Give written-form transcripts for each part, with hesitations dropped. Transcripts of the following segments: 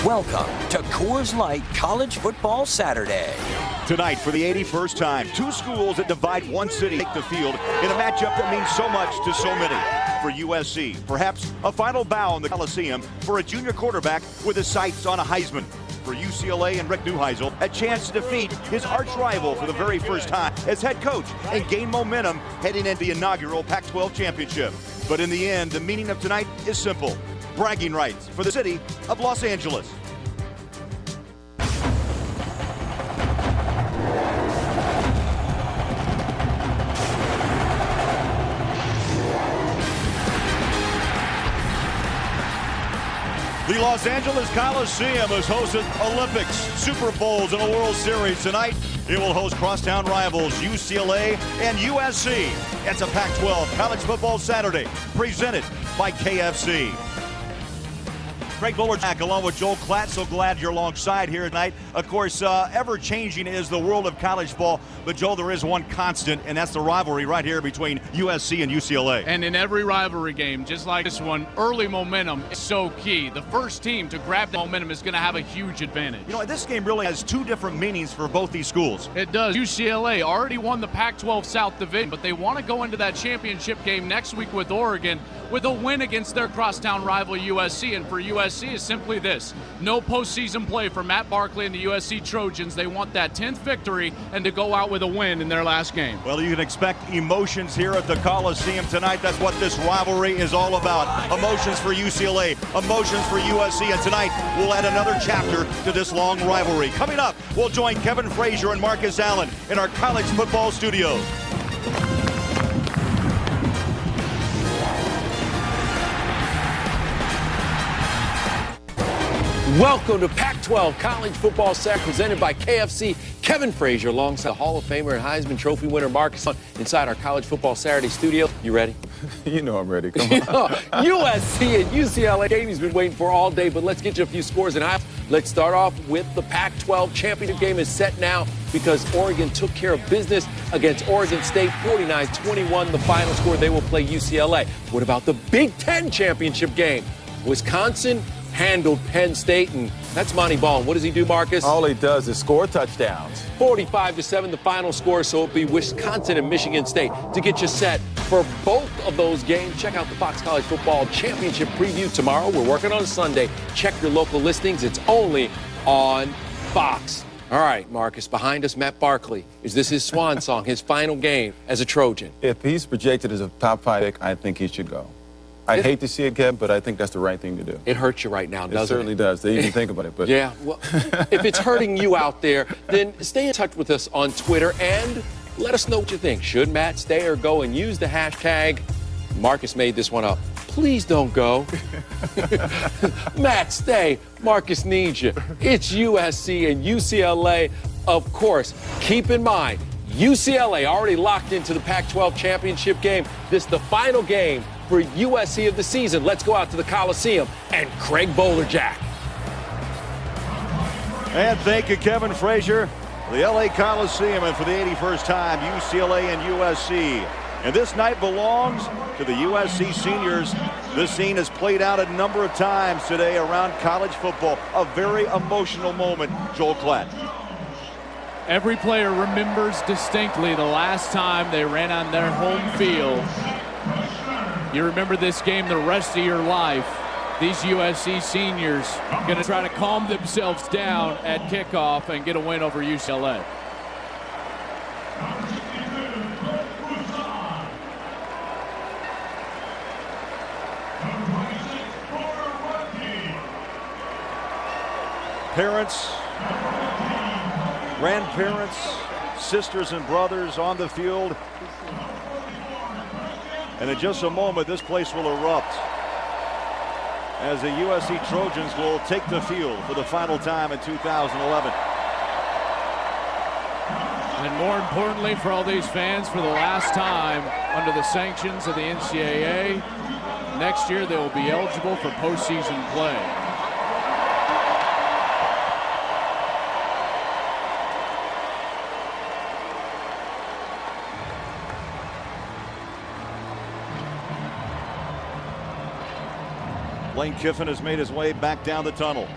Welcome to Coors Light College Football Saturday. Tonight, for the 81st time, two schools that divide one city take the field in a matchup that means so much to so many. For USC, perhaps a final bow in the Coliseum for a junior quarterback with his sights on a Heisman. For UCLA and Rick Neuheisel, a chance to defeat his arch rival for the very first time as head coach and gain momentum heading into the inaugural Pac-12 championship. But in the end, the meaning of tonight is simple: bragging rights for the city of Los Angeles. The Los Angeles Coliseum has hosted Olympics, Super Bowls, and a World Series. Tonight, it will host crosstown rivals UCLA and USC. It's a Pac-12 College Football Saturday presented by KFC. Craig Bolerjack along with Joel Klatt. So glad you're alongside here tonight. Of course, ever-changing is the world of college football. But, Joel, there is one constant, and that's the rivalry right here between USC and UCLA. And in every rivalry game, just like this one, early momentum is so key. The first team to grab the momentum is going to have a huge advantage. You know, this game really has two different meanings for both these schools. It does. UCLA already won the Pac-12 South Division, but they want to go into that championship game next week with Oregon with a win against their crosstown rival USC. And for USC is simply this: no postseason play for Matt Barkley and the USC Trojans. They want that 10th victory and to go out with a win in their last game. Well, you can expect emotions here at the Coliseum tonight. That's what this rivalry is all about. Emotions for UCLA, emotions for USC, and tonight we'll add another chapter to this long rivalry. Coming up, we'll join Kevin Frazier and Marcus Allen in our college football studios. Welcome to Pac-12 College Football Saturday presented by KFC. Kevin Frazier alongside the Hall of Famer and Heisman Trophy winner Marcus inside our College Football Saturday studio. You ready? You know I'm ready. Come on. USC and UCLA game he's been waiting for all day, but let's get you a few scores and highlights. Let's start off with the Pac-12 championship game is set now because Oregon took care of business against Oregon State, 49-21. The final score, they will play UCLA. What about the Big Ten championship game? Wisconsin handled Penn State, and that's Monty Ball. What does he do, Marcus? All he does is score touchdowns. 45-7 the final score, so it'll be Wisconsin and Michigan State. To get you set for both of those games, check out the Fox College Football Championship preview tomorrow. We're working on Sunday. Check your local listings. It's only on Fox. All right, Marcus, behind us, Matt Barkley. Is this his swan song, his final game as a Trojan? If he's projected as a top 5 pick, I think he should go. I hate to see it, Kev, but I think that's the right thing to do. It hurts you right now, doesn't it? It certainly does. They even think about it. But yeah, well, if it's hurting you out there, then stay in touch with us on Twitter and let us know what you think. Should Matt stay or go? And use the hashtag, Marcus made this one up, please don't go. Matt, stay. Marcus needs you. It's USC and UCLA. Of course, keep in mind, UCLA already locked into the Pac-12 championship game. This is the final game for USC of the season. Let's go out to the Coliseum and Craig Bolerjack. And thank you, Kevin Frazier. The LA Coliseum, and for the 81st time, UCLA and USC. And this night belongs to the USC seniors. This scene has played out a number of times today around college football. A very emotional moment, Joel Klatt. Every player remembers distinctly the last time they ran on their home field. You remember this game the rest of your life. These USC seniors going to try to calm themselves down at kickoff and get a win over UCLA. Parents, grandparents, sisters and brothers on the field. And in just a moment, this place will erupt as the USC Trojans will take the field for the final time in 2011. And more importantly for all these fans, for the last time under the sanctions of the NCAA, next year they will be eligible for postseason play. Lane Kiffin has made his way back down the tunnel.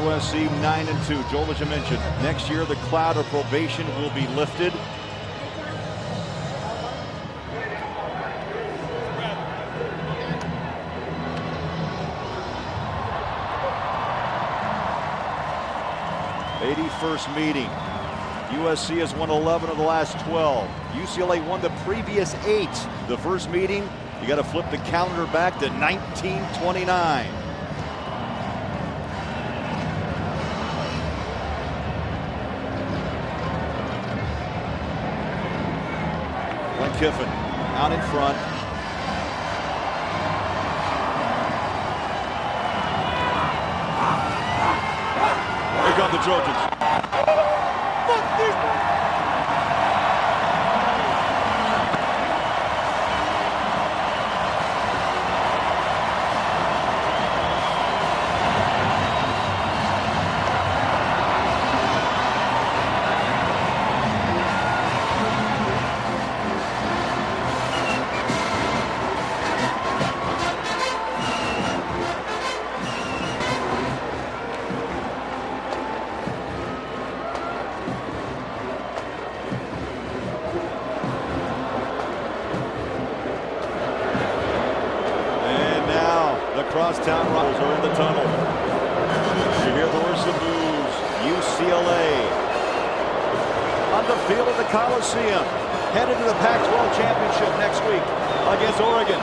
USC 9-2. Joel, as you mentioned, next year the cloud of probation will be lifted. '81st meeting. USC has won 11 of the last 12. UCLA won the previous 8. The first meeting, you got to flip the calendar back to 1929. Kiffin out in front. Here come the Trojans. Crosstown Rivals are in the tunnel. You hear the words of blues. UCLA on the field of the Coliseum, headed to the Pac-12 championship next week against Oregon.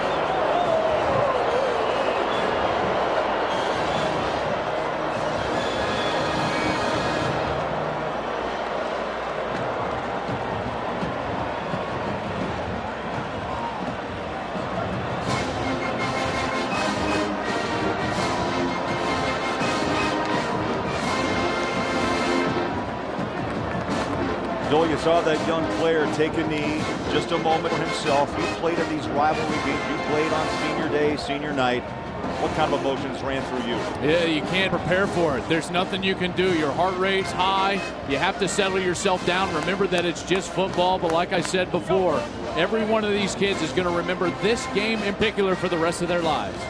Joel, you saw that young player take a knee, just a moment for himself. You played in these rivalry games. You played on senior day, senior night. What kind of emotions ran through you? Yeah, you can't prepare for it. There's nothing you can do. Your heart rate's high. You have to settle yourself down. Remember that it's just football, but like I said before, every one of these kids is going to remember this game in particular for the rest of their lives.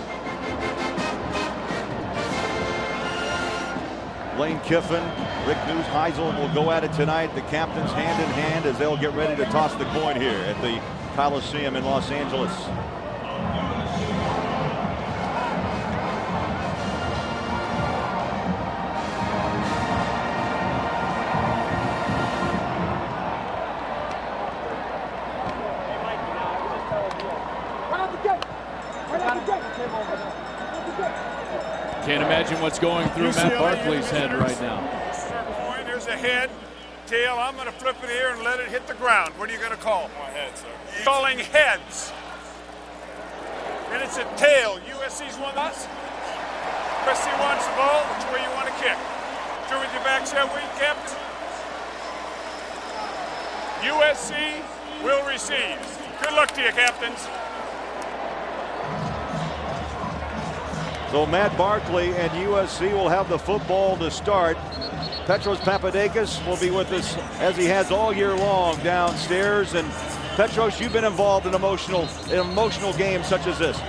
Lane Kiffin, Rick Neuheisel will go at it tonight. The captains hand in hand as they'll get ready to toss the coin here at the Coliseum in Los Angeles. Can't imagine what's going through Matt Barkley's head right now. There's a head, tail. I'm going to flip it here and let it hit the ground. What are you going to call? My head, sir. Calling heads. And it's a tail. USC's won us. USC wants the ball. Which way you want to kick? Through with your back that way, Captain. USC will receive. Good luck to you, Captains. So Matt Barkley and USC will have the football to start. Petros Papadakis will be with us as he has all year long downstairs. And Petros, you've been involved in emotional games such as this.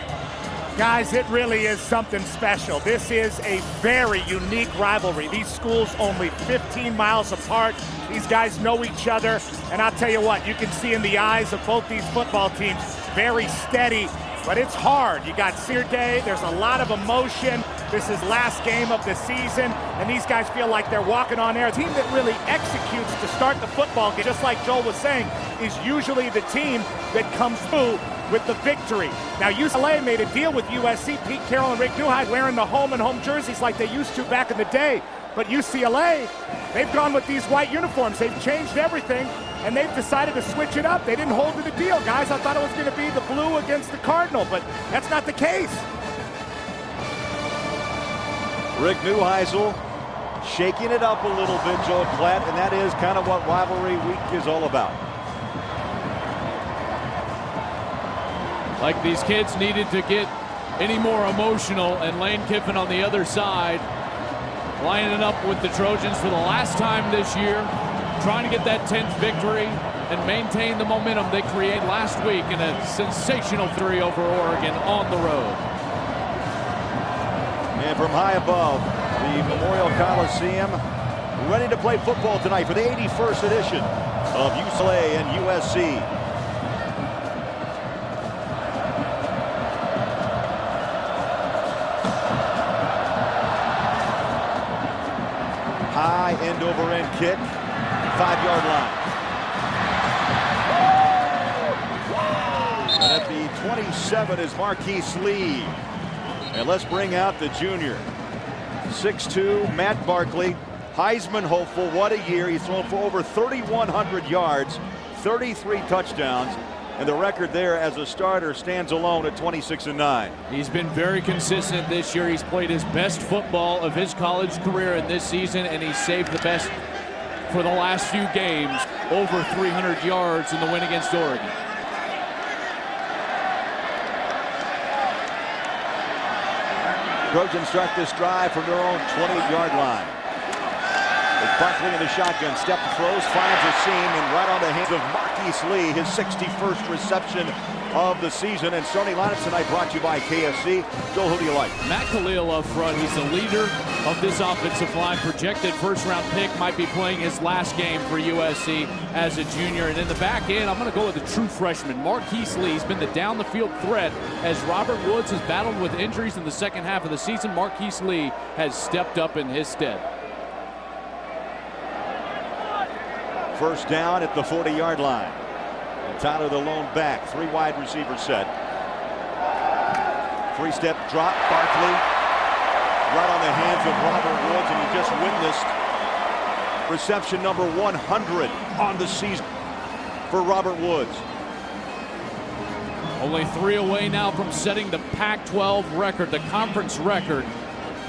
Guys, it really is something special. This is a very unique rivalry. These schools only 15 miles apart. These guys know each other. And I'll tell you what, you can see in the eyes of both these football teams, very steady. But it's hard. You got Sear Day. There's a lot of emotion. This is last game of the season, and these guys feel like they're walking on air. A team that really executes to start the football game, just like Joel was saying, is usually the team that comes through with the victory. Now, UCLA made a deal with USC. Pete Carroll and Rick Neuheisel wearing the home jerseys like they used to back in the day. But UCLA, they've gone with these white uniforms. They've changed everything. And they've decided to switch it up. They didn't hold to the deal, guys. I thought it was going to be the blue against the Cardinal, but that's not the case. Rick Neuheisel shaking it up a little bit, Joel Klatt, and that is kind of what rivalry week is all about. Like these kids needed to get any more emotional, and Lane Kiffin on the other side lining up with the Trojans for the last time this year, trying to get that 10th victory and maintain the momentum they created last week in a sensational 3 over Oregon on the road. And from high above the Memorial Coliseum, ready to play football tonight for the 81st edition of UCLA and USC. High end-over-end kick, 5-yard line. And at the 27 is Marquise Lee. And let's bring out the junior. 6'2", Matt Barkley, Heisman hopeful. What a year. He's thrown for over 3,100 yards, 33 touchdowns. And the record there as a starter stands alone at 26-9. He's been very consistent this year. He's played his best football of his college career in this season, and he's saved the best for the last few games. Over 300 yards in the win against Oregon. Trojans start this drive from their own 20-yard line. With Barkley in the shotgun, step throws, finds a seam, and right on the hands of Marquise Lee, his 61st reception of the season. And starting lineups tonight brought to you by KFC. Joel, who do you like? Matt Khalil up front. He's the leader of this offensive line. Projected first-round pick, might be playing his last game for USC as a junior. And in the back end, I'm going to go with the true freshman, Marquise Lee. He's been the down-the-field threat. As Robert Woods has battled with injuries in the second half of the season, Marquise Lee has stepped up in his stead. First down at the 40-yard line. And Tyler the lone back. 3 wide receiver set. 3-step drop. Barkley right on the hands of Robert Woods, and he just witnessed reception number 100 on the season for Robert Woods. Only 3 away now from setting the Pac-12 record, the conference record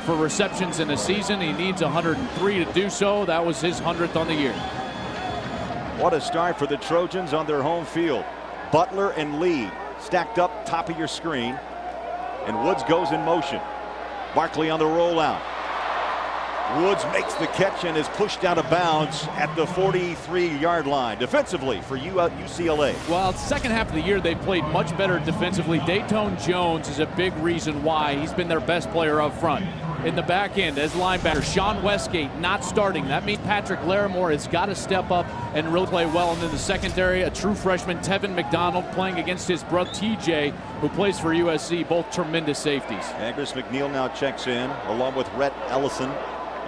for receptions in a season. He needs 103 to do so. That was his 100th on the year. What a start for the Trojans on their home field. Butler and Lee stacked up top of your screen, and Woods goes in motion. Barkley on the rollout. Woods makes the catch and is pushed out of bounds at the 43-yard line. Defensively for UCLA. Well, second half of the year, they played much better defensively. Datone Jones is a big reason why. He's been their best player up front. In the back end as linebacker, Sean Westgate not starting. That means Patrick Larimore has got to step up and really play well. And in the secondary, a true freshman, Tevin McDonald, playing against his brother TJ, who plays for USC. Both tremendous safeties. Agnes McNeil now checks in along with Rhett Ellison,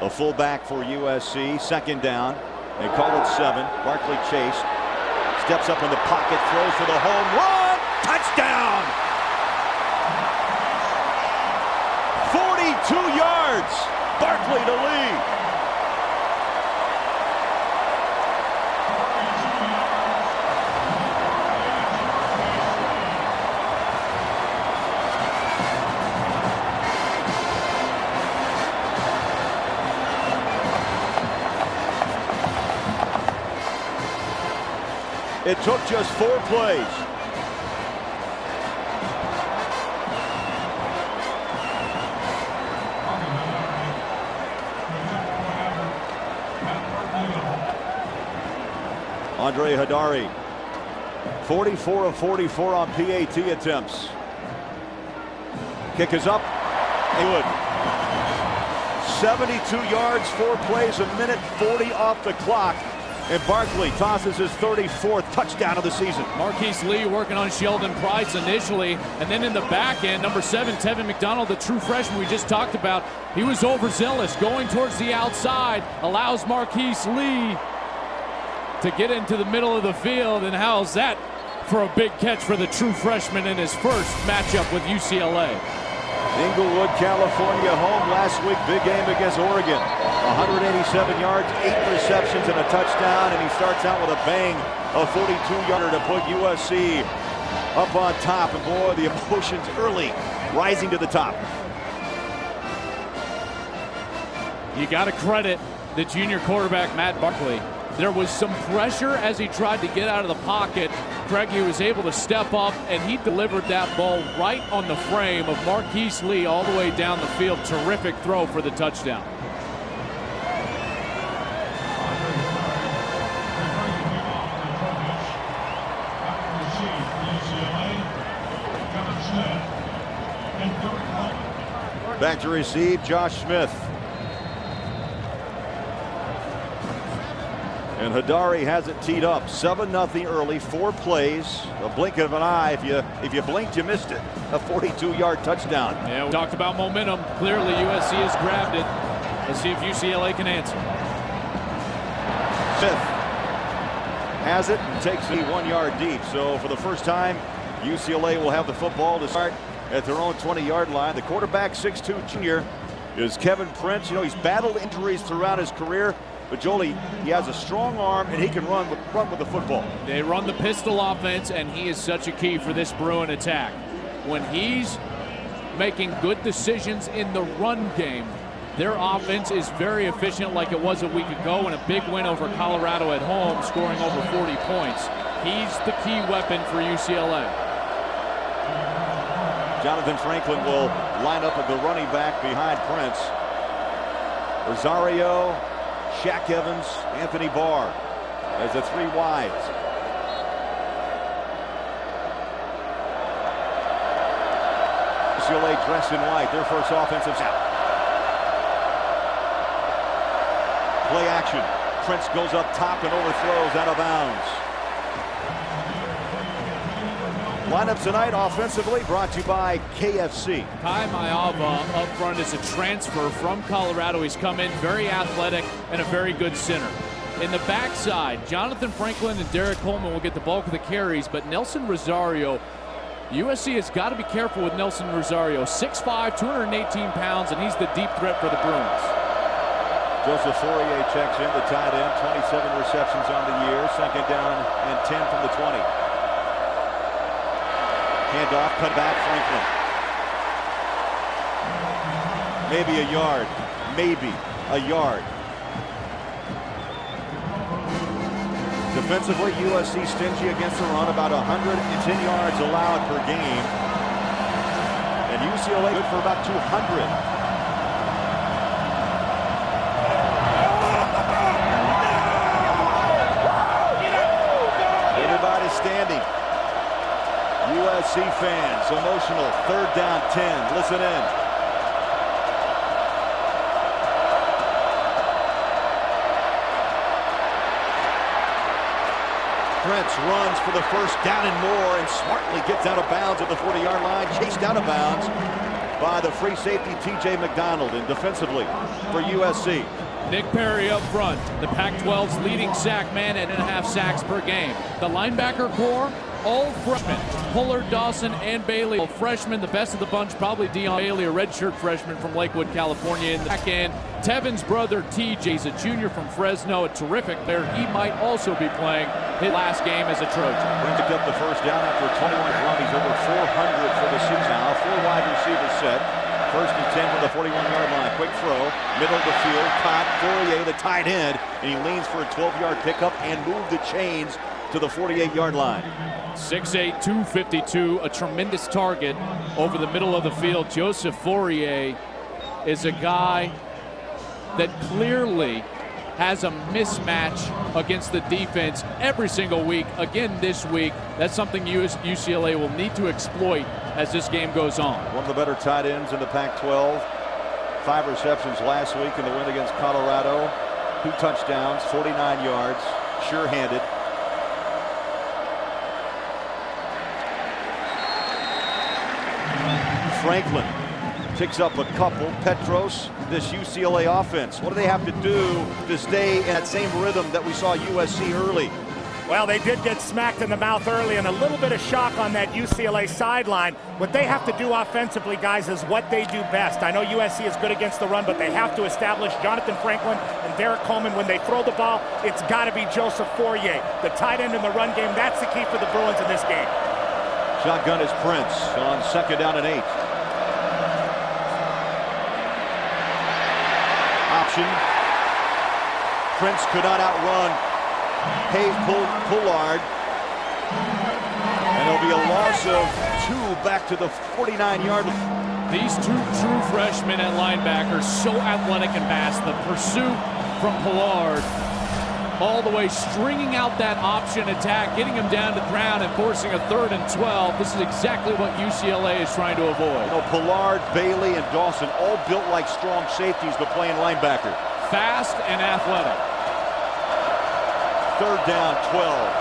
a fullback for USC. Second down. They call it 7. Barkley chased. Steps up in the pocket, throws for the home run. Touchdown! 42 yards. Barkley to lead. It took just 4 plays. Andre Hadari, 44 of 44 on PAT attempts. Kick is up. Good. 72 yards, 4 plays, a minute 40 off the clock. And Barkley tosses his 34th touchdown of the season. Marquise Lee working on Sheldon Price initially, and then in the back end, number 7, Tevin McDonald, the true freshman we just talked about. He was overzealous, going towards the outside, allows Marquise Lee to get into the middle of the field, and how's that for a big catch for the true freshman in his first matchup with UCLA. Inglewood, California, home last week. Big game against Oregon. 187 yards, 8 receptions, and a touchdown, and he starts out with a bang, a 42-yarder to put USC up on top. And boy, the emotions early rising to the top. You got to credit the junior quarterback, Matt Barkley. There was some pressure as he tried to get out of the pocket. Craig, he was able to step up, and he delivered that ball right on the frame of Marquise Lee all the way down the field. Terrific throw for the touchdown. Back to receive, Josh Smith. And Hadari has it teed up. 7-0 early, 4 plays. A blink of an eye. If you blinked, you missed it. A 42-yard touchdown. Yeah, we talked about momentum. Clearly, USC has grabbed it. Let's see if UCLA can answer. Smith has it and takes it 1 yard deep. So for the first time, UCLA will have the football to start at their own 20-yard line. The quarterback, 6'2" junior, is Kevin Prince. You know, he's battled injuries throughout his career. But Jolie, he has a strong arm and he can run with the football. They run the pistol offense, and he is such a key for this Bruin attack. When he's making good decisions in the run game, their offense is very efficient, like it was a week ago in a big win over Colorado at home, scoring over 40 points. He's the key weapon for UCLA. Jonathan Franklin will line up at the running back behind Prince. Rosario, Shaq Evans, Anthony Barr as the 3 wides. UCLA dressed in white, their first offensive snap. Play action. Prince goes up top and overthrows out of bounds. Lineup tonight offensively brought to you by KFC. Kai Maiava up front is a transfer from Colorado. He's come in very athletic and a very good center. In the backside, Jonathan Franklin and Derek Coleman will get the bulk of the carries, but Nelson Rosario, USC has got to be careful with Nelson Rosario. 6'5", 218 pounds, and he's the deep threat for the Bruins. Joseph Fourier checks in, the tight end, 27 receptions on the year, 2nd down and 10 from the 20. Handoff, cut back, Franklin. Maybe a yard. Maybe a yard. Defensively, USC stingy against the run, about 110 yards allowed per game. And UCLA good for about 200. Everybody's standing. USC fans, emotional, 3rd down 10. Listen in. Prince runs for the first down and more and smartly gets out of bounds at the 40-yard line, chased out of bounds by the free safety TJ McDonald. And defensively for USC, Nick Perry up front, the Pac-12's leading sack man at 1.5 sacks per game. The linebacker core, all freshmen. Pullard, Dawson, and Bailey, all freshmen. The best of the bunch, probably Dion Bailey, a redshirt freshman from Lakewood, California. In the back end, Tevin's brother, TJ's a junior from Fresno, a terrific player. He might also be playing his last game as a Trojan. Picked up the first down after a 21 run. He's over 400 for the season now. 4 wide receivers set. 1st and 10 from the 41-yard line. Quick throw, middle of the field, caught Fourier, the tight end, and he leans for a 12-yard pickup and moved the chains to the 48-yard line. 6'8", 252, a tremendous target over the middle of the field. Joseph Fourier is a guy that clearly has a mismatch against the defense every single week. Again this week, that's something UCLA will need to exploit as this game goes on. One of the better tight ends in the Pac-12. 5 receptions last week in the win against Colorado. 2 touchdowns, 49 yards, sure-handed. Franklin picks up a couple. Petros, this UCLA offense, what do they have to do to stay in that same rhythm that we saw USC early? Well, they did get smacked in the mouth early, and a little bit of shock on that UCLA sideline. What they have to do offensively, guys, is what they do best. I know USC is good against the run, but they have to establish Jonathan Franklin and Derek Coleman. When they throw the ball, it's got to be Joseph Fourier, the tight end in the run game. That's the key for the Bruins in this game. Shotgun is Prince on 2nd down and 8. Option. Prince could not outrun Pullard. And there'll be a loss of 2 back to the 49-yard line. These 2 true freshmen at linebacker, so athletic and fast. The pursuit from Pullard all the way, stringing out that option attack, getting him down to the ground and forcing a 3rd and 12. This is exactly what UCLA is trying to avoid. You know, Pollard, Bailey, and Dawson all built like strong safeties, but playing linebacker. Fast and athletic. 3rd down, 12.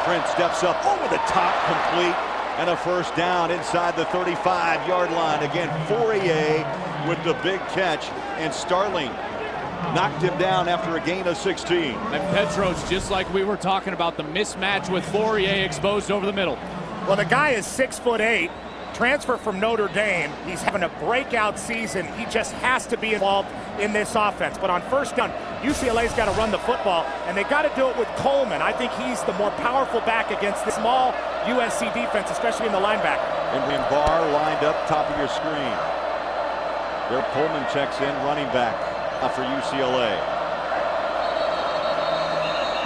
Prince steps up over the top, complete, and a 1st down inside the 35-yard line. Again, Fourier with the big catch, and Starling knocked him down after a gain of 16. And Petros, just like we were talking about, the mismatch with Fourier exposed over the middle. Well, the guy is 6'8", transfer from Notre Dame. He's having a breakout season. He just has to be involved in this offense. But on 1st down, UCLA's got to run the football, and they got to do it with Coleman. I think he's the more powerful back against the small USC defense, especially in the linebacker. And Barr lined up top of your screen. There, Coleman checks in, running back for UCLA.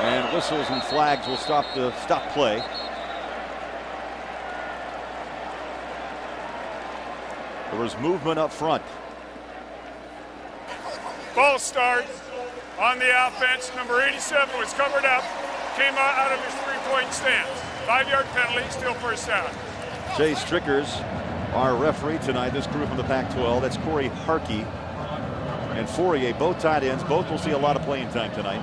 And whistles and flags will stop play. There was movement up front. False start on the offense. Number 87 was covered up, came out of his 3-point stance. 5-yard penalty, still 1st down. Jay Strickers, our referee tonight, this crew from the Pac-12. That's Corey Harkey and Fourier, both tight ends. Both will see a lot of playing time tonight.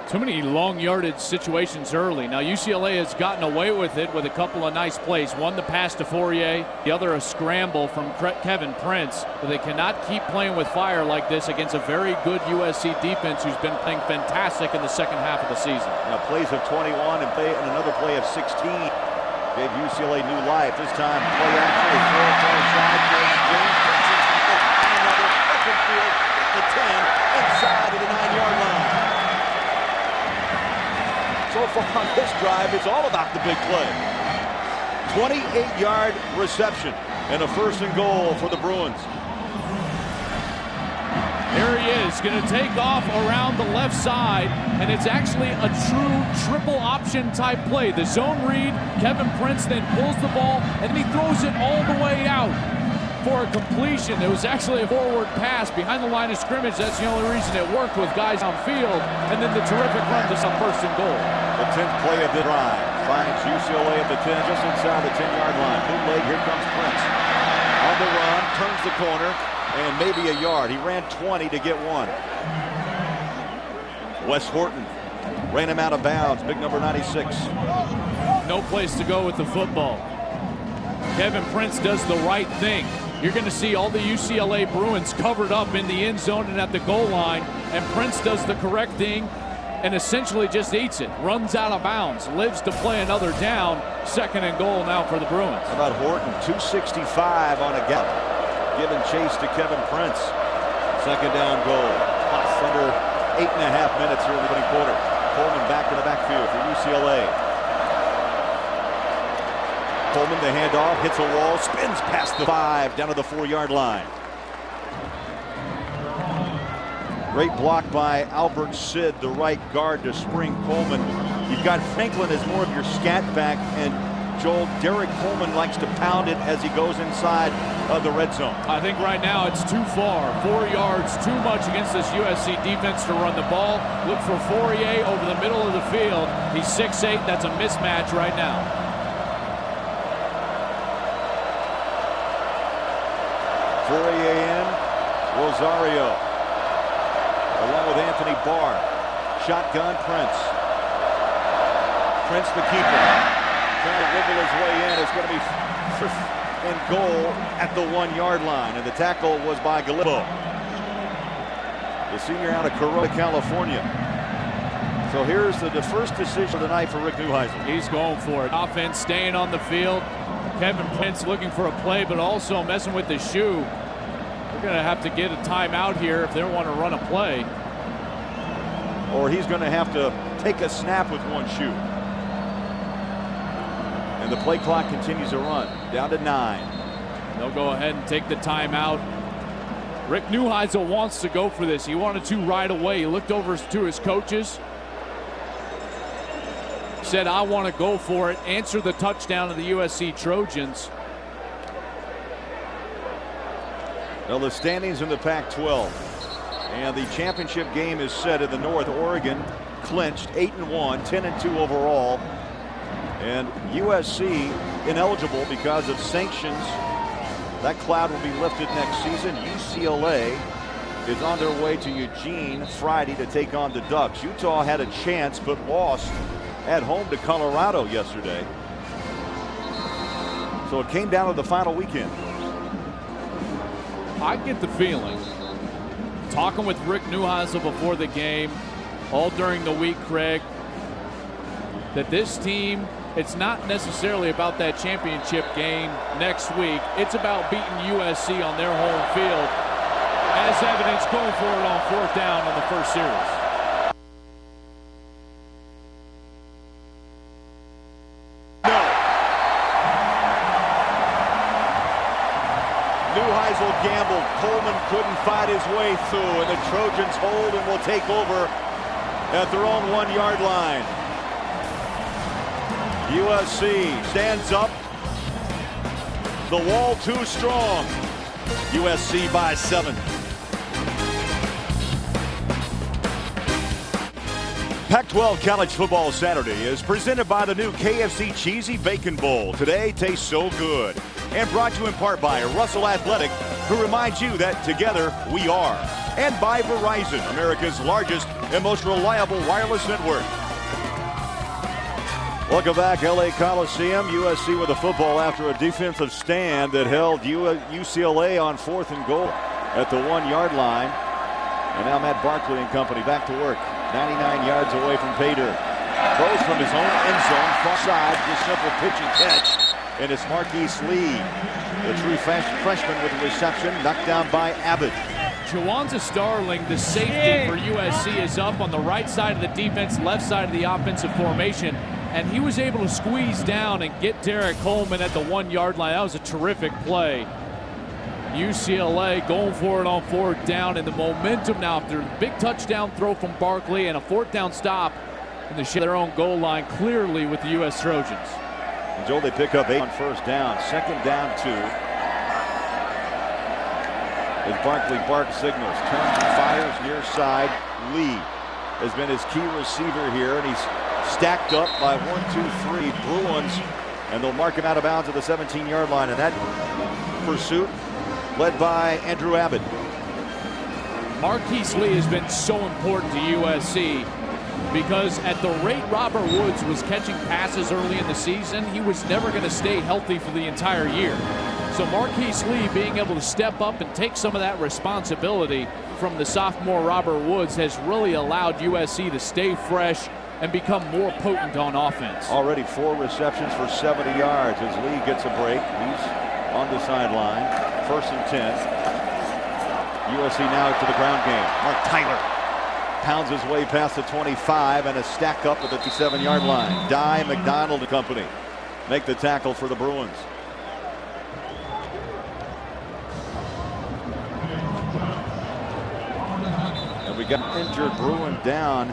Too many long yardage situations early. Now UCLA has gotten away with it with a couple of nice plays. One, the pass to Fourier, the other a scramble from Kevin Prince. But they cannot keep playing with fire like this against a very good USC defense who's been playing fantastic in the 2nd half of the season. Now plays of 21 and another play of 16 gave UCLA new life. This time play action, far side, James Prince and another open field at the 10 inside of the 9-yard line. So far on this drive, it's all about the big play. 28-yard reception and a 1st and goal for the Bruins. There he is, going to take off around the left side, and it's actually a true triple option type play. The zone read, Kevin Prince then pulls the ball, and he throws it all the way out for a completion. It was actually a forward pass behind the line of scrimmage. That's the only reason it worked with guys on field, and then the terrific run to some 1st and goal. The 10th play of the drive finds UCLA at the 10, just inside the 10-yard line. Bootleg, here comes Prince. On the run, turns the corner, and maybe a yard. He ran 20 to get 1. Wes Horton ran him out of bounds, big number 96. No place to go with the football. Kevin Prince does the right thing. You're going to see all the UCLA Bruins covered up in the end zone and at the goal line, and Prince does the correct thing and essentially just eats it, runs out of bounds, lives to play another down. 2nd and goal now for the Bruins. How about Horton? 265 on a gap, giving chase to Kevin Prince. 2nd down goal. Under 8.5 minutes here in the opening quarter. Coleman back in the backfield for UCLA. Coleman, the handoff, hits a wall, spins past the 5, down to the 4-yard line. Great block by Albert Sid, the right guard, to spring Coleman. You've got Franklin as more of your scat back, and Joel, Derek Coleman likes to pound it as he goes inside of the red zone. I think right now it's too far. 4 yards too much against this USC defense to run the ball. Look for Fourier over the middle of the field. He's 6'8". That's a mismatch right now. Fourier in, Rosario, along with Anthony Barr. Shotgun, Prince. Prince, the keeper, trying to wiggle his way in. It's going to be 1st and goal at the 1-yard line, and the tackle was by Gallipo, the senior out of Corona, California. So here's the first decision of the night for Rick Neuheisel. He's going for it. Offense staying on the field. Kevin Prince looking for a play, but also messing with the shoe. They're going to have to get a timeout here if they want to run a play. Or he's going to have to take a snap with one shoe. And the play clock continues to run. Down to 9. They'll go ahead and take the timeout. Rick Neuheisel wants to go for this. He wanted to right away. He looked over to his coaches. Said, I want to go for it. Answer the touchdown of the USC Trojans. Now the standings in the Pac-12. And the championship game is set in the North. Oregon clinched 8-1, 10-2 overall. And USC ineligible because of sanctions. That cloud will be lifted next season. UCLA is on their way to Eugene Friday to take on the Ducks. Utah had a chance but lost at home to Colorado yesterday. So it came down to the final weekend. I get the feeling, talking with Rick Neuheisel before the game, all during the week, Craig, that this team, it's not necessarily about that championship game next week. It's about beating USC on their home field, as evidenced going for it on 4th down on the first series. Neuheisel gambled. Coleman couldn't fight his way through, and the Trojans hold and will take over at their own 1-yard line. USC stands up. The wall too strong. USC by 7. Pac-12 College Football Saturday is presented by the new KFC Cheesy Bacon Bowl. Today tastes so good. And brought to you in part by Russell Athletic, who reminds you that together we are. And by Verizon, America's largest and most reliable wireless network. Welcome back, LA Coliseum. USC with a football after a defensive stand that held UCLA on 4th and goal at the 1-yard line. And now Matt Barkley and company back to work. 99 yards away from Pater. Throws from his own end zone, far side, just simple pitch and catch. And it's Marquise Lee, the true freshman with the reception, knocked down by Abbott. Jawanza Starling, the safety for USC, is up on the right side of the defense, left side of the offensive formation, and he was able to squeeze down and get Derek Coleman at the 1-yard line. That was a terrific play. UCLA going for it on 4th down, and the momentum now after a big touchdown throw from Barkley and a 4th down stop in their own goal line clearly with the U.S. Trojans. And Joel, they pick up 8 on 1st down. 2nd down 2. As Barkley bark signals, turns and fires near side. Lee has been his key receiver here, and he's stacked up by 1, 2, 3 Bruins, and they'll mark him out of bounds at the 17-yard line. And that pursuit led by Andrew Abbott. Marquise Lee has been so important to USC because at the rate Robert Woods was catching passes early in the season, he was never going to stay healthy for the entire year. So Marquise Lee being able to step up and take some of that responsibility from the sophomore Robert Woods has really allowed USC to stay fresh and become more potent on offense. Already 4 receptions for 70 yards as Lee gets a break. He's on the sideline. 1st and 10. USC now to the ground game. Mark Tyler pounds his way past the 25 and a stack up at the 7-yard line. Dye, McDonald and company make the tackle for the Bruins. And we got an injured Bruin down.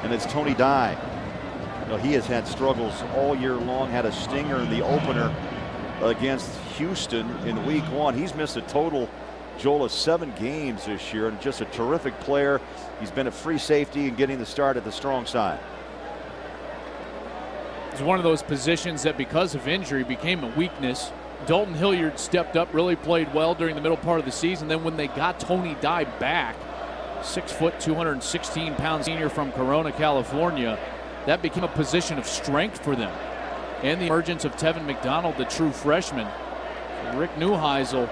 And it's Tony Dye. You know, he has had struggles all year long, had a stinger in the opener against Houston in week 1. He's missed a total, Joel, of 7 games this year, and just a terrific player. He's been a free safety and getting the start at the strong side. It's one of those positions that because of injury became a weakness. Dalton Hilliard stepped up, really played well during the middle part of the season. Then when they got Tony Dye back, 6 foot, 216 pound senior from Corona, California, that became a position of strength for them. And the emergence of Tevin McDonald, the true freshman. Rick Neuheisel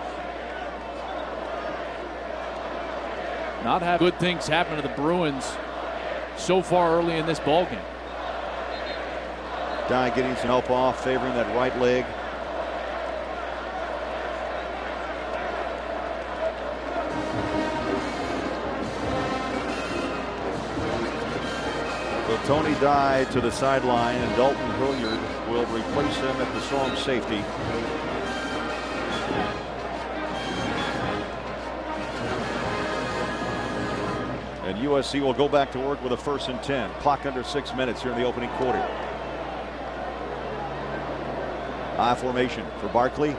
not have good things happen to the Bruins so far early in this ballgame. Dye getting some help off, favoring that right leg. So Tony Dye to the sideline, and Dalton Hilliard will replace him at the strong safety. And USC will go back to work with a 1st and 10. Clock under 6 minutes here in the opening quarter. I formation for Barkley.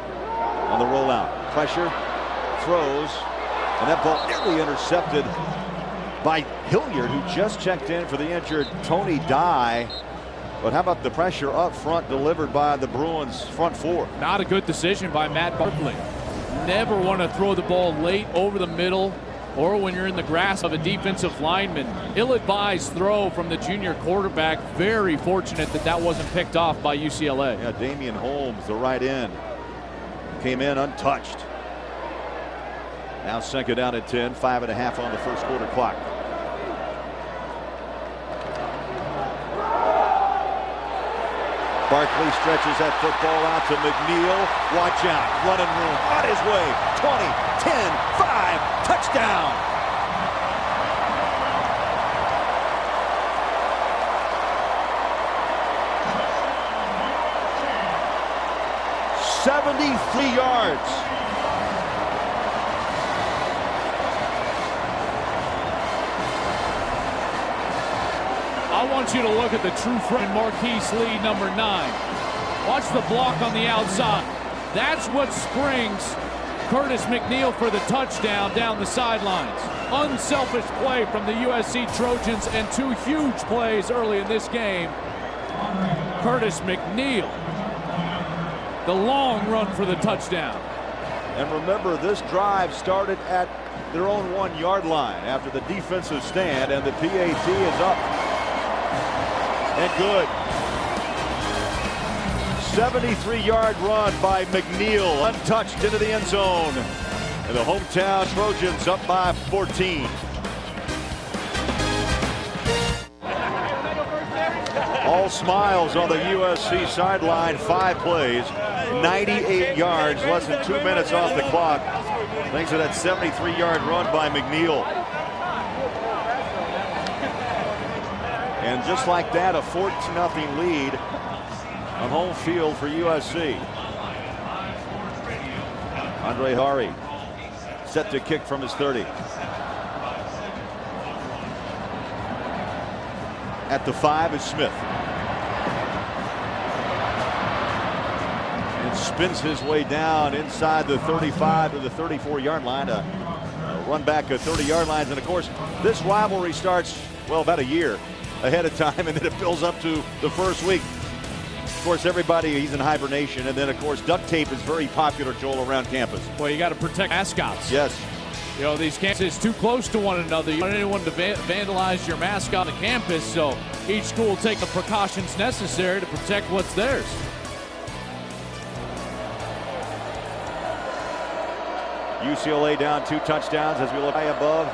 on the rollout. Pressure, throws, and that ball nearly intercepted by Hilliard, who just checked in for the injured Tony Dye. But how about the pressure up front delivered by the Bruins front four? Not a good decision by Matt Barkley. Never want to throw the ball late over the middle or when you're in the grasp of a defensive lineman. Ill-advised throw from the junior quarterback. Very fortunate that that wasn't picked off by UCLA. Yeah, Damian Holmes, the right end, came in untouched. Now second down at 10, 5.5 on the first quarter clock. Barkley stretches that football out to McNeil. Watch out, running room on his way. 20, 10, 5, touchdown. "73 yards. I want you to look at the true freshman Marquise Lee, number 9. Watch the block on the outside. That's what springs Curtis McNeil for the touchdown down the sidelines. Unselfish play from the USC Trojans and 2 huge plays early in this game. Curtis McNeil, the long run for the touchdown. And remember, this drive started at their own 1-yard line after the defensive stand, and the PAT is up. And good. 73-yard run by McNeil, untouched into the end zone. And the hometown Trojans up by 14. All smiles on the USC sideline. 5 plays, 98 yards, less than 2 minutes off the clock. Thanks to that 73-yard run by McNeil. And just like that, a 14-0 lead on home field for USC. Andre Hari set to kick from his 30. At the 5 is Smith. And spins his way down inside the 35 to the 34-yard line. A run back at 30-yard lines. And of course, this rivalry starts, well, about a year ahead of time, and then it builds up to the first week. Of course, everybody, he's in hibernation, and then of course duct tape is very popular, Joel, around campus. Well, you got to protect mascots. Yes. You know, these campuses too close to one another. You don't want anyone to vandalize your mascot on the campus, so each school will take the precautions necessary to protect what's theirs. UCLA down 2 touchdowns as we look high above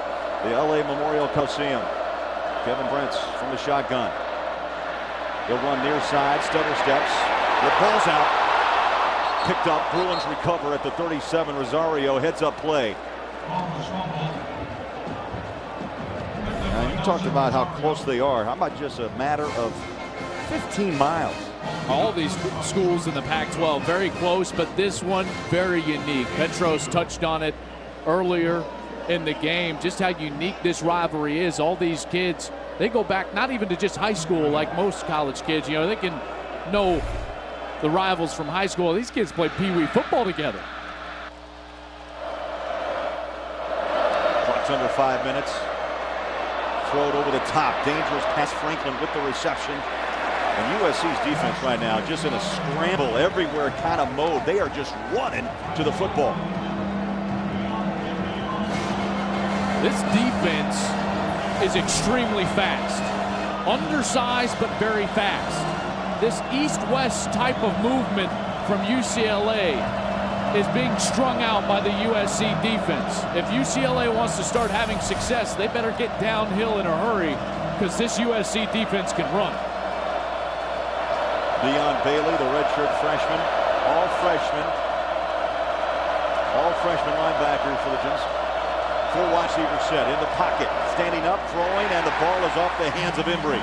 the LA Memorial Coliseum. Kevin Brents from the shotgun. He'll run near side, stutter steps. The ball's out. Picked up. Bruins recover at the 37. Rosario heads up play. Now, you talked about how close they are. How about just a matter of 15 miles? All these schools in the Pac-12 very close, but this one very unique. Petros touched on it earlier in the game, just how unique this rivalry is. All these kids, they go back not even to just high school like most college kids. You know, they can know the rivals from high school. These kids play pee-wee football together. Clock's under 5 minutes. Throw it over the top. Dangerous pass. Franklin with the reception. And USC's defense right now just in a scramble everywhere kind of mode. They are just running to the football. This defense is extremely fast. Undersized, but very fast. This east-west type of movement from UCLA is being strung out by the USC defense. If UCLA wants to start having success, they better get downhill in a hurry, because this USC defense can run. Leon Bailey, the redshirt freshman, all freshman linebacker for the Trojans. 4 wide receiver set in the pocket, standing up, throwing, and the ball is off the hands of Embry.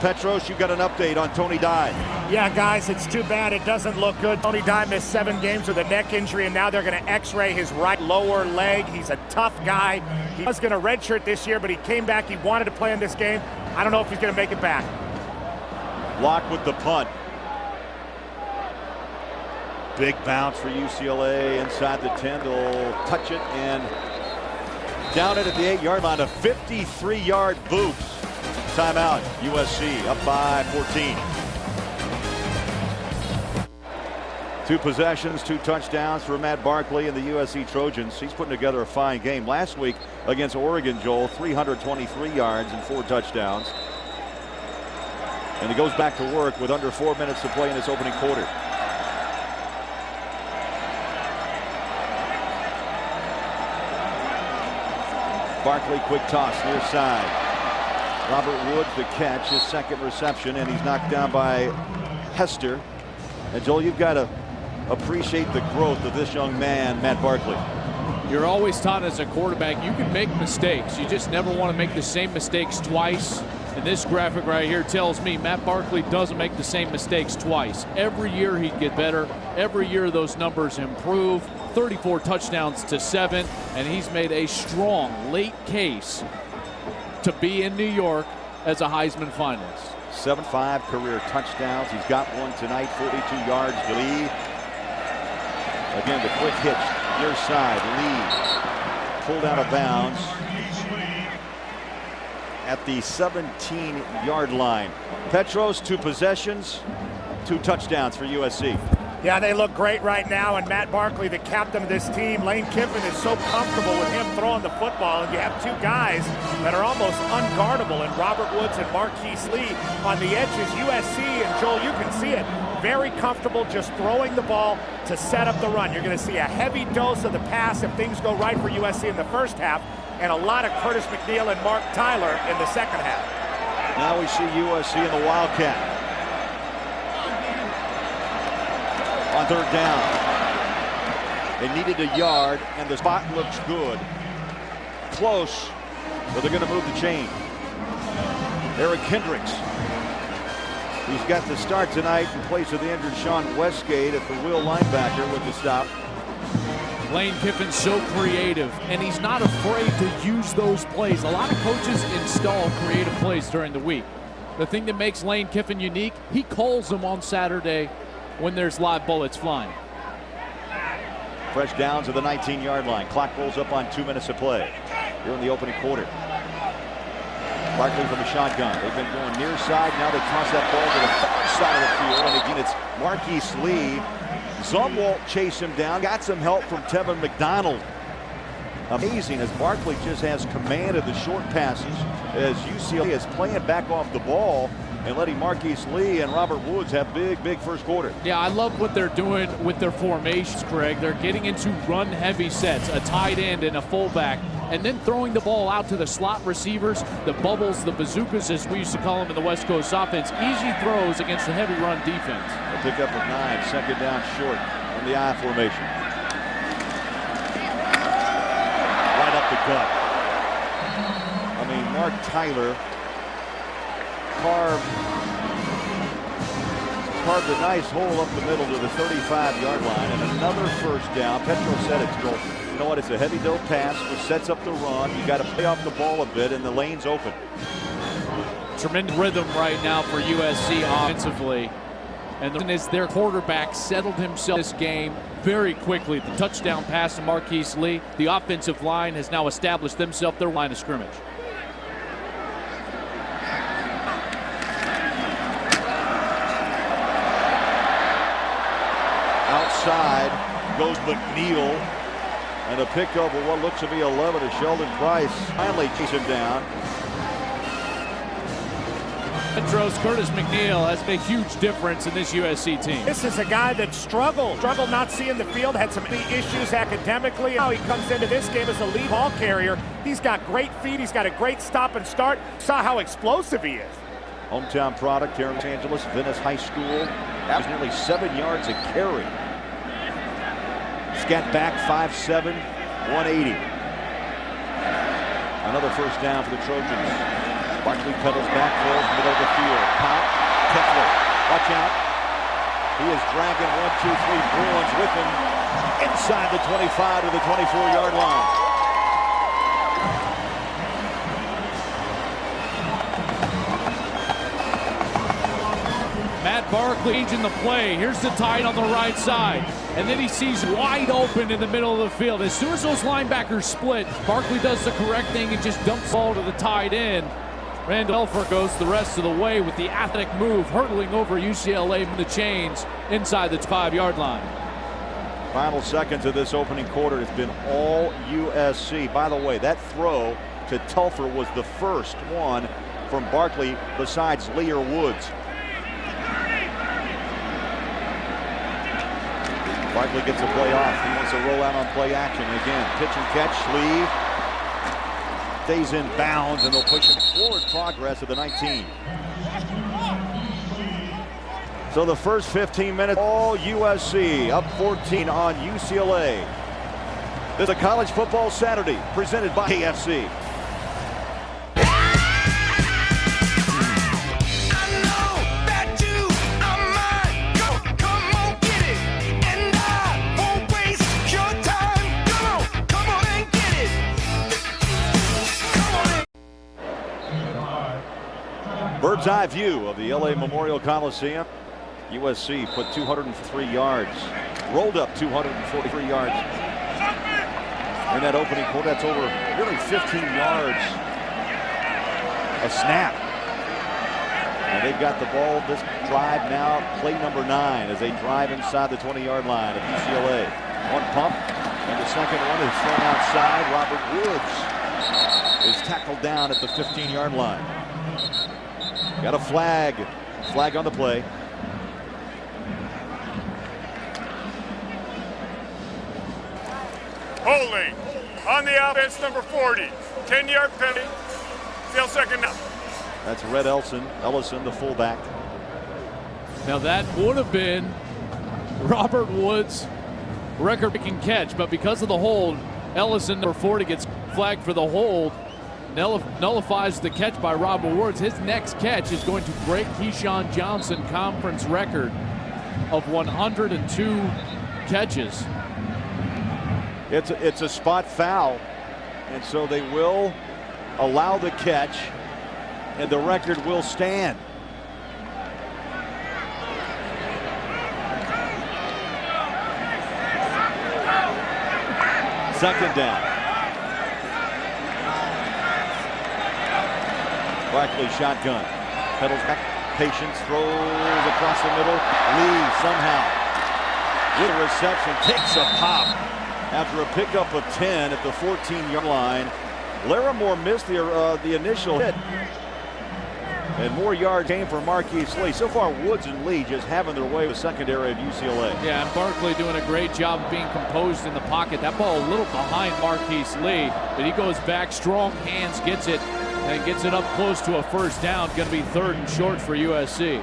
Petros, you got an update on Tony Dye. Yeah, guys, it's too bad. It doesn't look good. Tony Dye missed 7 games with a neck injury, and now they're going to x-ray his right lower leg. He's a tough guy. He was going to redshirt this year, but he came back. He wanted to play in this game. I don't know if he's going to make it back. Locke with the punt. Big bounce for UCLA inside the 10. They'll touch it and down it at the 8-yard line. A 53-yard boot. Timeout. USC up by 14. 2 possessions, 2 touchdowns for Matt Barkley and the USC Trojans. He's putting together a fine game. Last week against Oregon, Joel, 323 yards and 4 touchdowns. And he goes back to work with under 4 minutes to play in this opening quarter. Barkley, quick toss near side. Robert Woods the catch, his second reception, and he's knocked down by Hester. And Joel, you've got to appreciate the growth of this young man, Matt Barkley. You're always taught as a quarterback you can make mistakes. You just never want to make the same mistakes twice. And this graphic right here tells me Matt Barkley doesn't make the same mistakes twice. Every year he'd get better. Every year those numbers improve. 34 touchdowns to 7, and he's made a strong late case to be in New York as a Heisman finalist. 7-5 career touchdowns. He's got one tonight, 42 yards. Lee. Again, the quick hitch near side. Lee pulled out of bounds at the 17-yard line. Petros, 2 possessions, 2 touchdowns for USC. Yeah, they look great right now, and Matt Barkley, the captain of this team. Lane Kiffin is so comfortable with him throwing the football, and you have 2 guys that are almost unguardable in Robert Woods and Marquise Lee on the edges. USC, and Joel, you can see it, very comfortable just throwing the ball to set up the run. You're going to see a heavy dose of the pass if things go right for USC in the first half, and a lot of Curtis McNeil and Mark Tyler in the second half. Now we see USC in the Wildcat. On 3rd down. They needed a yard, and the spot looks good. Close, but they're going to move the chain. Eric Hendricks, who's got the start tonight in place of the injured Sean Westgate at the will linebacker with the stop. Lane Kiffin's so creative, and he's not afraid to use those plays. A lot of coaches install creative plays during the week. The thing that makes Lane Kiffin unique, he calls them on Saturday when there's live bullets flying. Fresh down to the 19-yard line. Clock rolls up on 2 minutes of play here in the opening quarter. Barkley from the shotgun. They've been going near side. Now they toss that ball to the far side of the field. And again, it's Marquise Lee. Zumwalt chased him down. Got some help from Tevin McDonald. Amazing as Barkley just has command of the short passes as UCLA is playing back off the ball and letting Marquise Lee and Robert Woods have big first quarter. Yeah, I love what they're doing with their formations, Craig. They're getting into run-heavy sets, a tight end and a fullback, and then throwing the ball out to the slot receivers, the bubbles, the bazookas, as we used to call them in the West Coast offense. Easy throws against the heavy run defense. A pick up of 9, second down short from the I formation. Right up the gut. I mean, Mark Tyler carved a nice hole up the middle to the 35-yard line, and another first down. Petro said it, Joel. You know what? It's a heavy dough pass which sets up the run. You got to play off the ball a bit, and the lane's open. Tremendous rhythm right now for USC offensively, and as their quarterback settled himself this game very quickly. The touchdown pass to Marquise Lee. The offensive line has now established themselves their line of scrimmage. Outside goes McNeil, and a pickup of what looks to be 11 to Sheldon Price. Finally chase him down. Petros, Curtis McNeil has made a huge difference in this USC team. This is a guy that struggled not seeing the field, had some issues academically. Now he comes into this game as a lead ball carrier. He's got great feet. He's got a great stop and start. Saw how explosive he is. Hometown product here in Los Angeles, Venice High School. That was nearly 7 yards a carry. Scat back 5'7", 180. Another first down for the Trojans. Barkley pedals back, throws middle of the field. Pop, Kepler, watch out. He is dragging 1, 2, 3 Bruins with him inside the 25 to the 24-yard line. Matt Barkley changing the play. Here's the tight on the right side. and then he sees wide open in the middle of the field. As soon as those linebackers split, Barkley does the correct thing and just dumps the ball to the tight end. Randall Telfer goes the rest of the way with the athletic move, hurdling over UCLA from the chains inside the 5-yard line. Final seconds of this opening quarter has been all USC. By the way, that throw to Telfer was the first one from Barkley besides Lee or Woods. Barkley gets a play off. He wants to roll out on play action. Again, pitch and catch. Lee stays in bounds, and they'll push him forward progress of the 19. So the first 15 minutes, all USC, up 14 on UCLA. This is a college football Saturday presented by KFC. Bird's eye view of the LA Memorial Coliseum. USC put 203 yards, rolled up 243 yards in that opening quarter. That's over really 15 yards a snap. And they've got the ball this drive now, play number 9, as they drive inside the 20-yard line of UCLA. One pump, and the second one is thrown outside. Robert Woods is tackled down at the 15-yard line. Got a flag on the play. Holding on the offense, number 40. 10-yard penalty. Still second down. That's Red Ellison, the fullback. Now that would have been Robert Woods' record-breaking catch, but because of the hold, Ellison, number 40, gets flagged for the hold. Nullifies the catch by Robert Woods. His next catch is going to break Keyshawn Johnson conference record of 102 catches. It's a spot foul, and so they will allow the catch, and the record will stand. Second down. Barkley shotgun, pedals back, patience, throws across the middle. Lee somehow with a reception takes a pop after a pickup of 10 at the 14-yard line. Larimore missed the initial hit, and more yards came for Marquise Lee. So far, Woods and Lee just having their way with secondary of UCLA. Yeah, and Barkley doing a great job of being composed in the pocket. That ball a little behind Marquise Lee, but he goes back, strong hands, gets it, and gets it up close to a first down. Going to be 3rd and short for USC.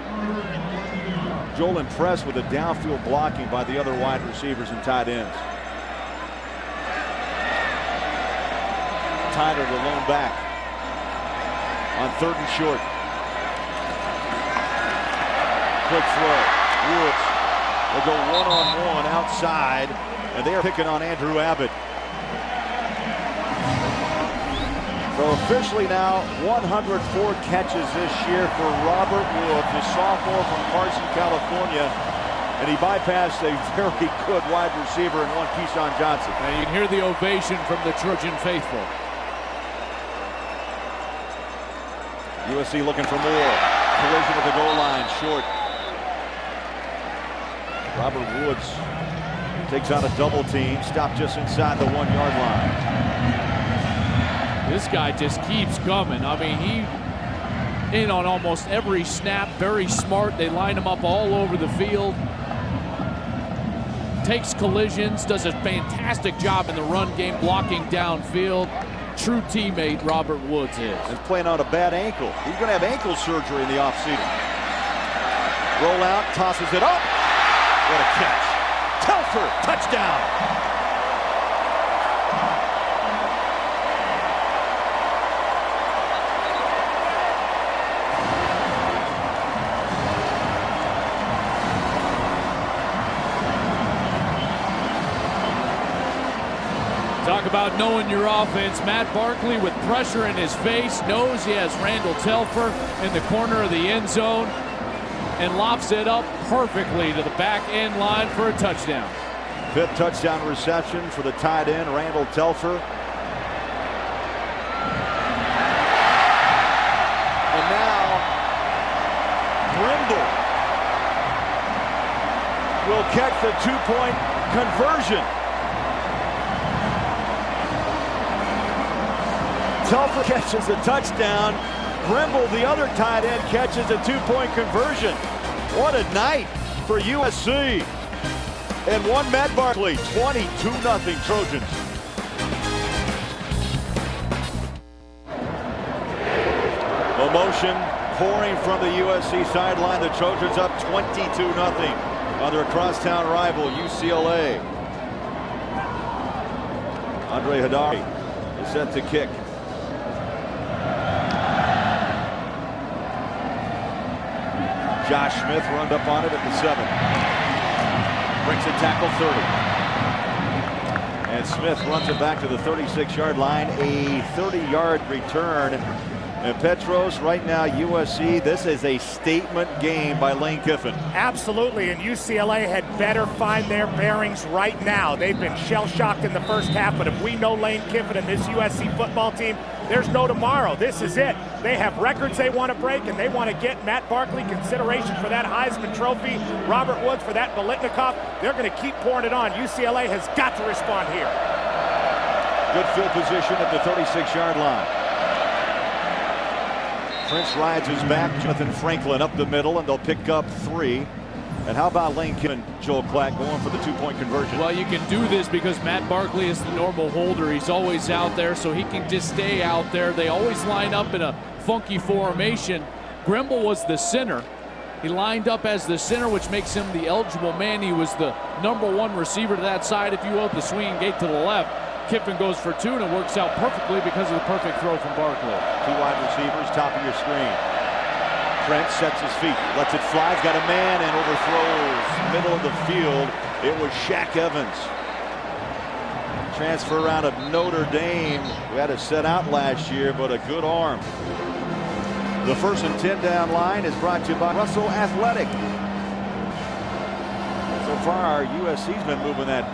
Joel impressed with the downfield blocking by the other wide receivers and tight ends. Tyler, the lone back, on 3rd and short. Quick throw. Woods will go one-on-one outside, and they are picking on Andrew Abbott. So officially now 104 catches this year for Robert Woods, the sophomore from Carson, California. And he bypassed a very good wide receiver in one Keyshawn Johnson. And you can hear the ovation from the Trojan faithful. USC looking for more. Collision at the goal line, short. Robert Woods takes on a double team, stopped just inside the 1-yard line. This guy just keeps coming. I mean, he in on almost every snap, very smart. They line him up all over the field. Takes collisions, does a fantastic job in the run game, blocking downfield. True teammate Robert Woods is. And playing on a bad ankle. He's going to have ankle surgery in the offseason. Roll out, tosses it up. What a catch. Telfer, touchdown. Talk about knowing your offense. Matt Barkley with pressure in his face, knows he has Randall Telfer in the corner of the end zone, and lofts it up perfectly to the back end line for a touchdown. Fifth touchdown reception for the tight end, Randall Telfer. And now, Brimble will catch the two-point conversion. Telfer catches a touchdown. Brimble, the other tight end, catches a two-point conversion. What a night for USC. And one Matt Barkley, 22-0 Trojans. The motion pouring from the USC sideline. The Trojans up 22-0 on their crosstown rival, UCLA. Andre Hadari is set to kick. Josh Smith runned up on it at the 7. Breaks a tackle 30. And Smith runs it back to the 36-yard line. A 30-yard return. And Petros, right now, USC, this is a statement game by Lane Kiffin. Absolutely, and UCLA had better find their bearings right now. They've been shell-shocked in the first half, but if we know Lane Kiffin and this USC football team, there's no tomorrow. This is it. They have records they want to break, and they want to get Matt Barkley consideration for that Heisman Trophy, Robert Woods for that Biletnikoff. They're going to keep pouring it on. UCLA has got to respond here. Good field position at the 36-yard line. Prince rides his back. Jonathan Franklin up the middle, and they'll pick up 3. And how about Lane Kiffin, Joel Klatt, going for the two-point conversion? Well, you can do this because Matt Barkley is the normal holder. He's always out there, so he can just stay out there. They always line up in a funky formation. Brimble was the center. He lined up as the center, which makes him the eligible man. He was the #1 receiver to that side, if you will, the swinging gate to the left. Kiffin goes for 2, and it works out perfectly because of the perfect throw from Barkley. 2 wide receivers, top of your screen. Trent sets his feet, lets it fly, he's got a man, and overthrows middle of the field. It was Shaq Evans. Transfer out of Notre Dame, who had to set out last year, but a good arm. The 1st and 10 down line is brought to you by Russell Athletic. So far, USC's been moving that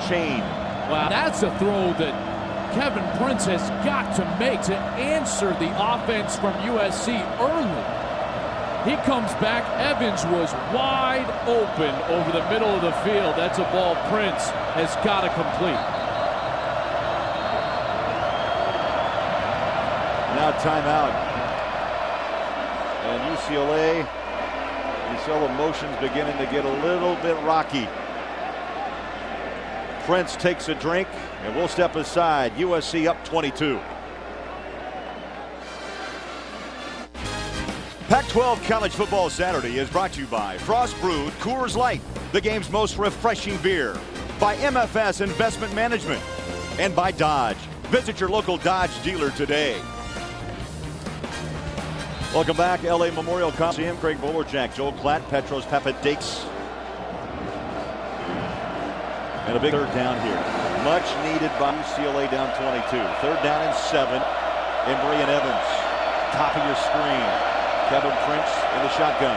chain. Wow, that's a throw that Kevin Prince has got to make to answer the offense from USC early. He comes back. Evans was wide open over the middle of the field. That's a ball Prince has got to complete. Now timeout. And UCLA, you saw the motions beginning to get a little bit rocky. Prince takes a drink, and we'll step aside. USC up 22. Pac-12 College Football Saturday is brought to you by Frost Brewed Coors Light, the game's most refreshing beer, by MFS Investment Management, and by Dodge. Visit your local Dodge dealer today. Welcome back, LA Memorial Coliseum. Craig Bolerjack, Joel Klatt, Petros Papadakis. And a big 3rd down here. Much needed by UCLA down 22. 3rd down and 7. Embry and Evans. Top of your screen. Kevin Prince in the shotgun.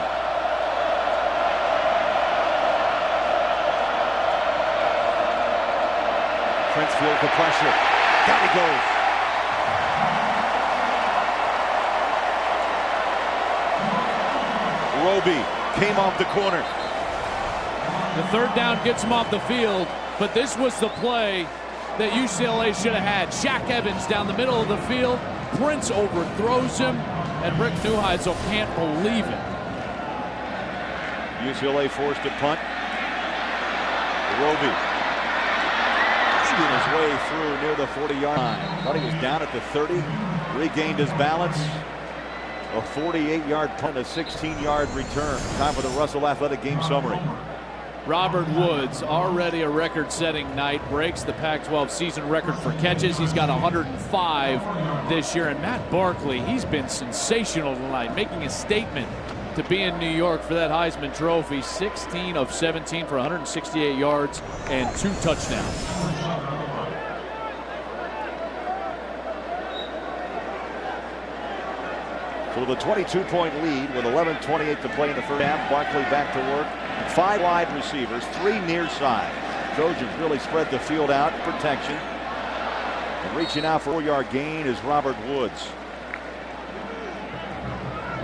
Prince feels the pressure. Down he goes. Roby came off the corner. The 3rd down gets him off the field, but this was the play that UCLA should have had. Shaq Evans down the middle of the field. Prince overthrows him, and Rick Neuheisel can't believe it. UCLA forced to punt. Roby eating his way through near the 40-yard line. Thought he was down at the 30. Regained his balance. A 48-yard punt, a 16-yard return. Time for the Russell Athletic game summary. Robert Woods, already a record-setting night, breaks the Pac-12 season record for catches. He's got 105 this year. And Matt Barkley, he's been sensational tonight, making a statement to be in New York for that Heisman Trophy. 16 of 17 for 168 yards and 2 touchdowns. So with a 22-point lead with 11:28 to play in the 1st half, Barkley back to work. 5 wide receivers, 3 near side. Trojans really spread the field out. Protection. And reaching out for a 4-yard gain is Robert Woods.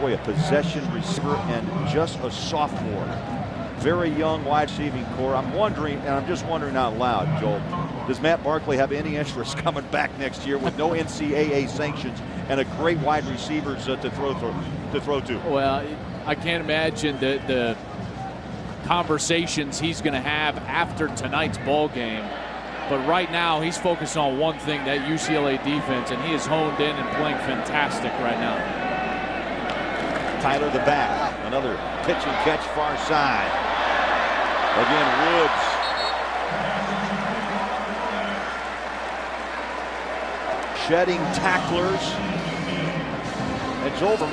Boy, a possession receiver and just a sophomore. Very young wide receiving core. I'm wondering, and I'm just wondering out loud, Joel, does Matt Barkley have any interest coming back next year with no NCAA sanctions and a great wide receivers to throw to? Well, I can't imagine the conversations he's going to have after tonight's ball game. But right now, he's focused on one thing, that UCLA defense, and he is honed in and playing fantastic right now. Tyler the back, another pitch and catch far side. Again, Woods. Shedding tacklers. And Joel, from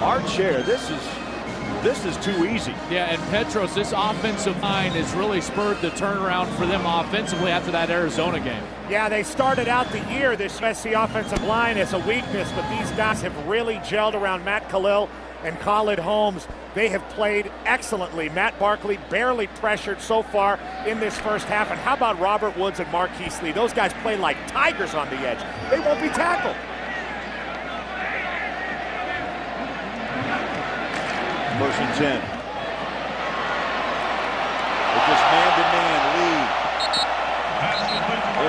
our chair, this is too easy. Yeah, and Petros, this offensive line has really spurred the turnaround for them offensively after that Arizona game. Yeah, they started out the year, this USC offensive line, as a weakness, but these guys have really gelled around Matt Khalil and Khalid Holmes. They have played excellently. Matt Barkley barely pressured so far in this first half. And how about Robert Woods and Marquise Lee? Those guys play like tigers on the edge. They won't be tackled. First and 10. It's just man-to-man. Lee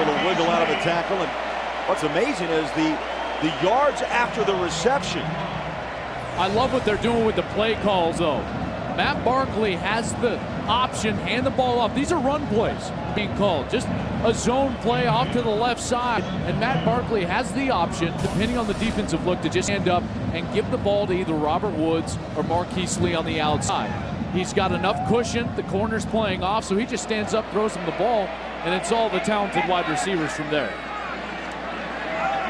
able to wiggle out of a tackle. And what's amazing is the yards after the reception. I love what they're doing with the play calls, though. Matt Barkley has the option, hand the ball off. These are run plays being called. Just a zone play off to the left side. And Matt Barkley has the option, depending on the defensive look, to just stand up and give the ball to either Robert Woods or Marquise Lee on the outside. He's got enough cushion. The corner's playing off, so he just stands up, throws him the ball, and it's all the talented wide receivers from there.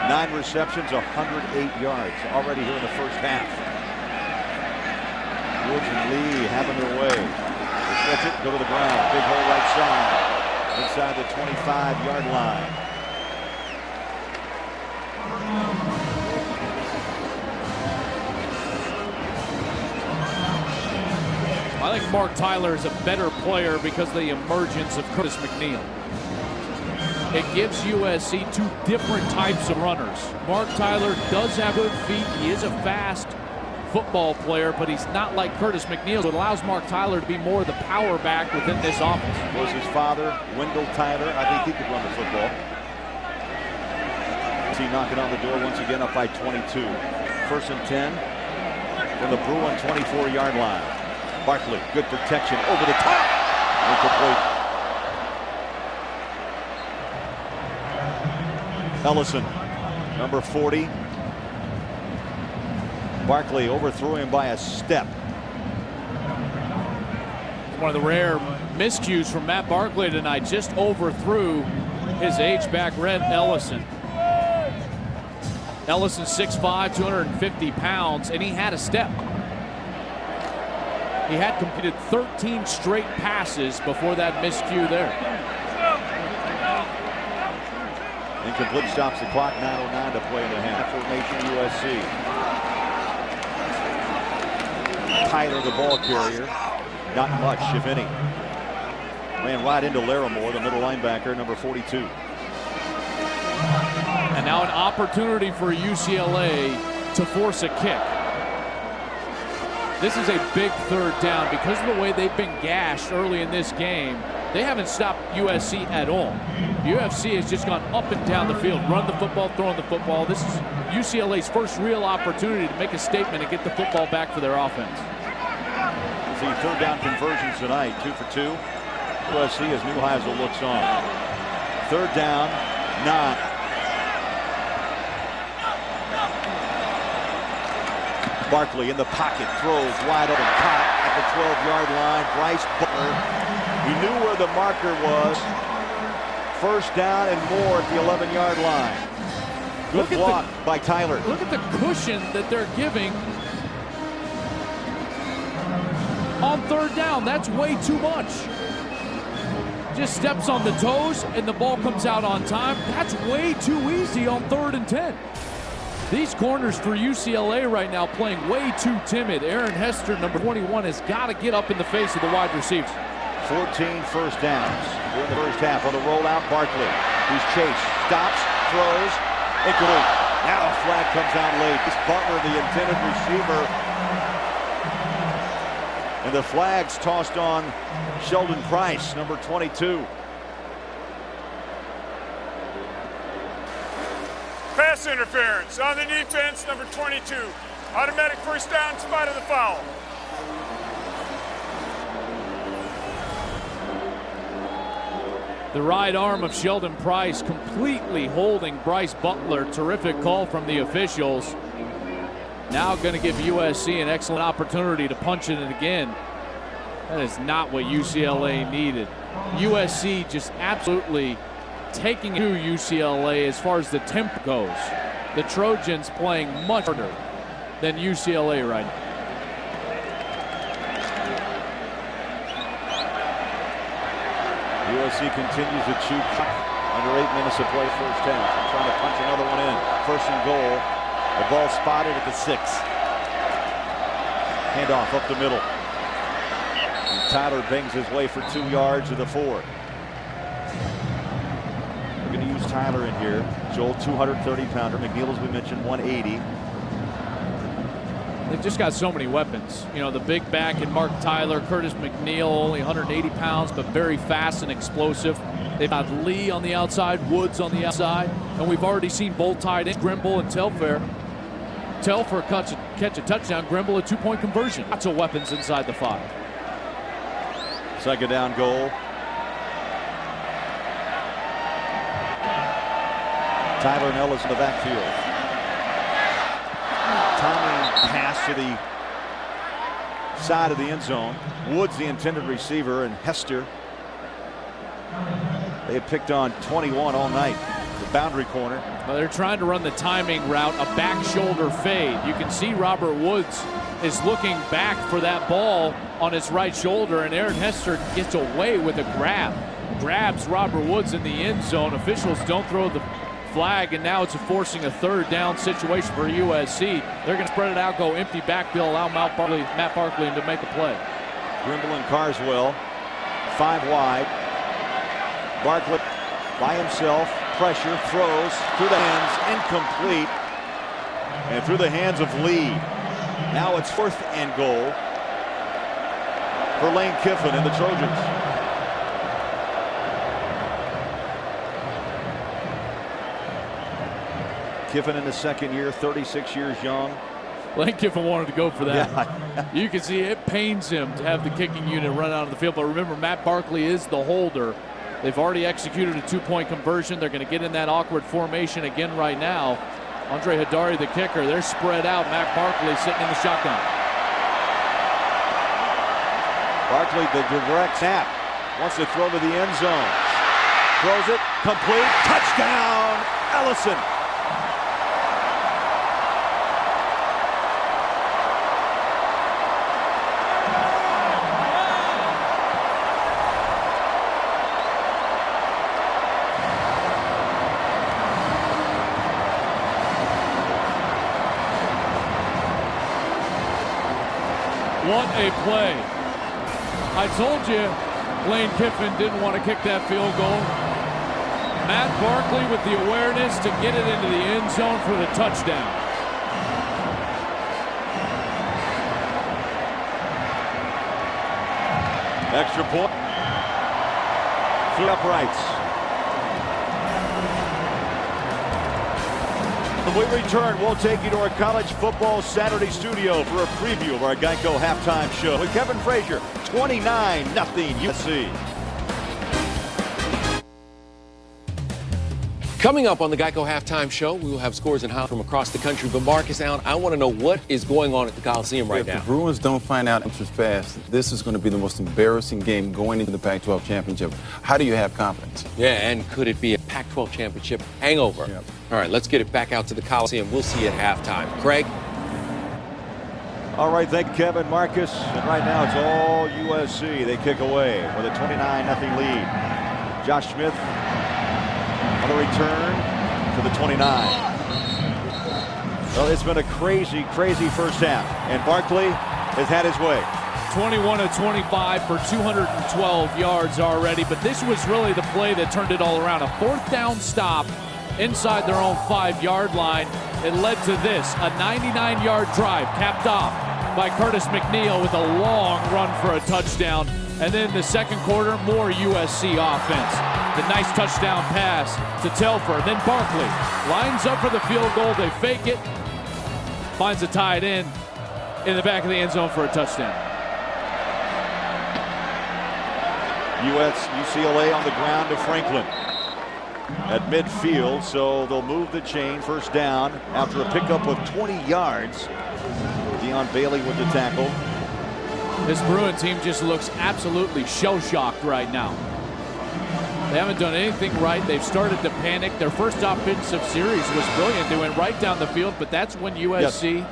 9 receptions, 108 yards already here in the first half. Woods and Lee having their way. They stretch it, go to the ground. Big hole right side. Inside the 25-yard line. I think Mark Tyler is a better player because of the emergence of Curtis McNeil. It gives USC 2 different types of runners. Mark Tyler does have good feet. He is a fast football player, but he's not like Curtis McNeil. So it allows Mark Tyler to be more of the power back within this offense. Was his father, Wendell Tyler. I think he could run the football. See, knocking on the door once again, up by 22. First and 10 from the Bruin 24-yard line. Barkley, good protection over the top. Incomplete. Ellison, number 40. Barkley overthrew him by a step. One of the rare miscues from Matt Barkley tonight, just overthrew his H-back Red Ellison. Ellison 6'5", 250 pounds, and he had a step. He had completed 13 straight passes before that miscue there. Incomplete, stops the clock, 9:09 to play in the half. Formation USC. Tyler, the ball carrier, not much, if any. Ran right into Larimore, the middle linebacker, number 42. And now an opportunity for UCLA to force a kick. This is a big third down. Because of the way they've been gashed early in this game, they haven't stopped USC at all. USC has just gone up and down the field, run the football, throwing the football. This is UCLA's first real opportunity to make a statement and get the football back for their offense. See third down conversions tonight, 2 for 2. USC as Neuheisel looks on. Third down, 9. Barkley in the pocket, throws wide open, caught at the 12-yard line. Bryce Butler, he knew where the marker was. First down and more at the 11-yard line. Good block by Tyler. Look at the cushion that they're giving on third down. That's way too much. Just steps on the toes and the ball comes out on time. That's way too easy on 3rd and 10. These corners for UCLA right now playing way too timid. Aaron Hester, number 21, has got to get up in the face of the wide receivers. 14 first downs during the first half. On the rollout, Barkley. He's chased, stops, throws, incomplete. Now a flag comes out late. It's Butler, the intended receiver. And the flag's tossed on Sheldon Price, number 22. Pass interference on the defense, number 22. Automatic first down in spite of the foul. The right arm of Sheldon Price completely holding Bryce Butler. Terrific call from the officials. Now going to give USC an excellent opportunity to punch it in again. That is not what UCLA needed. USC just absolutely taking to UCLA as far as the tempo goes. The Trojans playing much harder than UCLA right now. USC continues to chew under 8 minutes to play first half. Trying to punch another one in. First and goal. The ball spotted at the 6. Handoff up the middle. And Tyler bangs his way for 2 yards to the 4. We're going to use Tyler in here. Joel, 230-pounder. McNeil, as we mentioned, 180. They've just got so many weapons. You know, the big back in Mark Tyler, Curtis McNeil, only 180 pounds, but very fast and explosive. They've got Lee on the outside, Woods on the outside, and we've already seen both tight ends, Grimble and Telfair. Telfair catch a touchdown, Grimble a 2-point conversion. Lots of weapons inside the 5. Second down goal. Tyler and Ellis in the backfield. Timing pass to the side of the end zone. Woods, the intended receiver, and Hester. They had picked on 21 all night. The boundary corner. Well, they're trying to run the timing route, a back shoulder fade. You can see Robert Woods is looking back for that ball on his right shoulder, and Aaron Hester gets away with a grab. Grabs Robert Woods in the end zone. Officials don't throw the flag, and now it's forcing a 3rd down situation for USC. They're going to spread it out, go empty backfield, allow Matt Barkley to make a play. Grimble and Carswell, 5 wide. Barkley by himself, pressure, throws through the hands, incomplete, and through the hands of Lee. Now it's 4th and goal for Lane Kiffin and the Trojans. Kiffin in his 2nd year, 36 years young. Lane Kiffin wanted to go for that. Yeah. You can see it pains him to have the kicking unit run out of the field. But remember, Matt Barkley is the holder. They've already executed a 2-point conversion. They're going to get in that awkward formation again right now. Andre Haddari, the kicker, they're spread out. Matt Barkley sitting in the shotgun. Barkley, the direct snap, wants to throw to the end zone. Throws it, complete, touchdown, Ellison. What a play. I told you Lane Kiffin didn't want to kick that field goal. Matt Barkley with the awareness to get it into the end zone for the touchdown. Extra point. 3 uprights. When we return, we'll take you to our College Football Saturday studio for a preview of our Geico halftime show with Kevin Frazier. 29-0 USC. Coming up on the Geico Halftime Show, we will have scores and highlights from across the country. But Marcus Allen, I want to know what is going on at the Coliseum right now. If the Bruins don't find out answers fast, this is going to be the most embarrassing game going into the Pac-12 championship. How do you have confidence? Yeah, and could it be a Pac-12 championship hangover? Yep. All right, let's get it back out to the Coliseum. We'll see you at halftime. Craig? All right, thank you, Kevin, Marcus. And right now it's all USC. They kick away with a 29-0 lead. Josh Smith on the return to the 29. Well, it's been a crazy, crazy first half. And Barkley has had his way. 21 of 25 for 212 yards already, but this was really the play that turned it all around. A fourth down stop inside their own 5-yard line. It led to this, a 99-yard drive capped off by Curtis McNeil with a long run for a touchdown. And then the second quarter, more USC offense. The nice touchdown pass to Telfer. Then Barkley lines up for the field goal. They fake it, finds a tight end in the back of the end zone for a touchdown. UCLA on the ground to Franklin at midfield, so they'll move the chain. First down after a pickup of 20 yards. Deion Bailey with the tackle. This Bruin team just looks absolutely shell-shocked right now. They haven't done anything right. They've started to panic. Their first offensive series was brilliant. They went right down the field, but that's when USC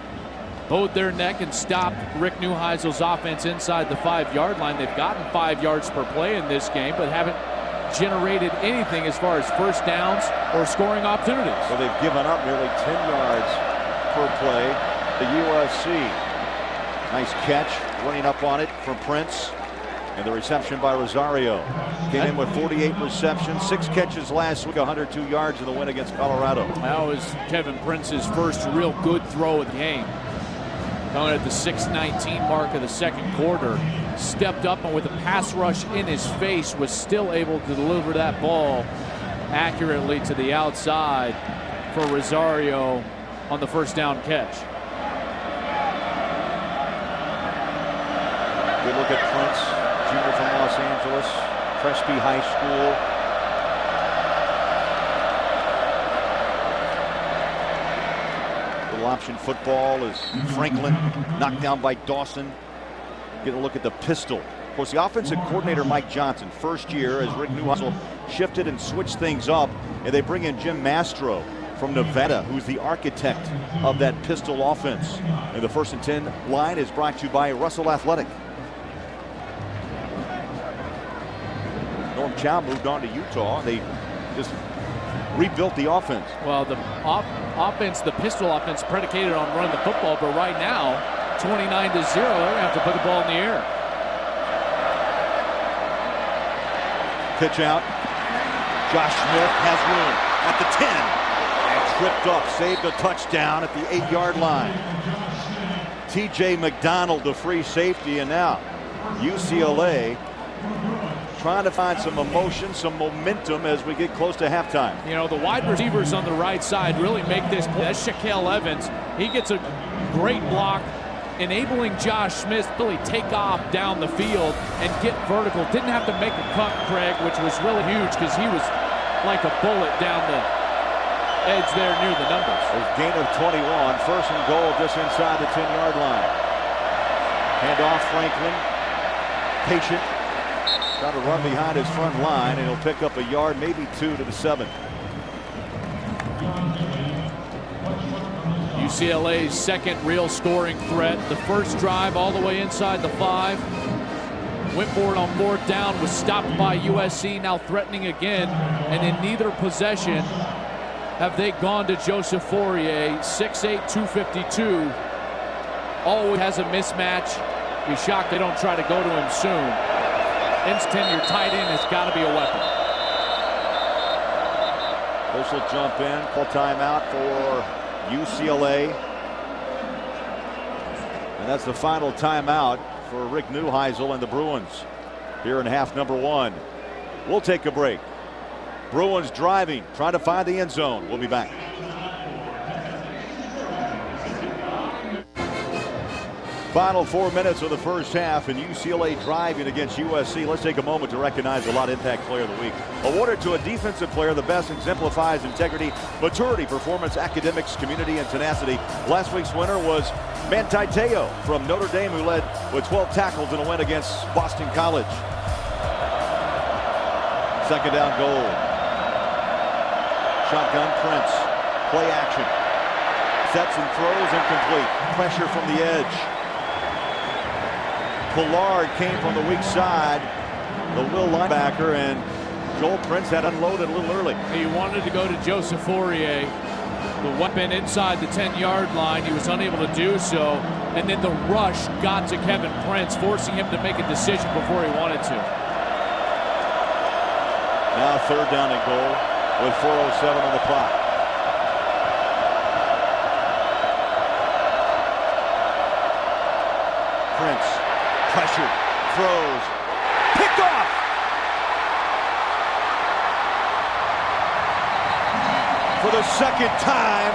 bowed their neck and stopped Rick Neuheisel's offense inside the 5-yard line. They've gotten 5 yards per play in this game, but haven't generated anything as far as first downs or scoring opportunities. So they've given up nearly 10 yards per play. The USC. Nice catch, running up on it from Prince. And the reception by Rosario. Came in with 48 receptions, 6 catches last week, 102 yards in the win against Colorado. That was Kevin Prince's first real good throw of the game. Coming at the 6:19 mark of the second quarter. Stepped up and with a pass rush in his face was still able to deliver that ball accurately to the outside for Rosario on the first down catch. Good look at Prince, junior from Los Angeles, Crespi High School. Little option football as Franklin knocked down by Dawson. Get a look at the pistol. Of course, the offensive coordinator, Mike Johnson, first year as Rick Neuheisel shifted and switched things up, and they bring in Jim Mastro from Nevada, who's the architect of that pistol offense. And the 1st and 10 line is brought to you by Russell Athletic. Norm Chow moved on to Utah. They just rebuilt the offense. Well, the offense, the pistol offense, predicated on running the football, but right now, 29-0, they're going to have to put the ball in the air. Pitch out. Josh Smith has room at the 10 and tripped up, saved a touchdown at the 8-yard line. TJ McDonald, the free safety, and now UCLA trying to find some emotion, some momentum as we get close to halftime. You know, the wide receivers on the right side really make this play. That's Shaquille Evans. He gets a great block, enabling Josh Smith to really take off down the field and get vertical. Didn't have to make a cut, Craig, which was really huge because he was like a bullet down the edge there near the numbers. There's gain of 21, 1st and goal just inside the 10-yard line. Hand off Franklin, patient, trying to run behind his front line, and he'll pick up a yard, maybe 2 to the 7. UCLA's second real scoring threat. The first drive all the way inside the 5. Went for it on 4th down, was stopped by USC, now threatening again. And in neither possession have they gone to Joseph Fourier, 6'8", 252. Always has a mismatch. Be shocked they don't try to go to him soon. Instant, your tight end has got to be a weapon. This will jump in, call timeout for UCLA. And that's the final timeout for Rick Neuheisel and the Bruins here in half number 1. We'll take a break. Bruins driving, trying to find the end zone. We'll be back. Final 4 minutes of the first half, and UCLA driving against USC. Let's take a moment to recognize the Lot Impact Player of the Week. Awarded to a defensive player, the best exemplifies integrity, maturity, performance, academics, community, and tenacity. Last week's winner was Manti Te'o from Notre Dame, who led with 12 tackles in a win against Boston College. 2nd down goal. Shotgun Prince. Play action. Sets and throws incomplete. Pressure from the edge. Pollard came from the weak side, the Will linebacker, and Joel Prince had unloaded a little early. He wanted to go to Joseph Fourier. The weapon inside the 10-yard line. He was unable to do so. And then the rush got to Kevin Prince, forcing him to make a decision before he wanted to. Now 3rd down and goal with 4:07 on the clock. Prince, pressured, throws, picked off. For the second time,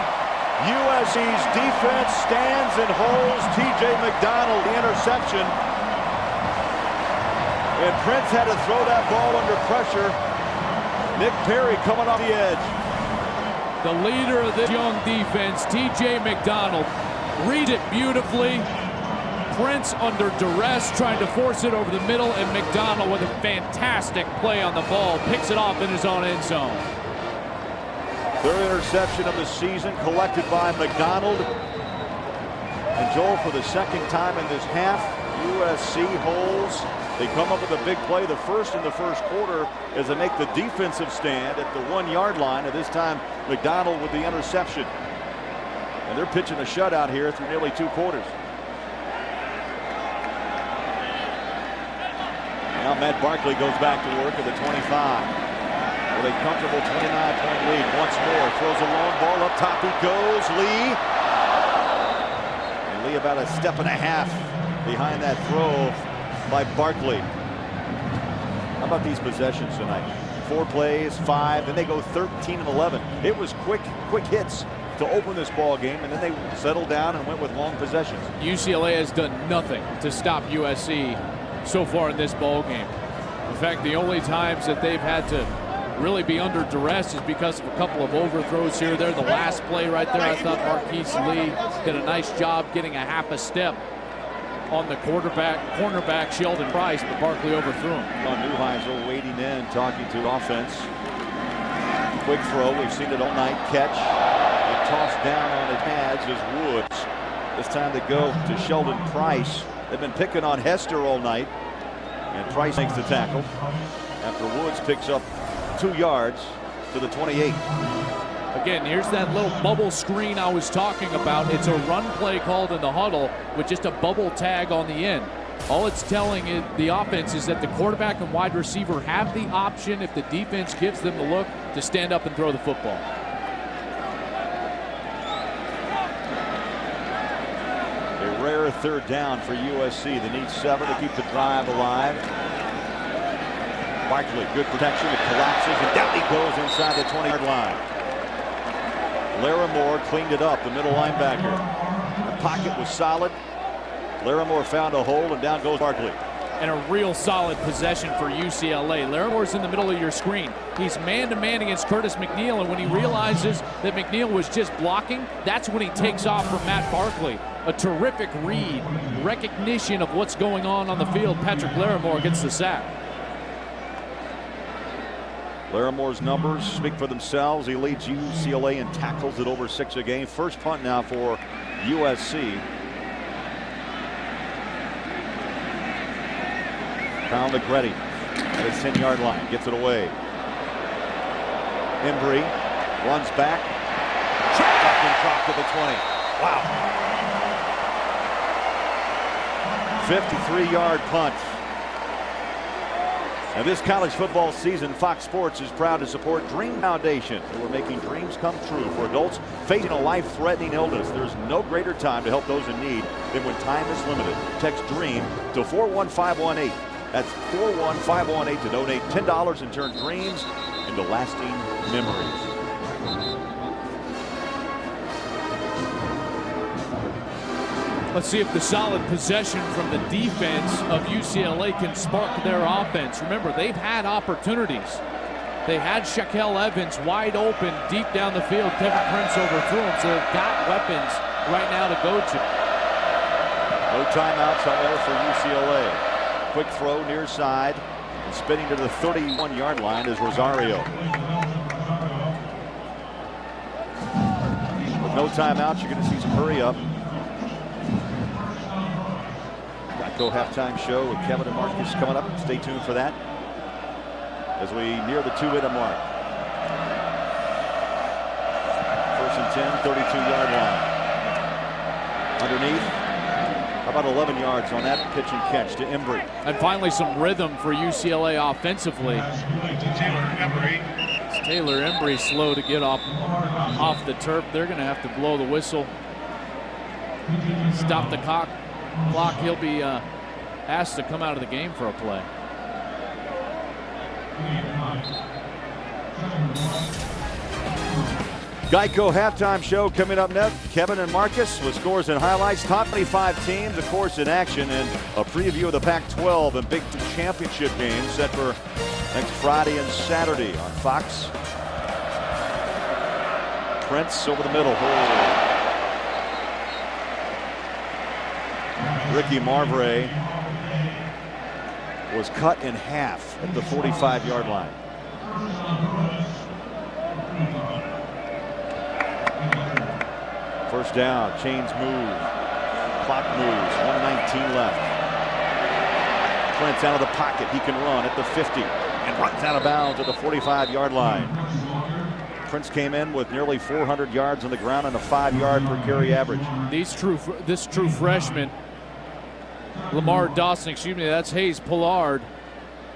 USC's defense stands and holds T.J. McDonald the interception. And Prince had to throw that ball under pressure. Nick Perry coming off the edge. The leader of this young defense, T.J. McDonald, read it beautifully. Prince under duress, trying to force it over the middle, and McDonald with a fantastic play on the ball, picks it off in his own end zone. 3rd interception of the season collected by McDonald. And Joel, for the second time in this half, USC holds. They come up with a big play, the first in the first quarter, as they make the defensive stand at the 1-yard line. And this time, McDonald with the interception. And they're pitching a shutout here through nearly 2 quarters. Now Matt Barkley goes back to work at the 25. With a comfortable 29-point lead once more. Throws a long ball up top. He goes. Lee. And Lee about a step and a half behind that throw by Barkley. How about these possessions tonight? 4 plays, 5, then they go 13 and 11. It was quick hits to open this ball game, and then they settled down and went with long possessions. UCLA has done nothing to stop USC so far in this ball game. In fact, the only times that they've had to really be under duress is because of a couple of overthrows here or there. The last play right there, I thought Marquise Lee did a nice job getting a half a step on the cornerback Sheldon Price, but Barkley overthrew him. Von Neuheisel waiting in, talking to offense. Quick throw, we've seen it all night. Catch, and tossed down on his pads is Woods. This time they go to Sheldon Price. They've been picking on Hester all night, and Price makes the tackle after Woods picks up 2 yards to the 28. Again, here's that little bubble screen I was talking about. It's a run play called in the huddle with just a bubble tag on the end. All it's telling the offense is that the quarterback and wide receiver have the option, if the defense gives them the look, to stand up and throw the football. A rare 3rd down for USC. They need 7 to keep the drive alive. Barkley, good protection. It collapses, and down he goes inside the 20-yard line. Larimore cleaned it up, the middle linebacker. The pocket was solid. Larimore found a hole, and down goes Barkley. And a real solid possession for UCLA. Larimore's in the middle of your screen. He's man-to-man against Curtis McNeil, and when he realizes that McNeil was just blocking, that's when he takes off from Matt Barkley. A terrific read, recognition of what's going on the field. Patrick Larimore gets the sack. Larimore's numbers speak for themselves. He leads UCLA in tackles at over 6 a game. First punt now for USC. Found Negretti at his 10-yard line. Gets it away. Embry runs back. Trapped and dropped to the 20. Wow. 53-yard punt. Now this college football season, Fox Sports is proud to support Dream Foundation, who are making dreams come true for adults facing a life-threatening illness. There's no greater time to help those in need than when time is limited. Text DREAM to 41518. That's 41518 to donate $10 and turn dreams into lasting memories. Let's see if the solid possession from the defense of UCLA can spark their offense. Remember, they've had opportunities. They had Shaquille Evans wide open deep down the field. Kevin Prince overthrew him, so they've got weapons right now to go to. No timeouts, however, for UCLA. Quick throw near side, and spinning to the 31-yard line is Rosario. With no timeouts, you're going to see some hurry up. Go halftime show with Kevin and Marcus coming up. Stay tuned for that as we near the 2-minute mark. 1st and 10, 32-yard line. Underneath, how about 11 yards on that pitch and catch to Embry. And finally some rhythm for UCLA offensively. Taylor Embry slow to get off the turf. They're going to have to blow the whistle. Stop the clock. He'll be asked to come out of the game for a play. Geico halftime show coming up next. Kevin and Marcus with scores and highlights. Top 25 teams, of course, in action, and a preview of the Pac-12 and Big Ten championship games set for next Friday and Saturday on Fox. Prince over the middle. Ricky Marvray was cut in half at the 45-yard line. First down, chains move, clock moves, 1:19 left. Prince out of the pocket, he can run at the 50 and runs out of bounds at the 45-yard line. Prince came in with nearly 400 yards on the ground and a 5-yard per carry average. This true freshman, Lamar Dawson, that's Hayes Pollard,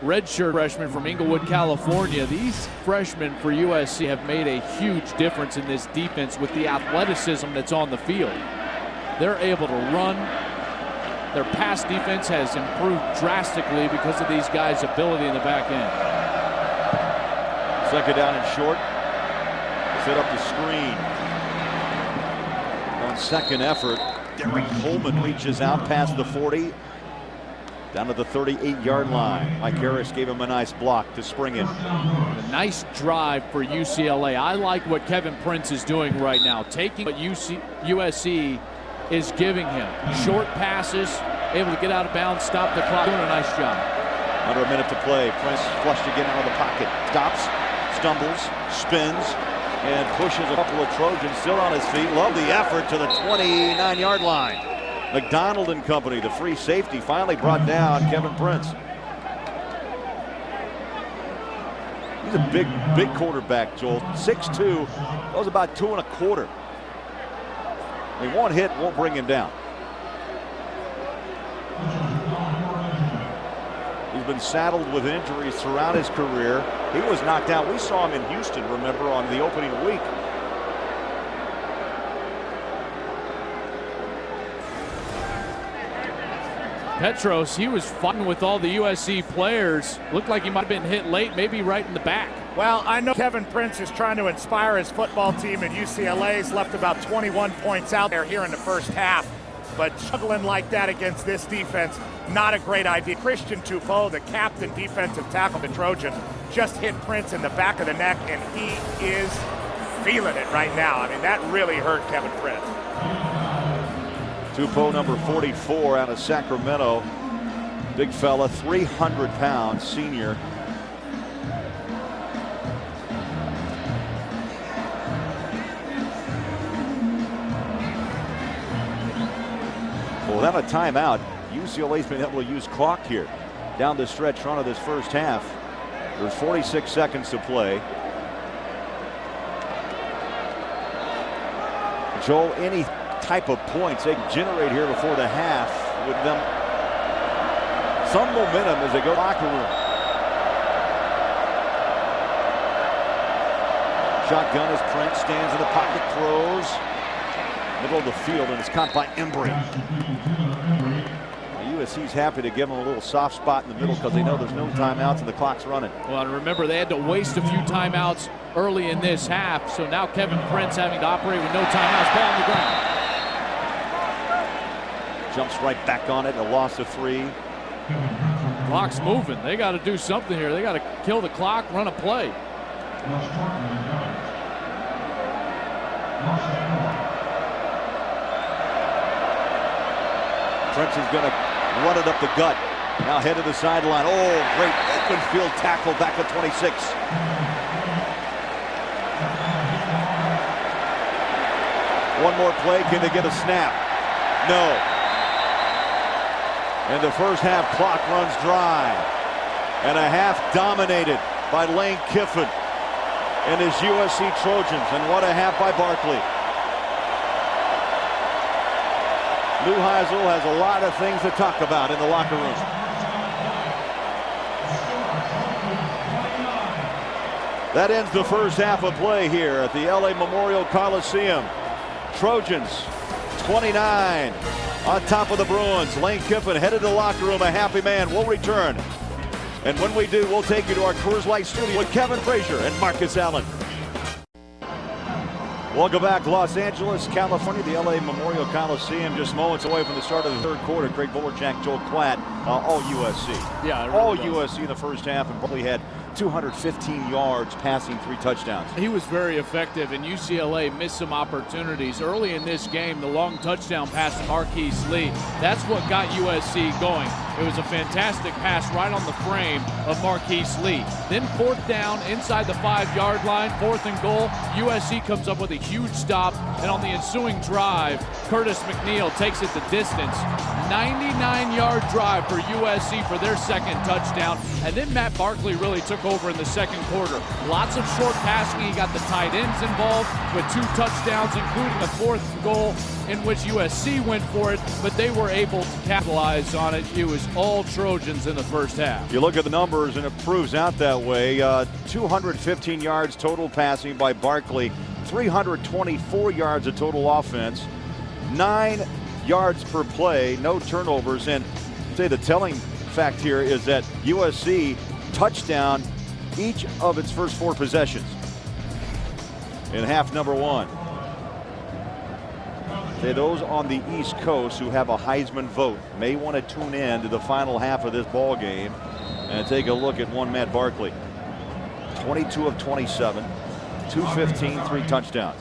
redshirt freshman from Inglewood, California. These freshmen for USC have made a huge difference in this defense with the athleticism that's on the field. They're able to run. Their pass defense has improved drastically because of these guys' ability in the back end. Second down and short. Set up the screen. On second effort, Derek Coleman reaches out past the 40. Down to the 38-yard line. Mike Harris gave him a nice block to spring in. A nice drive for UCLA. I like what Kevin Prince is doing right now. Taking what USC is giving him. Short passes, able to get out of bounds, stop the clock. Doing a nice job. Under a minute to play. Prince flushed again out of the pocket. Stops, stumbles, spins, and pushes a couple of Trojans still on his feet. Love the effort to the 29-yard line. McDonald and company, the free safety, finally brought down Kevin Prince. He's a big quarterback, Joel. 6'2", that was about 2 1/4. I mean, one hit won't bring him down. He's been saddled with injuries throughout his career. He was knocked out. We saw him in Houston, remember, on the opening week. Petros, he was fighting with all the USC players. Looked like he might have been hit late, maybe right in the back. Well, I know Kevin Prince is trying to inspire his football team at UCLA. He's left about 21 points out there here in the first half. But struggling like that against this defense, not a great idea. Christian Tupou, the captain defensive tackle of the Trojans, just hit Prince in the back of the neck, and he is feeling it right now. I mean, that really hurt Kevin Prince. Tupou, number 44, out of Sacramento. Big fella, 300 pounds, senior. Well, without a timeout, UCLA's been able to use clock here down the stretch run of this first half. There's 46 seconds to play. Joel, any type of points they can generate here before the half with them some momentum as they go to the locker room. Shotgun as Prince stands in the pocket, throws middle of the field, and it's caught by Embry. USC's happy to give them a little soft spot in the middle because they know there's no timeouts and the clock's running. Well, and remember, they had to waste a few timeouts early in this half, so now Kevin Prince having to operate with no timeouts. Ball on the ground. Jumps right back on it, a loss of 3. Clock's moving. They got to do something here. They got to kill the clock, run a play. Prince is going to run it up the gut. Now head to the sideline. Oh, great open field tackle back at 26. One more play. Can they get a snap? No. And the first half clock runs dry. And a half dominated by Lane Kiffin and his USC Trojans. And what a half by Barkley. Neuheisel has a lot of things to talk about in the locker room. That ends the first half of play here at the LA Memorial Coliseum. Trojans 29 on top of the Bruins. Lane Kiffin headed to the locker room, a happy man. We'll return. And when we do, we'll take you to our Coors Light studio with Kevin Frazier and Marcus Allen. Welcome back, Los Angeles, California, the LA Memorial Coliseum, just moments away from the start of the third quarter. Craig Bolerjack, Joel Klatt, all USC. Yeah, really all was. USC in the first half, and Berkeley had 215 yards, passing 3 touchdowns. He was very effective, and UCLA missed some opportunities. Early in this game, the long touchdown pass to Marquise Lee, that's what got USC going. It was a fantastic pass right on the frame of Marquise Lee. Then 4th down inside the 5-yard line, 4th and goal. USC comes up with a huge stop, and on the ensuing drive, Curtis McNeil takes it the distance. 99-yard drive for USC for their second touchdown, and then Matt Barkley really took over in the second quarter. Lots of short passing. He got the tight ends involved with 2 touchdowns, including a 4th goal in which USC went for it, but they were able to capitalize on it. It was all Trojans in the first half. You look at the numbers, and it proves out that way. 215 yards total passing by Barkley, 324 yards of total offense, 9 yards per play, no turnovers. And I'd say the telling fact here is that USC touchdown each of its first 4 possessions in half number 1. Say those on the East Coast who have a Heisman vote may want to tune in to the final half of this ball game and take a look at one Matt Barkley. 22 of 27, 215, 3 touchdowns.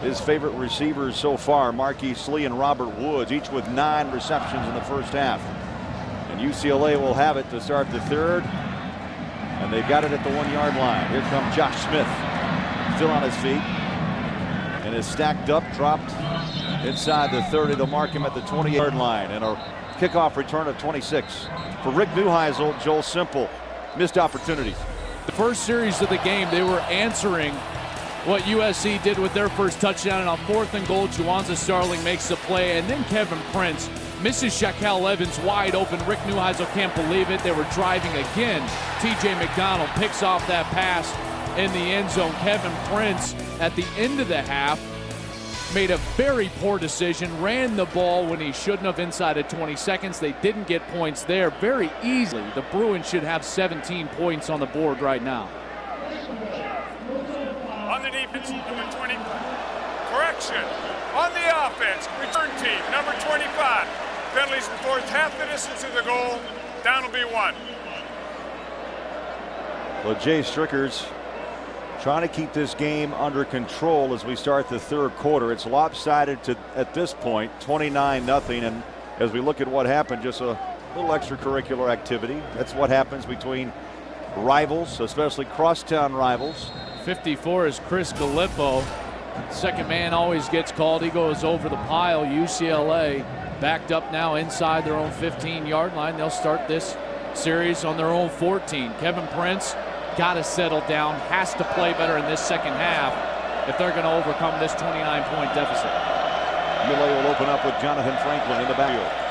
His favorite receivers so far, Marquise Lee and Robert Woods, each with 9 receptions in the first half. And UCLA will have it to start the third, and they've got it at the 1-yard line. Here comes Josh Smith, still on his feet, and is stacked up, dropped inside the 30. They'll mark him at the 20-yard line, and a kickoff return of 26. For Rick Neuheisel, Joel Simple, missed opportunities. The first series of the game, they were answering what USC did with their first touchdown, and on 4th and goal, Juwanza Starling makes the play, and then Kevin Prince misses Shaquille Evans wide open. Rick Neuheisel can't believe it. They were driving again. TJ McDonald picks off that pass in the end zone. Kevin Prince, at the end of the half, made a very poor decision, ran the ball when he shouldn't have inside of 20 seconds. They didn't get points there very easily. The Bruins should have 17 points on the board right now. On the defense, number 20. Correction. On the offense, return team, number 25. Penalties before half the distance of the goal. Down will be 1. Well, Jay Stricker's trying to keep this game under control as we start the third quarter. It's lopsided to, at this point, 29-0. And as we look at what happened, just a little extracurricular activity. That's what happens between rivals, especially crosstown rivals. 54 is Chris Gallipo. Second man always gets called. He goes over the pile. UCLA backed up now inside their own 15-yard line. They'll start this series on their own 14. Kevin Prince got to settle down, has to play better in this second half if they're going to overcome this 29-point deficit. UCLA will open up with Jonathan Franklin in the backfield.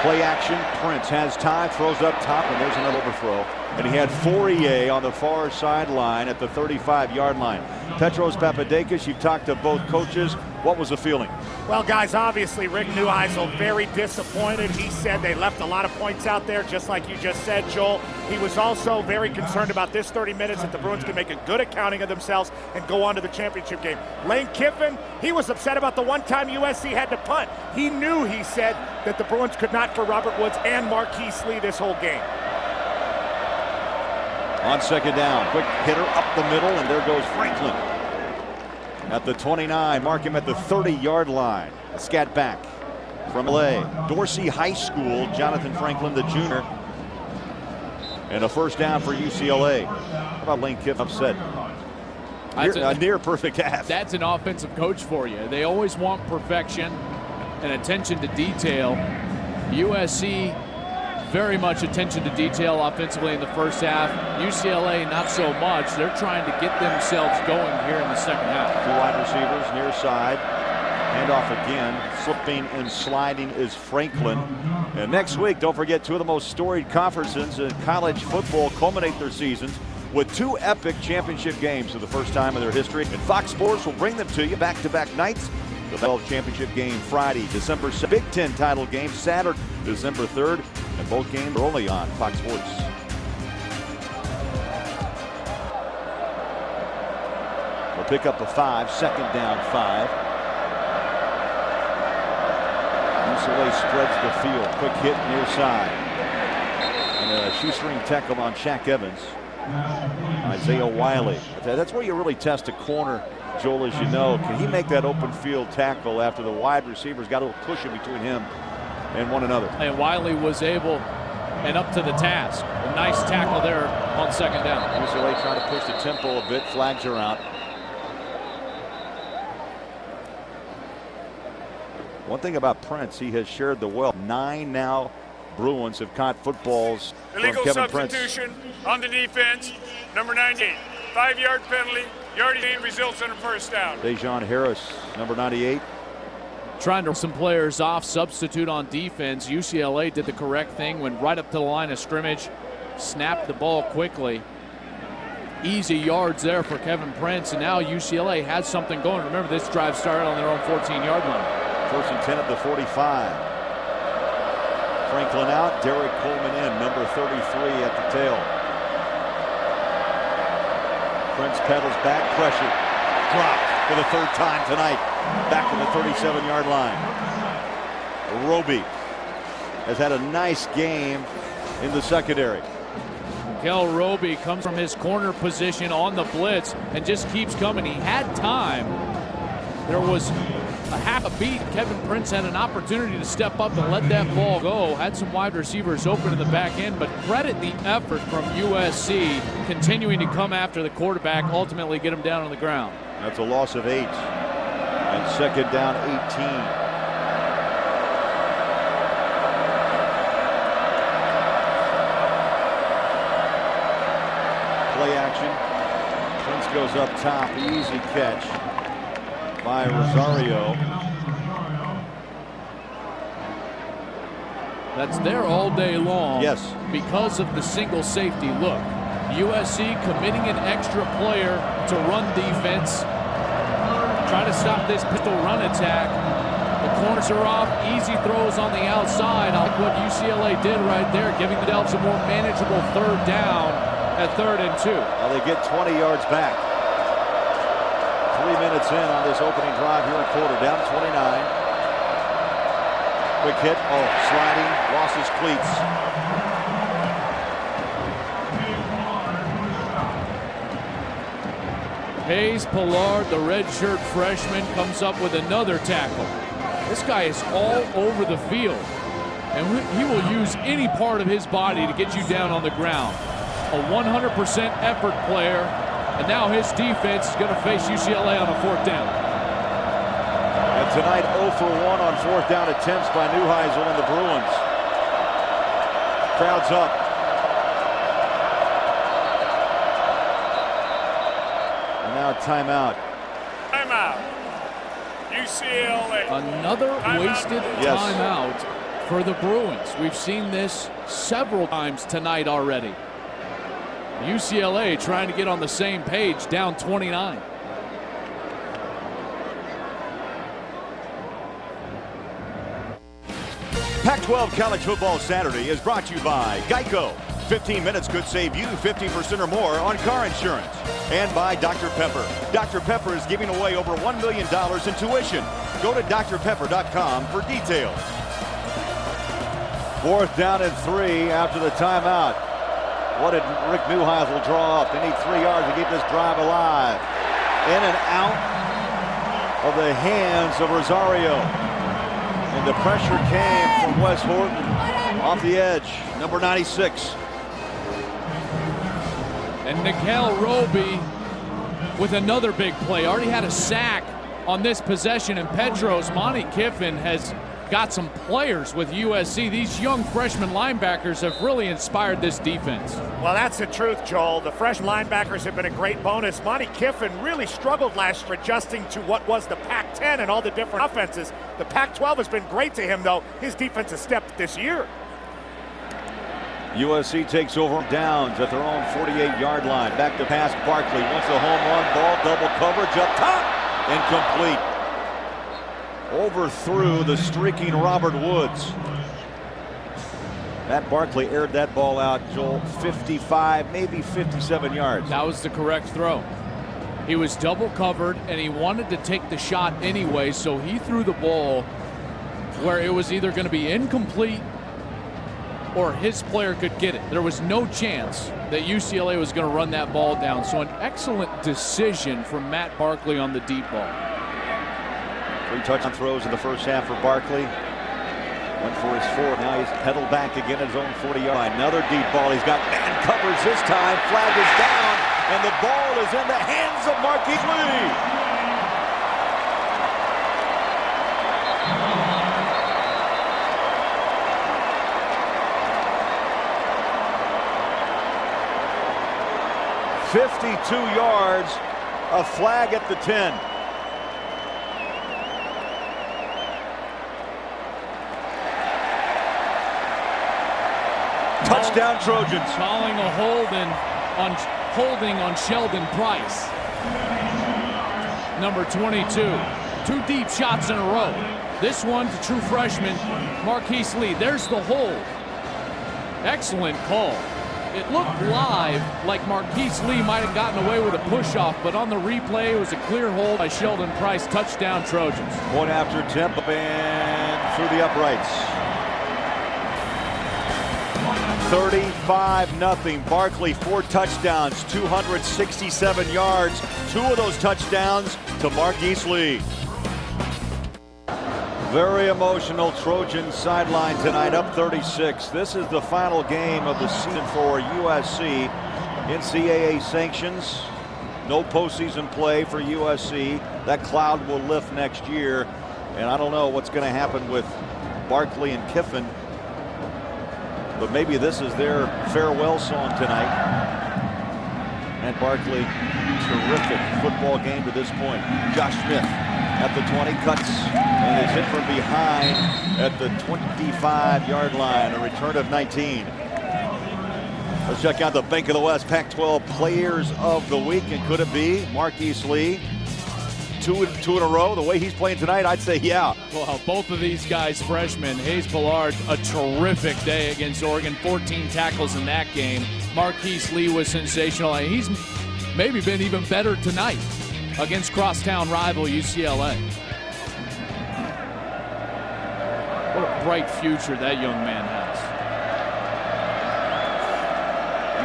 Play action. Prince has time, throws up top, and there's another overthrow. And he had Fourier on the far sideline at the 35-yard line. Petros Papadakis, you've talked to both coaches. What was the feeling? Well, guys, obviously Rick Neuheisel very disappointed. He said they left a lot of points out there, just like you just said, Joel. He was also very concerned about this 30 minutes that the Bruins can make a good accounting of themselves and go on to the championship game. Lane Kiffin, he was upset about the one time USC had to punt. He knew, he said, that the Bruins could not for Robert Woods and Marquise Lee this whole game. On second down, quick hitter up the middle, and there goes Franklin. At the 29, mark him at the 30-yard line. A scat back from LA. Dorsey High School, Jonathan Franklin, the junior. And a first down for UCLA. How about Lane Kiffin upset? A near perfect half. That's an offensive coach for you. They always want perfection and attention to detail. USC very much attention to detail offensively in the first half. UCLA, not so much. They're trying to get themselves going here in the second half. 2 wide receivers near side. Handoff again. Slipping and sliding is Franklin. And next week, don't forget, 2 of the most storied conferences in college football culminate their seasons with 2 epic championship games for the first time in their history. And Fox Sports will bring them to you back-to-back nights. The Bell Championship game Friday, December 2nd. Big Ten title game Saturday, December 3rd. And both games are only on Fox Sports. We'll pick up a 5, second down 5. UCLA spreads the field. Quick hit near side. And a shoestring tackle on Shaq Evans. Isaiah Wiley. That's where you really test a corner, Joel, as you know. Can he make that open field tackle after the wide receivers got a little cushion between him and one another? And Wiley was able and up to the task. A nice tackle there on second down. UCLA trying to push the tempo a bit. Flags are out. One thing about Prince, he has shared the wealth. 9 now Bruins have caught footballs Illegal from Kevin Prince. substitution on the defense. Number 98. 5-yard penalty. Yardage gain results in a first down. Dejon Harris, number 98. Trying to some players off, substitute on defense. UCLA did the correct thing, went right up to the line of scrimmage, snapped the ball quickly. Easy yards there for Kevin Prince, and now UCLA has something going. Remember, this drive started on their own 14-yard line. First and 10 at the 45. Franklin out, Derek Coleman in, number 33 at the tail. Prince pedals back, pressure, dropped for the 3rd time tonight. Back to the 37-yard line. Roby has had a nice game in the secondary. Kel Roby comes from his corner position on the blitz and just keeps coming. He had time. There was a half a beat. Kevin Prince had an opportunity to step up and let that ball go. Had some wide receivers open in the back end, but credit the effort from USC continuing to come after the quarterback, ultimately get him down on the ground. That's a loss of 8. And second down 18. Play action. Prince goes up top. Easy catch by Rosario. That's there all day long. Yes. Because of the single safety look. USC committing an extra player to run defense. Trying to stop this pistol run attack. The corners are off. Easy throws on the outside. I like what UCLA did right there, giving themselves a more manageable 3rd down at 3rd and 2. Well, they get 20 yards back. 3 minutes in on this opening drive here at quarter, down 29. Quick hit, sliding, lost his cleats. Hayes Pillard, the redshirt freshman, comes up with another tackle. This guy is all over the field, and he will use any part of his body to get you down on the ground. A 100% effort player, and now his defense is going to face UCLA on a 4th down. And tonight 0 for 1 on 4th down attempts by Neuheisel and the Bruins. Crowd's up. And now timeout. Timeout. UCLA. Another wasted timeout for the Bruins. We've seen this several times tonight already. UCLA trying to get on the same page, down 29. Pac-12 College Football Saturday is brought to you by Geico. 15 minutes could save you 15% or more on car insurance. And by Dr. Pepper. Dr. Pepper is giving away over $1 million in tuition. Go to drpepper.com for details. 4th down and 3 after the timeout. What did Rick Neuheisel draw up? They need 3 yards to keep this drive alive. In and out of the hands of Rosario. And the pressure came from Wes Horton off the edge, number 96. And Nickel Roby with another big play. Already had a sack on this possession, and Petros, Monty Kiffin has got some players with USC. These young freshman linebackers have really inspired this defense. Well, that's the truth, Joel. The freshman linebackers have been a great bonus. Monty Kiffin really struggled last year adjusting to what was the Pac-10 and all the different offenses. The Pac-12 has been great to him, though. His defense has stepped this year. USC takes over downs at their own 48-yard line. Back to pass, Barkley wants a home run ball, double coverage up top, incomplete. Overthrew the streaking Robert Woods. Matt Barkley aired that ball out, Joel, 55, maybe 57 yards. That was the correct throw. He was double covered, and he wanted to take the shot anyway, so he threw the ball where it was either going to be incomplete or his player could get it. There was no chance that UCLA was going to run that ball down. So an excellent decision from Matt Barkley on the deep ball. 3 touchdown throws in the first half for Barkley. Went for his 4th. Now he's pedaled back again at his own 40-yard line. Another deep ball. He's got man coverage this time. Flag is down, and the ball is in the hands of Marquise Lee. "52 yards, a flag at the 10. Touchdown Trojans. Calling a holding on Sheldon Price. Number 22. 2 deep shots in a row. This one to true freshman Marquise Lee. There's the hold. Excellent call. It looked live like Marquise Lee might have gotten away with a push-off, but on the replay, it was a clear hold by Sheldon Price. Touchdown Trojans. Point after attempt and through the uprights. 35-0. Barkley, 4 touchdowns, 267 yards. 2 of those touchdowns to Marquise Lee. Very emotional Trojan sideline tonight, up 36. This is the final game of the season for USC. NCAA sanctions, no postseason play for USC. That cloud will lift next year, and I don't know what's going to happen with Barkley and Kiffin, but maybe this is their farewell song tonight. And Barkley, terrific football game to this point. Josh Smith at the 20, cuts and is hit from behind at the 25-yard line, a return of 19. Let's check out the Bank of the West Pac-12 Players of the Week, and could it be Marquise Lee? Two in a row, the way he's playing tonight, I'd say yeah. Well, both of these guys, freshmen. Hayes Ballard, a terrific day against Oregon, 14 tackles in that game. Marquise Lee was sensational, and he's maybe been even better tonight against crosstown rival UCLA. What a bright future that young man has.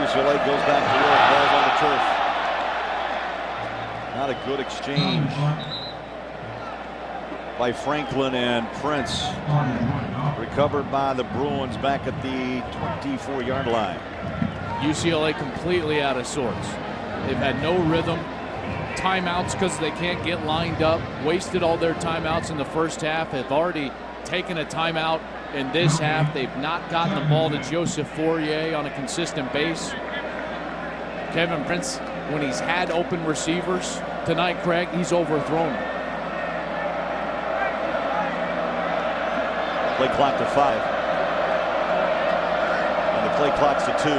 UCLA goes back to work, balls on the turf. Not a good exchange by Franklin and Prince. Recovered by the Bruins back at the 24-yard line. UCLA completely out of sorts. They've had no rhythm. Timeouts because they can't get lined up. Wasted all their timeouts in the first half. Have already taken a timeout in this half. They've not gotten the ball to Joseph Fourier on a consistent base. Kevin Prince, when he's had open receivers tonight, Craig, he's overthrown them. Play clock to 5. And the play clock's to 2.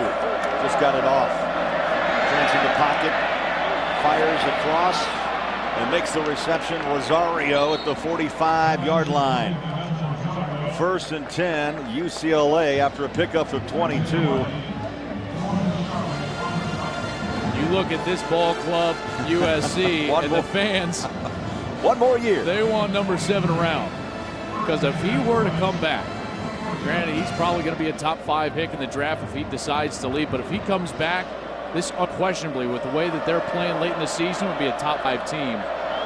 Just got it off. Prince in the pocket. Fires across and makes the reception. Rosario at the 45-yard line. 1st and 10, UCLA after a pickup of 22. You look at this ball club, USC, and the fans. One more year. They want number 7 around. Because if he were to come back, granted, he's probably going to be a top 5 pick in the draft if he decides to leave. But if he comes back, this unquestionably, with the way that they're playing late in the season, would be a top 5 team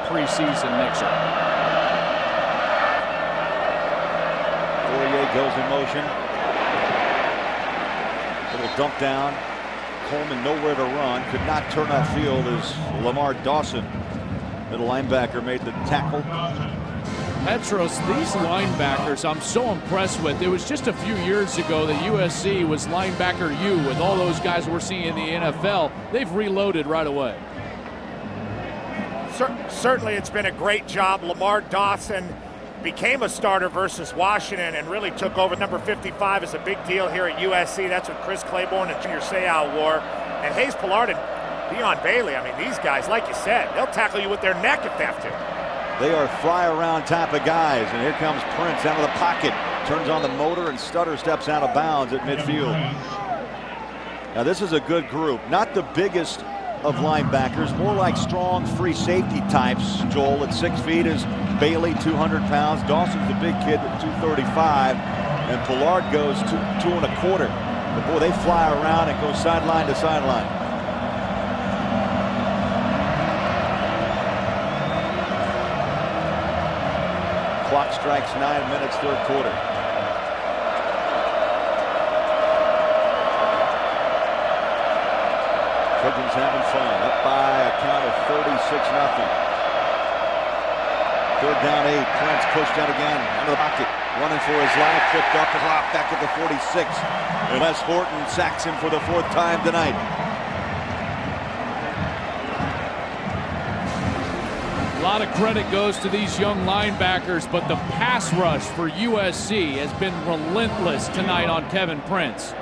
preseason next year. Fourier goes in motion. Little dump down. Coleman nowhere to run. Could not turn upfield as Lamar Dawson, middle linebacker, made the tackle. Petros, these linebackers I'm so impressed with. It was just a few years ago that USC was linebacker U with all those guys we're seeing in the NFL. They've reloaded right away. Certainly it's been a great job. Lamar Dawson became a starter versus Washington and really took over. Number 55 is a big deal here at USC. That's what Chris Claiborne and Junior Seau wore. And Hayes Pollard and Dion Bailey, I mean, these guys, like you said, they'll tackle you with their neck if they have to. They are fly-around type of guys, and here comes Prince out of the pocket. Turns on the motor, and Stutter steps out of bounds at midfield. Now, this is a good group. Not the biggest of linebackers, more like strong free safety types. Joel at 6 feet is Bailey, 200 pounds. Dawson's the big kid at 235, and Pollard goes 2 1/4. But boy, they fly around and go sideline to sideline. Clock strikes 9 minutes, third quarter. Trojans having fun, up by a count of 36-0. Third down 8, Prince pushed out again, out of the pocket, running for his life, tripped up and dropped back at the 46. And Les Horton sacks him for the 4th time tonight. A lot of credit goes to these young linebackers, but the pass rush for USC has been relentless tonight on Kevin Prince.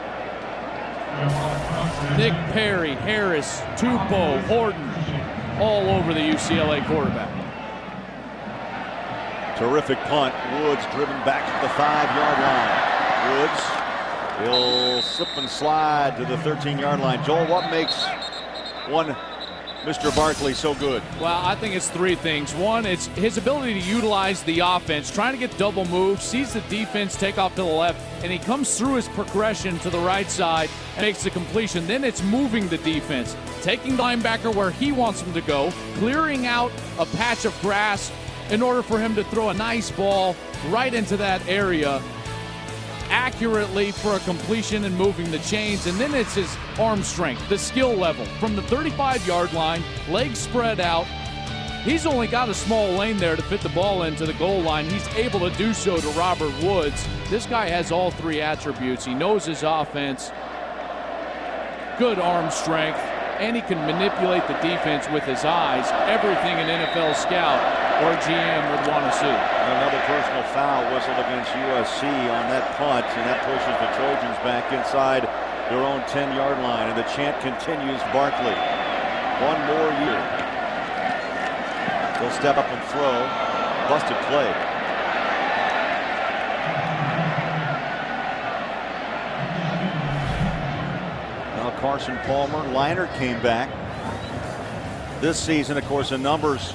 Nick Perry, Harris, Tupou, Horton, all over the UCLA quarterback. Terrific punt. Woods driven back to the 5-yard line. Woods, he'll slip and slide to the 13-yard line. Joel, what makes one Mr. Barkley so good? Well, I think it's 3 things. One, it's his ability to utilize the offense, trying to get double moves, sees the defense take off to the left, and he comes through his progression to the right side and makes the completion. Then it's moving the defense, taking the linebacker where he wants him to go, clearing out a patch of grass in order for him to throw a nice ball right into that area accurately for a completion and moving the chains. And then it's his arm strength, the skill level from the 35-yard line, legs spread out. He's only got a small lane there to fit the ball into the goal line. He's able to do so to Robert Woods. This guy has all 3 attributes. He knows his offense, good arm strength, and he can manipulate the defense with his eyes. Everything an NFL scout or GM would want to see. Another personal foul whistled against USC on that punt, and that pushes the Trojans back inside their own 10-yard line, and the chant continues. Barkley, 1 more year. He'll step up and throw. Busted play. Now Carson Palmer, Liner came back. This season, of course, the numbers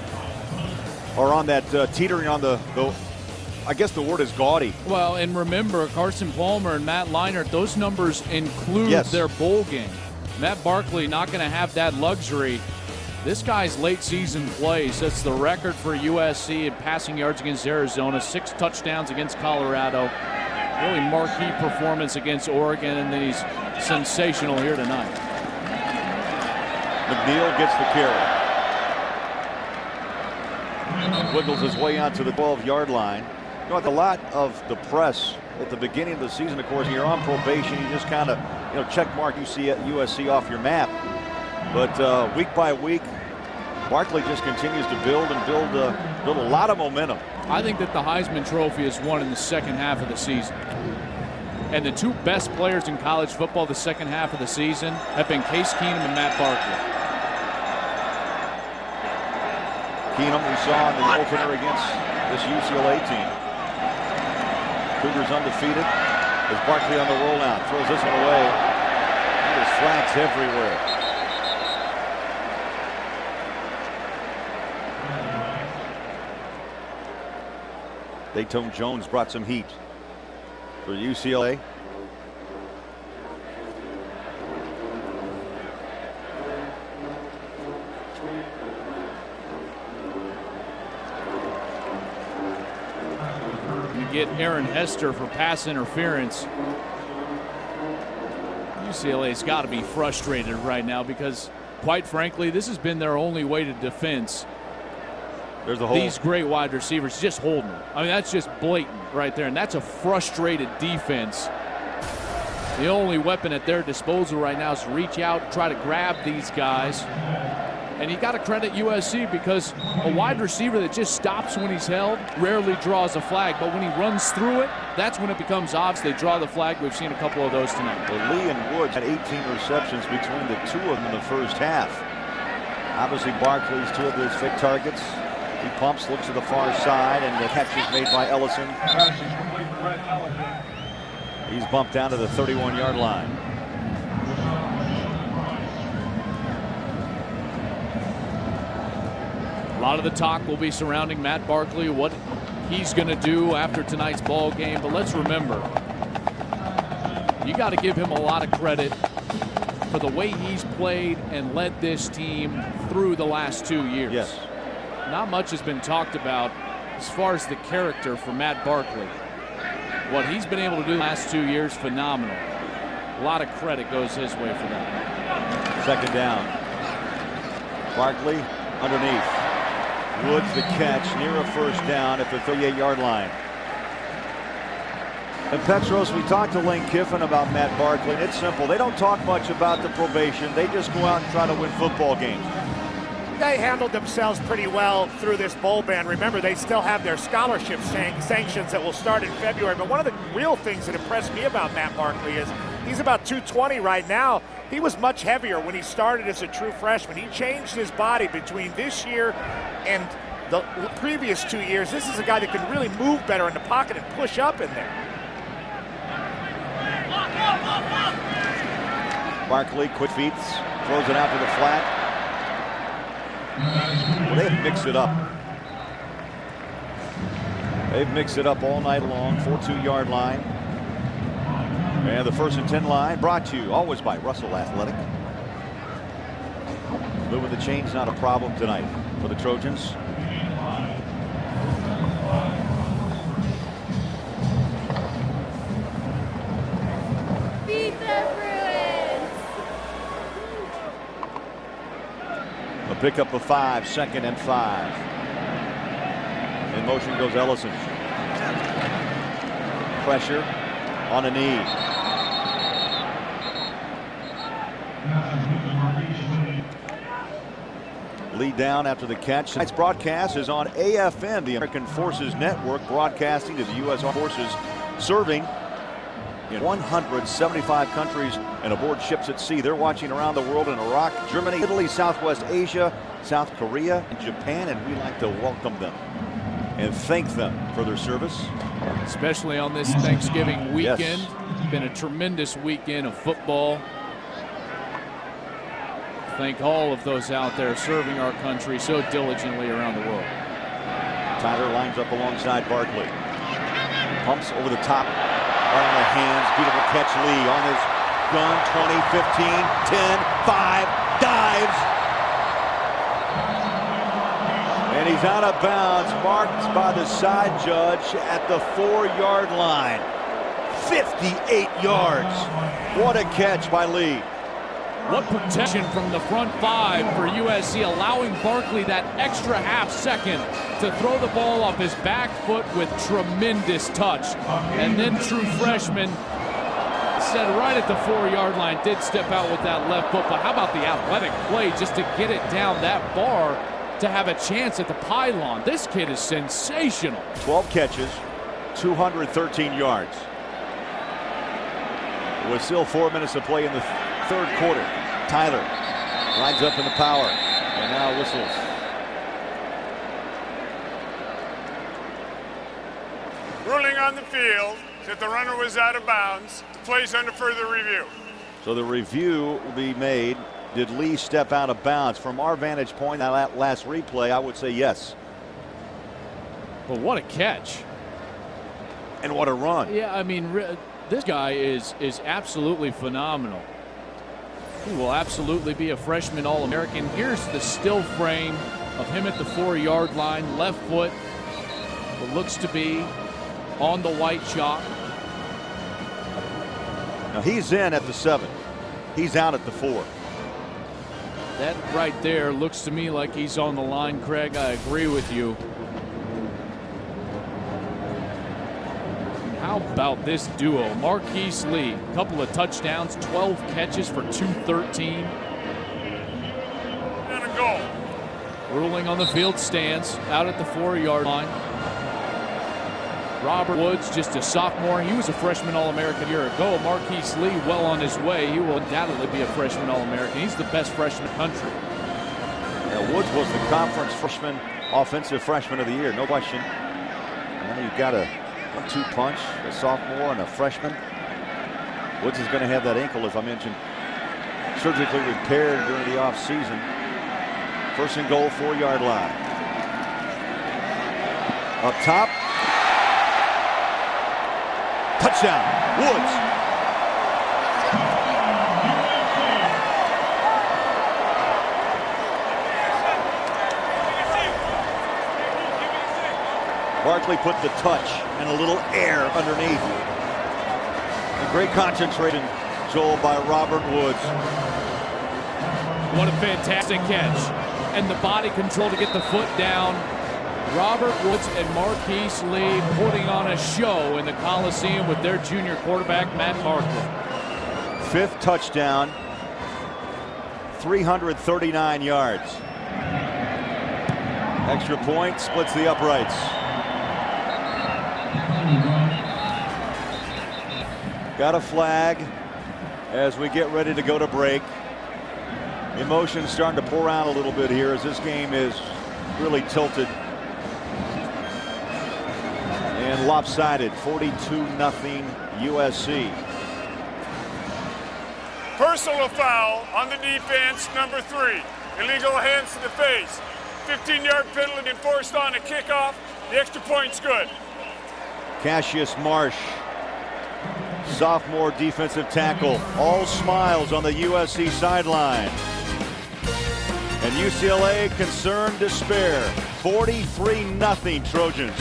are on that teetering on the I guess the word is gaudy. Well, and remember, Carson Palmer and Matt Leinart, those numbers include their bowl game. Matt Barkley not going to have that luxury. This guy's late season play sets the record for USC in passing yards against Arizona, 6 touchdowns against Colorado. Really marquee performance against Oregon, and then he's sensational here tonight. McNeil gets the carry. Wiggles his way out to the 12-yard line. You know, a lot of the press at the beginning of the season, of course, when you're on probation, you just kind of, check mark USC off your map. But week by week, Barkley just continues to build and build a lot of momentum. I think that the Heisman Trophy is won in the second half of the season. And the 2 best players in college football the second half of the season have been Case Keenum and Matt Barkley. Keenum, we saw in the opener against this UCLA team. Cougars undefeated. As Barkley on the rollout, throws this one away. And there's flags everywhere. Dayton Jones brought some heat for UCLA. Get Aaron Hester for pass interference. UCLA's got to be frustrated right now because, quite frankly, this has been their only way to defense. There's a hold. These great wide receivers just holding them. I mean, that's just blatant right there, and that's a frustrated defense. The only weapon at their disposal right now is to reach out and try to grab these guys. And you got to credit USC because a wide receiver that just stops when he's held rarely draws a flag. But when he runs through it, that's when it becomes obvious. They draw the flag. We've seen a couple of those tonight. Well, Lee and Woods had 18 receptions between the two of them in the first half. Obviously, Barkley's two of his fake targets. He pumps, looks to the far side, and the catch is made by Ellison. He's bumped down to the 31-yard line. A lot of the talk will be surrounding Matt Barkley, what he's going to do after tonight's ball game. But let's remember, you got to give him a lot of credit for the way he's played and led this team through the last 2 years. Yes. Not much has been talked about as far as the character for Matt Barkley. What he's been able to do the last 2 years, phenomenal. A lot of credit goes his way for that. Second down. Barkley underneath. Woods the catch near a first down at the 38-yard line. And Petros, we talked to Lane Kiffin about Matt Barkley, and it's simple. They don't talk much about the probation. They just go out and try to win football games. They handled themselves pretty well through this bowl ban. Remember, they still have their scholarship sanctions that will start in February. But one of the real things that impressed me about Matt Barkley is he's about 220 right now. He was much heavier when he started as a true freshman. He changed his body between this year and the previous 2 years. This is a guy that can really move better in the pocket and push up in there. Barkley, quick feet, throws it out to the flat. Well, they've mixed it up. They've mixed it up all night long. 42-yard line. And the 1st and 10 line brought to you always by Russell Athletic. Moving the chains not a problem tonight for the Trojans. A pickup of 5, 2nd and 5. In motion goes Ellison. Pressure on a knee. Lead down after the catch. Tonight's broadcast is on AFN, the American Forces Network, broadcasting to the U.S. Armed Forces, serving in 175 countries and aboard ships at sea. They're watching around the world in Iraq, Germany, Italy, Southwest Asia, South Korea, and Japan, and we like to welcome them and thank them for their service. Especially on this Thanksgiving weekend. Yes. Been a tremendous weekend of football. Thank all of those out there serving our country so diligently around the world. Tyler lines up alongside Barkley. Pumps over the top. Right on the hands. Beautiful catch. Lee on his gun. 20, 15, 10, 5. Dives. And he's out of bounds. Marked by the side judge at the 4-yard line. 58 yards. What a catch by Lee. What protection from the front 5 for USC, allowing Barkley that extra half second to throw the ball off his back foot with tremendous touch. And then true freshman said right at the 4-yard line, did step out with that left foot. But how about the athletic play just to get it down that far to have a chance at the pylon? This kid is sensational. 12 catches, 213 yards. With still 4 minutes to play in the third quarter. Tyler lines up in the power and now whistles. Ruling on the field that the runner was out of bounds. The play's under further review. So the review will be made. Did Lee step out of bounds? From our vantage point, that last replay, I would say yes. But what a catch. And what a run. Yeah, I mean, this guy is absolutely phenomenal. He will absolutely be a freshman All-American. Here's the still frame of him at the 4-yard line, left foot, what looks to be on the white chalk. Now he's in at the 7. He's out at the 4. That right there looks to me like he's on the line, Craig. I agree with you. How about this duo? Marquise Lee, a couple of touchdowns, 12 catches for 213. And a goal. Ruling on the field stands out at the 4-yard line. Robert Woods, just a sophomore. He was a freshman All-American a year ago. Marquise Lee, well on his way. He will undoubtedly be a freshman All-American. He's the best freshman in the country. Yeah, Woods was the conference freshman, offensive freshman of the year, no question. And then you've got a 1-2 punch, a sophomore and a freshman. Woods is going to have that ankle, as I mentioned, surgically repaired during the offseason. First and goal, 4-yard line. Up top. Touchdown, Woods. Barkley put the touch and a little air underneath. A great concentration, Joel, by Robert Woods. What a fantastic catch. And the body control to get the foot down. Robert Woods and Marquise Lee putting on a show in the Coliseum with their junior quarterback, Matt Barkley. 5th touchdown, 339 yards. Extra point, splits the uprights. Got a flag as we get ready to go to break. Emotions starting to pour out a little bit here as this game is really tilted and lopsided. 42-0 USC. Personal foul on the defense, number 3. Illegal hands to the face. 15-yard penalty enforced on a kickoff. The extra point's good. Cassius Marsh, sophomore defensive tackle, all smiles on the USC sideline. And UCLA concerned despair. 43-0 Trojans.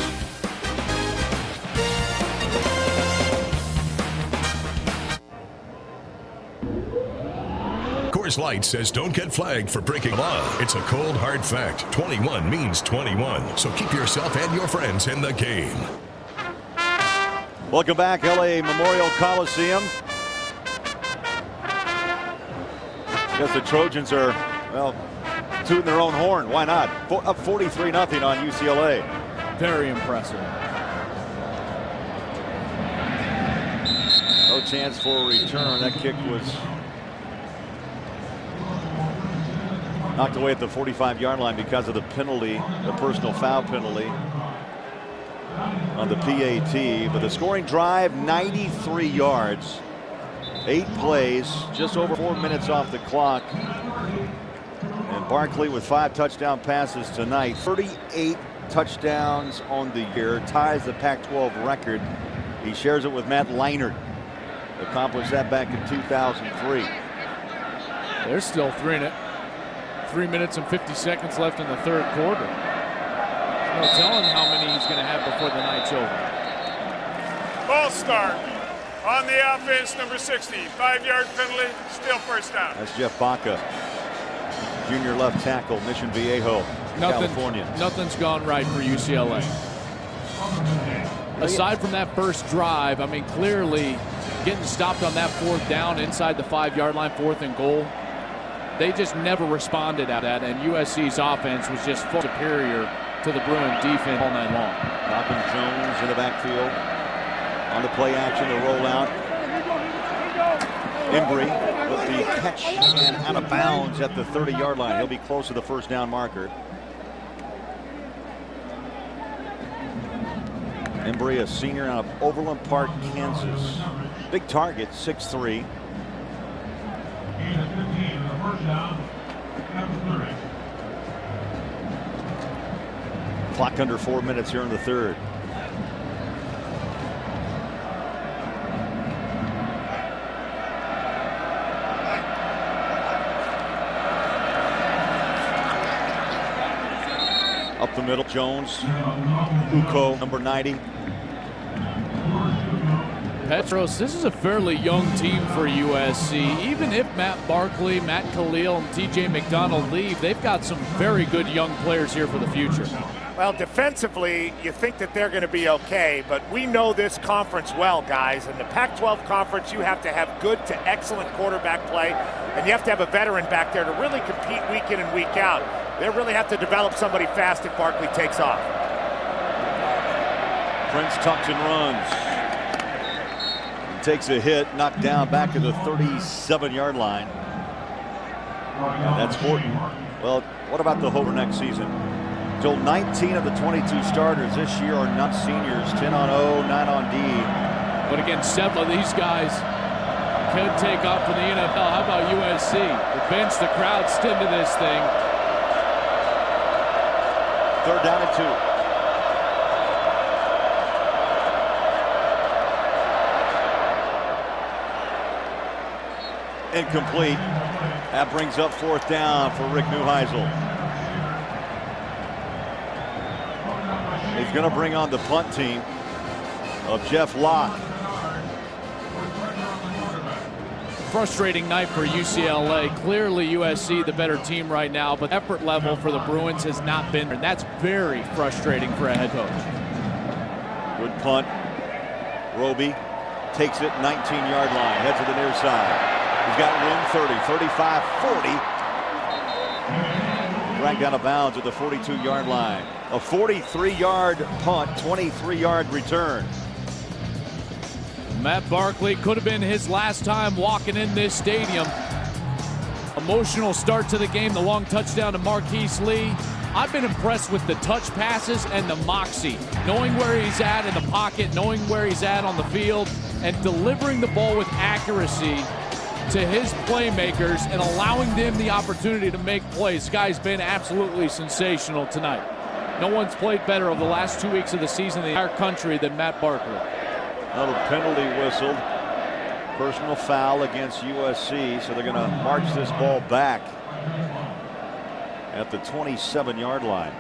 Coors Light says don't get flagged for breaking law. It's a cold, hard fact. 21 means 21. So keep yourself and your friends in the game. Welcome back, LA Memorial Coliseum. I guess the Trojans are, well, tooting their own horn. Why not? Up 43-0 on UCLA. Very impressive. No chance for a return. That kick was knocked away at the 45-yard line because of the penalty, the personal foul penalty on the PAT. But the scoring drive, 93 yards, 8 plays, just over 4 minutes off the clock. And Barkley with 5 touchdown passes tonight. 38 touchdowns on the year, ties the Pac-12 record. He shares it with Matt Leinart. Accomplished that back in 2003. They're still 3 minutes and 50 seconds left in the 3rd quarter. No telling how many he's going to have before the night's over. Ball start on the offense, number 60. 5-yard penalty, still first down. That's Jeff Baca, junior left tackle, Mission Viejo, California. Nothing's gone right for UCLA. Aside from that first drive, I mean, clearly getting stopped on that 4th down inside the 5-yard line, 4th and goal. They just never responded at that, and USC's offense was just far superior to the Bruin defense all night long. Malcolm Jones in the backfield on the play action, the rollout. Embry with the catch and out of bounds at the 30-yard line. He'll be close to the first down marker. Embry, a senior out of Overland Park, Kansas. Big target, 6'3". Clock under 4 minutes here in the 3rd. Up the middle, Jones. Uko, number 90. Petros, this is a fairly young team for USC. Even if Matt Barkley, Matt Khalil, and TJ McDonald leave, they've got some very good young players here for the future. Well, defensively, you think that they're going to be okay, but we know this conference well, guys. In the Pac-12 conference, you have to have good to excellent quarterback play, and you have to have a veteran back there to really compete week in and week out. They really have to develop somebody fast if Barkley takes off. Prince tucks and runs. He takes a hit, knocked down back at the 37-yard line. And that's Horton. Well, what about the hope for next season? Still 19 of the 22 starters this year are not seniors. 10 on O, 9 on D. But again, several of these guys could take off for the NFL. How about USC? The bench, the crowd's into this thing. 3rd down and 2. Incomplete. That brings up 4th down for Rick Neuheisel. He's going to bring on the punt team of Jeff Locke. Frustrating night for UCLA. Clearly USC the better team right now, but effort level for the Bruins has not been there. That's very frustrating for a head coach. Good punt. Roby takes it 19-yard line, heads to the near side. He's got room 30, 35, 40. Dragged out of bounds at the 42-yard line. A 43-yard punt, 23-yard return. Matt Barkley could have been his last time walking in this stadium. Emotional start to the game, the long touchdown to Marquise Lee. I've been impressed with the touch passes and the moxie, knowing where he's at in the pocket, knowing where he's at on the field, and delivering the ball with accuracy to his playmakers and allowing them the opportunity to make plays. This guy's been absolutely sensational tonight. No one's played better over the last 2 weeks of the season in the entire country than Matt Barkley. Another penalty whistled. Personal foul against USC, so they're going to march this ball back at the 27-yard line.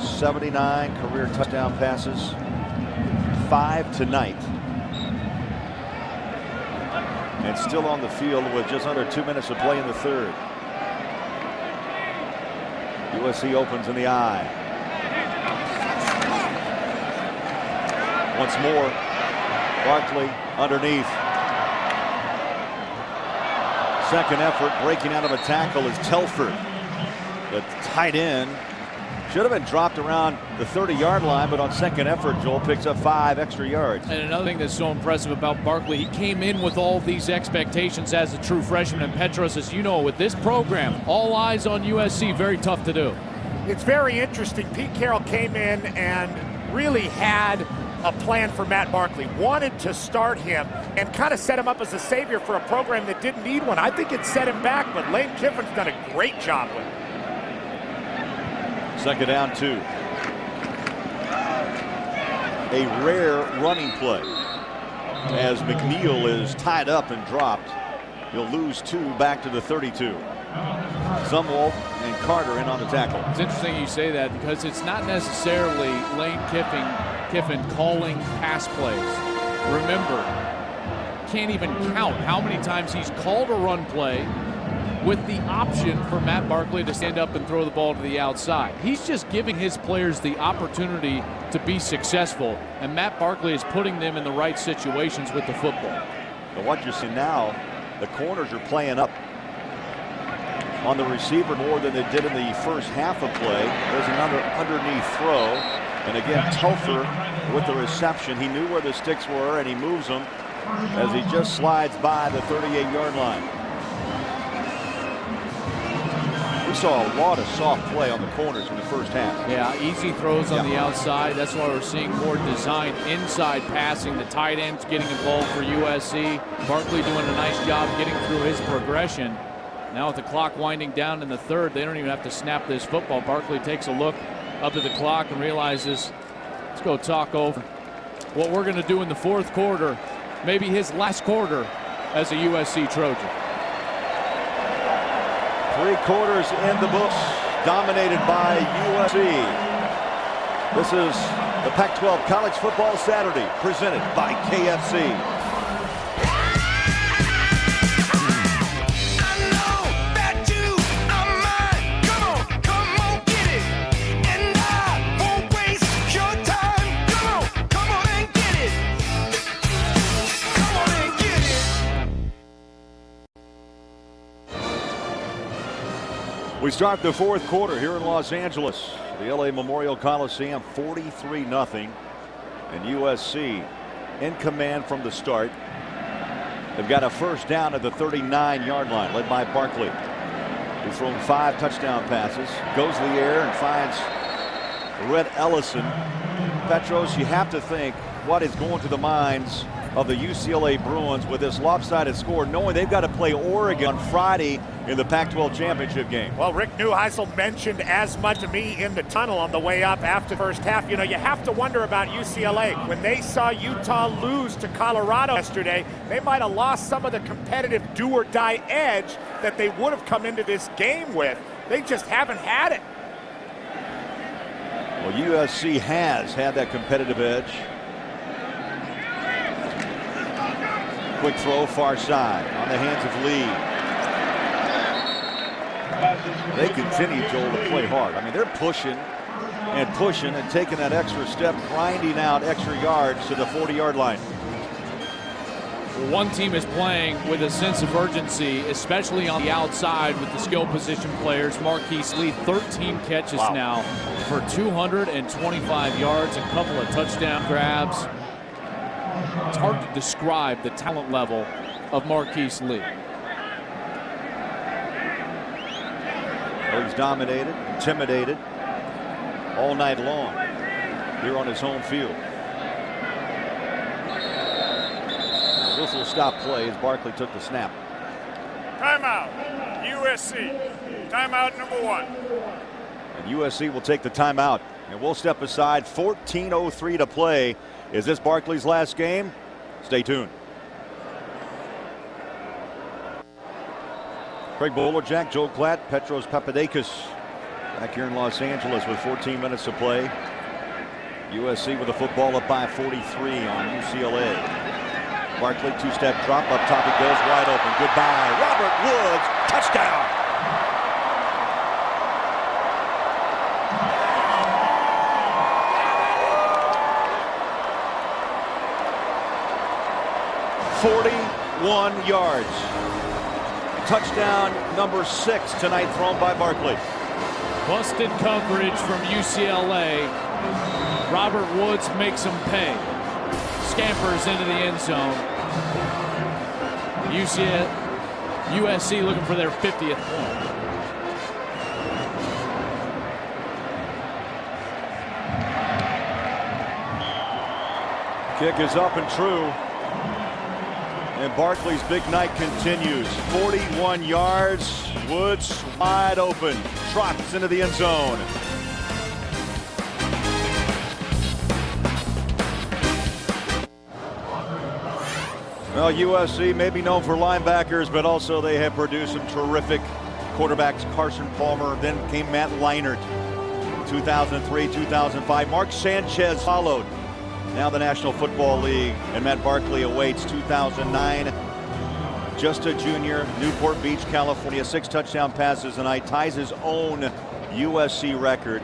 79 career touchdown passes, 5 tonight. And still on the field with just under 2 minutes to play in the 3rd. USC opens in the eye. Once more, Barkley underneath. Second effort, breaking out of a tackle is Telford. The tight end should have been dropped around the 30-yard line, but on second effort, Joel picks up 5 extra yards. And another thing that's so impressive about Barkley, he came in with all these expectations as a true freshman. And Petros, as you know, with this program, all eyes on USC, very tough to do. It's very interesting. Pete Carroll came in and really had a plan for Matt Barkley, wanted to start him and kind of set him up as a savior for a program that didn't need one. I think it set him back, but Lane Kiffin's done a great job with it. 2nd down 2. A rare running play as McNeil is tied up and dropped. He'll lose 2 back to the 32. Zumwalt and Carter in on the tackle. It's interesting you say that because it's not necessarily Lane Kiffin calling pass plays. Remember, can't even count how many times he's called a run play with the option for Matt Barkley to stand up and throw the ball to the outside. He's just giving his players the opportunity to be successful, and Matt Barkley is putting them in the right situations with the football. But what you're seeing now, the corners are playing up on the receiver more than they did in the first half of play. There's another underneath throw. And again, Telfer with the reception. He knew where the sticks were, and he moves them as he just slides by the 38-yard line. We saw a lot of soft play on the corners in the first half. Yeah, easy throws on the outside. That's why we're seeing more designed inside passing. The tight ends getting involved for USC. Barkley doing a nice job getting through his progression. Now with the clock winding down in the 3rd, they don't even have to snap this football. Barkley takes a look up at the clock and realizes, let's go talk over what we're going to do in the 4th quarter, maybe his last quarter as a USC Trojan. 3 quarters in the books, dominated by USC. This is The Pac-12 College Football Saturday, presented by KFC. We start the fourth quarter here in Los Angeles. The LA Memorial Coliseum, 43-0. And USC in command from the start. They've got a first down at the 39-yard line, led by Barkley. He's thrown 5 touchdown passes. Goes to the air and finds Rhett Ellison. Petros, you have to think what is going through the minds of the UCLA Bruins with this lopsided score, knowing they've got to play Oregon on Friday in the Pac-12 championship game. Well, Rick Neuheisel mentioned as much to me in the tunnel on the way up after the first half. You know, you have to wonder about UCLA. When they saw Utah lose to Colorado yesterday, they might have lost some of the competitive do-or-die edge that they would have come into this game with. They just haven't had it. Well, USC has had that competitive edge. Quick throw, far side, on the hands of Lee. They continue, Joel, to play hard. I mean, they're pushing and taking that extra step, grinding out extra yards to the 40-yard line. One team is playing with a sense of urgency, especially on the outside with the skill position players. Marquise Lee, 13 catches now for 225 yards, a couple of touchdown grabs. It's hard to describe the talent level of Marquise Lee. Well, he's dominated, intimidated all night long here on his home field. Now, this will stop play as Barkley took the snap. Timeout, USC. Timeout number 1. And USC will take the timeout. And we'll step aside. 14:03 to play. Is this Barkley's last game? Stay tuned. Craig Bolerjack, Joe Klatt, Petros Papadakis back here in Los Angeles with 14 minutes to play. USC with the football up by 43 on UCLA. Barkley, 2-step drop, up top he goes, wide open. Goodbye. Robert Woods, touchdown. yards. Touchdown number 6 tonight thrown by Barkley. Busted coverage from UCLA. Robert Woods makes him pay. Scampers into the end zone. USC looking for their 50th point. Kick is up and true. And Barkley's big night continues. 41 yards. Woods wide open. Trots into the end zone. Well, USC may be known for linebackers, but also they have produced some terrific quarterbacks. Carson Palmer, then came Matt Leinart. 2003, 2005. Mark Sanchez followed. Now the National Football League, and Matt Barkley awaits 2009. Just a junior, Newport Beach, California. 6 touchdown passes tonight, ties his own USC record.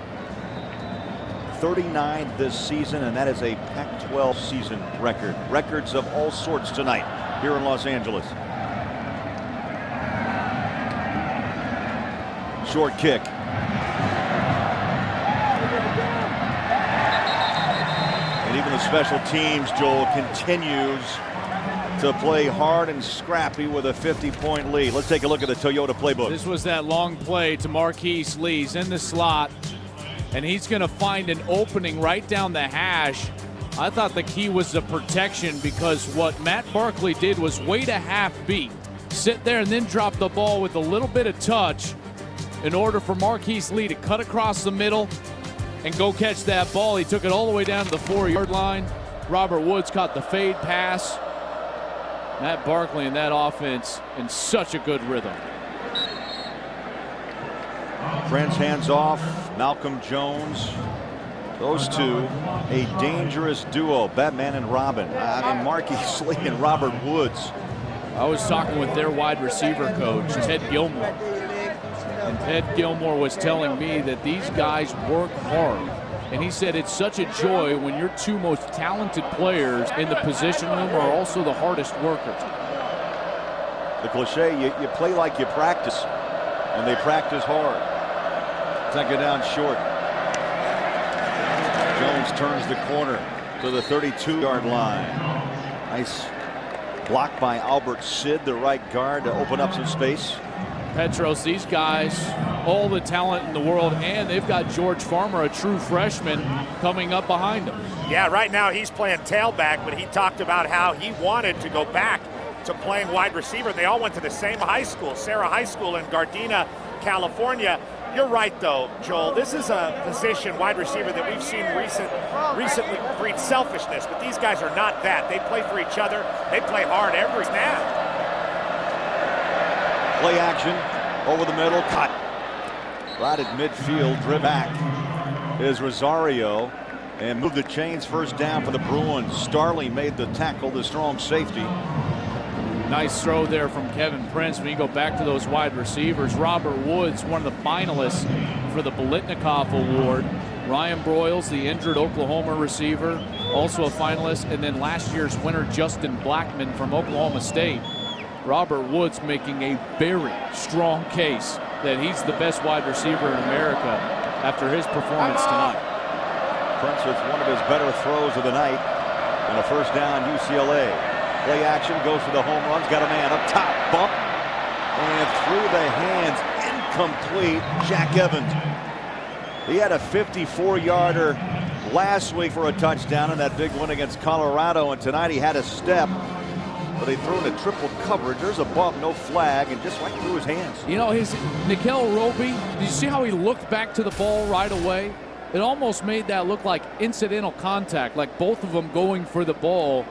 39 this season, and that is a Pac-12 season record. Records of all sorts tonight here in Los Angeles. Short kick. And even the special teams, Joel, continues to play hard and scrappy with a 50-point lead. Let's take a look at the Toyota playbook. This was that long play to Marquise Lee. He's in the slot, and he's going to find an opening right down the hash. I thought the key was the protection, because what Matt Barkley did was wait a half beat, sit there and then drop the ball with a little bit of touch in order for Marquise Lee to cut across the middle and go catch that ball. He took it all the way down to the 4-yard line. Robert Woods caught the fade pass. Matt Barkley and that offense in such a good rhythm. Friends hands off. Malcolm Jones Those two, a dangerous duo, Batman and Robin. I mean, Marquise Lee and Robert Woods. I was talking with their wide receiver coach, Ted Gilmore. And Ted Gilmore was telling me that these guys work hard. And he said it's such a joy when your two most talented players in the position room are also the hardest workers. The cliche, you play like you practice, and they practice hard. Second down short. Jones turns the corner to the 32-yard line. Nice block by Albert Sid, the right guard, to open up some space. Petros, these guys, all the talent in the world, and they've got George Farmer, a true freshman, coming up behind them. Yeah, right now he's playing tailback, but he talked about how he wanted to go back to playing wide receiver. They all went to the same high school, Sarah High School in Gardena, California. You're right, though, Joel. This is a position, wide receiver, that we've seen recently breed selfishness, but these guys are not that. They play for each other. They play hard every snap. Play action over the middle, cut. Right at midfield, driven back is Rosario, and moved the chains. First down for the Bruins. Starling made the tackle, the strong safety. Nice throw there from Kevin Prince. When you go back to those wide receivers, Robert Woods, one of the finalists for the Bolitnikoff Award. Ryan Broyles, the injured Oklahoma receiver, also a finalist. And then last year's winner, Justin Blackman from Oklahoma State. Robert Woods making a very strong case that he's the best wide receiver in America after his performance tonight. Prince with one of his better throws of the night, and a first down, UCLA. Play action, goes for the home runs, got a man up top, bump, and through the hands, incomplete, Jack Evans. He had a 54-yarder last week for a touchdown in that big win against Colorado, and tonight he had a step, but they threw into triple coverage. There's a bump, no flag, and just right through his hands. You know, Nickel Roby, did you see how he looked back to the ball right away? It almost made that look like incidental contact, like both of them going for the ball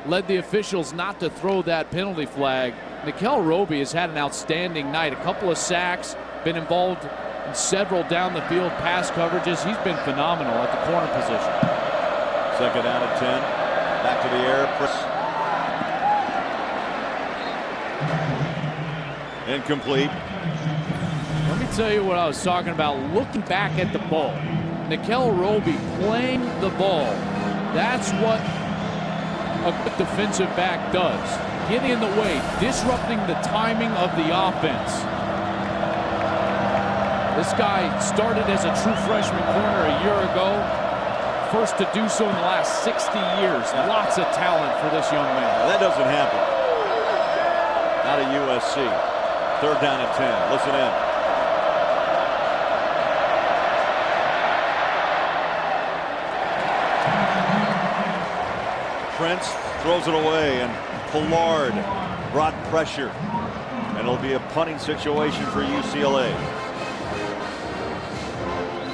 led the officials not to throw that penalty flag. Nickel Roby has had an outstanding night. A couple of sacks, been involved in several down the field pass coverages. He's been phenomenal at the corner position. Second down at 10. Back to the air. Incomplete. Let me tell you what I was talking about. Looking back at the ball, Nickel Roby playing the ball. That's what a good defensive back does. Getting in the way, disrupting the timing of the offense. This guy started as a true freshman corner a year ago. First to do so in the last 60 years. Lots of talent for this young man. That doesn't happen. Out of USC. Third down at 10. Listen in. Prince throws it away, and Pollard brought pressure, and it'll be a punting situation for UCLA.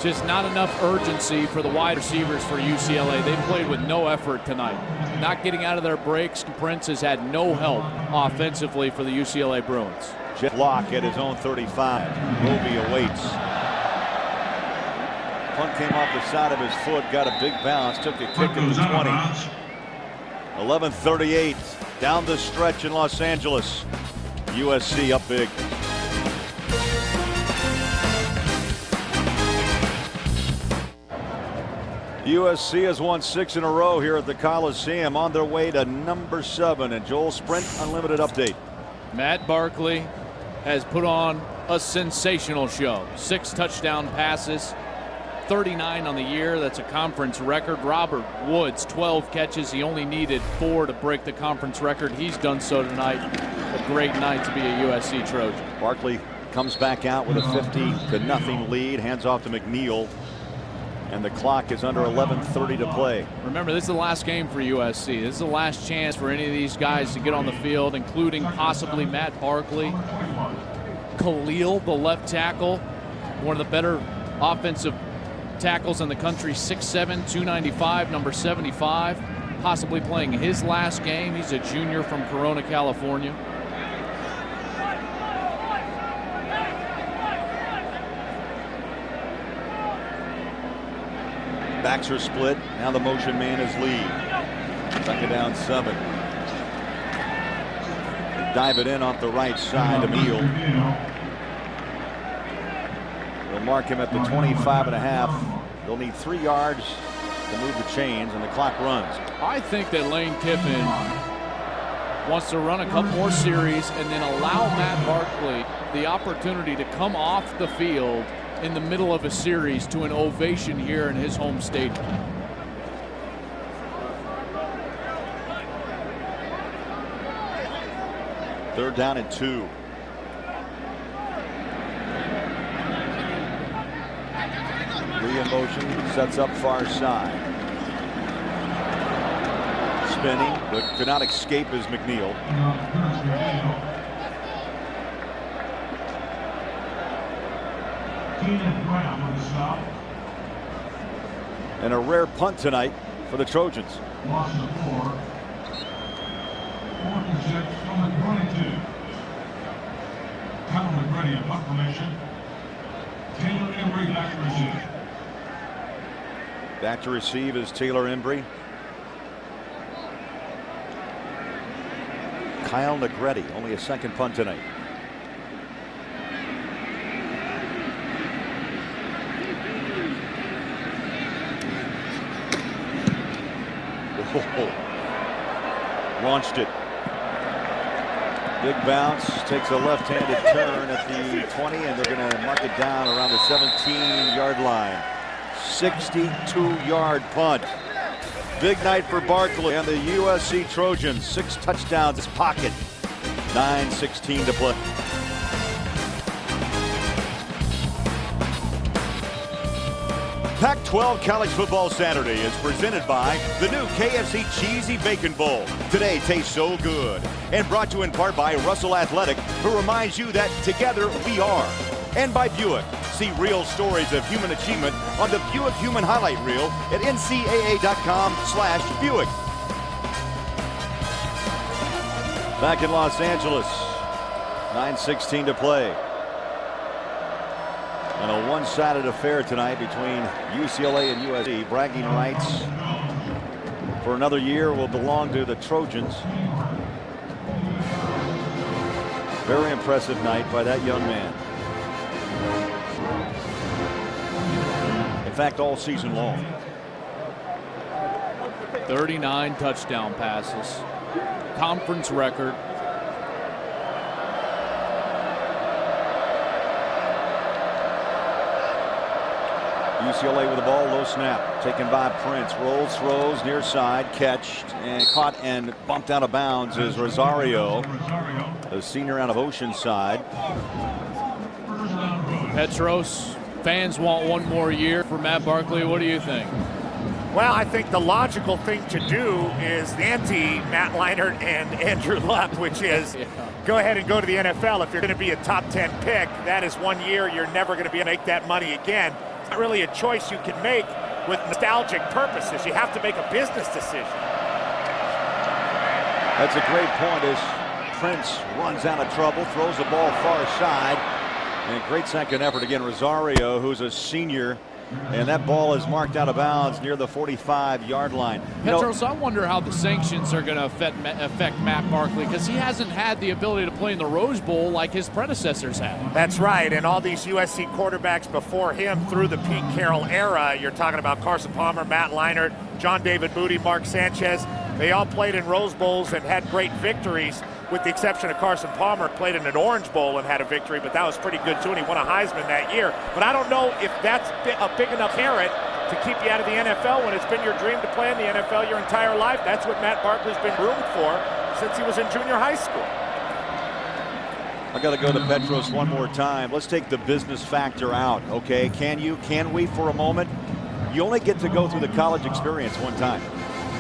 Just not enough urgency for the wide receivers for UCLA. They played with no effort tonight. Not getting out of their breaks. Prince has had no help offensively for the UCLA Bruins. Jet Lock at his own 35. Roby awaits. Punt came off the side of his foot, got a big bounce, took a kick at the 20. 11:38 down the stretch in Los Angeles. USC up big. USC has won 6 in a row here at the Coliseum, on their way to number 7. And Joel, Sprint Unlimited update. Matt Barkley has put on a sensational show. 6 touchdown passes, 39 on the year. That's a conference record. Robert Woods, 12 catches. He only needed 4 to break the conference record. He's done so tonight. A great night to be a USC Trojan. Barkley comes back out with a 50-0 lead. Hands off to McNeil. And the clock is under 11:30 to play. Remember, this is the last game for USC. This is the last chance for any of these guys to get on the field, including possibly Matt Barkley. Khalil, the left tackle, one of the better offensive tackles in the country, 6'7", 295, number 75, possibly playing his last game. He's a junior from Corona, California. Backs are split. Now the motion man is Lee. 2nd down 7. Dive it in off the right side to Meal. They'll mark him at the 25.5. They'll need 3 yards to move the chains, and the clock runs. I think that Lane Kiffin wants to run a couple more series and then allow Matt Barkley the opportunity to come off the field in the middle of a series to an ovation here in his home stadium. Third down and 2. Lee in motion, sets up far side. Spinning, but could not escape is McNeil. And a rare punt tonight for the Trojans. Loss of 4. 4th and 6 from the 22. Kyle McGrady, a punt formation. Taylor Embry back to receive. Back to receive is Taylor Embry. Kyle McGrady, only a 2nd punt tonight. Launched it. Big bounce, takes a left-handed turn at the 20, and they're going to mark it down around the 17-yard line. 62-yard punt. Big night for Barkley and the USC Trojans. 6 touchdowns in his pocket. 9:16 to play. Pac-12 College Football Saturday is presented by the new KFC Cheesy Bacon Bowl. Today tastes so good. And brought to you in part by Russell Athletic, who reminds you that together we are. And by Buick. See real stories of human achievement on the Buick Human Highlight Reel at ncaa.com/Buick. Back in Los Angeles. 9:16 to play. And a one-sided affair tonight between UCLA and USC. Bragging rights for another year will belong to the Trojans. Very impressive night by that young man. In fact, all season long. 39 touchdown passes. Conference record. UCLA with the ball, low snap, taken by Prince, rolls, throws, near side, catched, and caught and bumped out of bounds is Rosario, the senior out of Oceanside. Petros, fans want one more year for Matt Barkley. What do you think? Well, I think the logical thing to do is the anti-Matt Leinart and Andrew Luck, which is go ahead and go to the NFL. If you're going to be a top 10 pick, that is 1 year. You're never going to be able to make that money again. It's not really a choice you can make with nostalgic purposes. You have to make a business decision. That's a great point as Prince runs out of trouble, throws the ball far side. And a great second effort again, Rosario, who's a senior. And that ball is marked out of bounds near the 45-yard line. Petros, I wonder how the sanctions are going to affect Matt Barkley, because he hasn't had the ability to play in the Rose Bowl like his predecessors had. That's right, and all these USC quarterbacks before him through the Pete Carroll era, you're talking about Carson Palmer, Matt Leinart, John David Moody, Mark Sanchez, they all played in Rose Bowls and had great victories, with the exception of Carson Palmer, played in an Orange Bowl and had a victory, but that was pretty good too, and he won a Heisman that year. But I don't know if that's a big enough carrot to keep you out of the NFL when it's been your dream to play in the NFL your entire life. That's what Matt Barkley's been groomed for since he was in junior high school. I got to go to Petros one more time. Let's take the business factor out, okay? Can we for a moment? You only get to go through the college experience one time.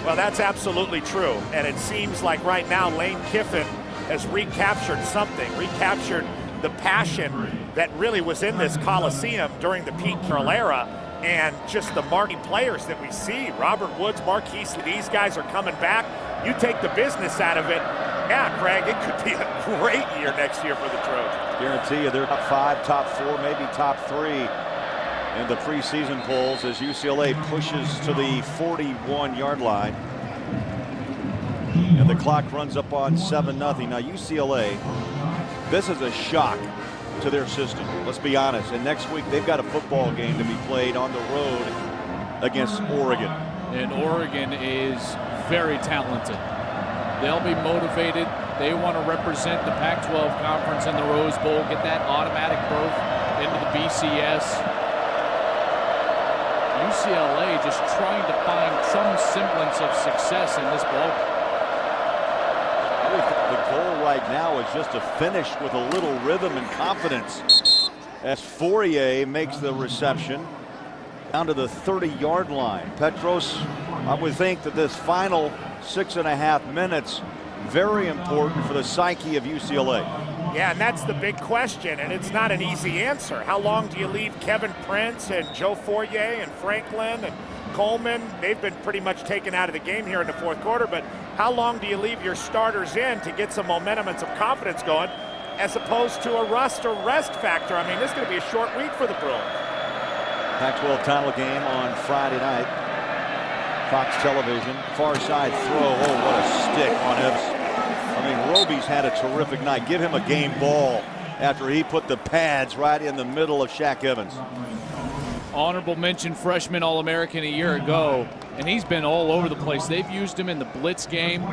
Well, that's absolutely true. And it seems like right now Lane Kiffin has recaptured something, recaptured the passion that really was in this Coliseum during the Pete Carroll era, and just the marquee players that we see. Robert Woods, Marquise, these guys are coming back. You take the business out of it, yeah, Craig, it could be a great year next year for the Trojans. Guarantee you they're top 5, top 4, maybe top 3. in the preseason polls as UCLA pushes to the 41-yard line. And the clock runs up on 7-0. Now UCLA, this is a shock to their system. Let's be honest. And next week they've got a football game to be played on the road against Oregon. And Oregon is very talented. They'll be motivated. They want to represent the Pac-12 conference in the Rose Bowl, get that automatic berth into the BCS. UCLA just trying to find some semblance of success in this ball. The goal right now is just to finish with a little rhythm and confidence as Fourier makes the reception down to the 30-yard line. Petros, I would think that this final 6.5 minutes very important for the psyche of UCLA. Yeah, and that's the big question, and it's not an easy answer. How long do you leave Kevin Prince and Joe Fourier and Franklin and Coleman? They've been pretty much taken out of the game here in the fourth quarter, but how long do you leave your starters in to get some momentum and some confidence going, as opposed to a rust or rest factor? I mean, this is going to be a short week for the Bruins. Pac-12 title game on Friday night. Fox Television, far side throw. Oh, what a stick on Evans. I mean, Roby's had a terrific night. Give him a game ball after he put the pads right in the middle of Shaq Evans. Honorable mention freshman All-American a year ago, and he's been all over the place. They've used him in the blitz game,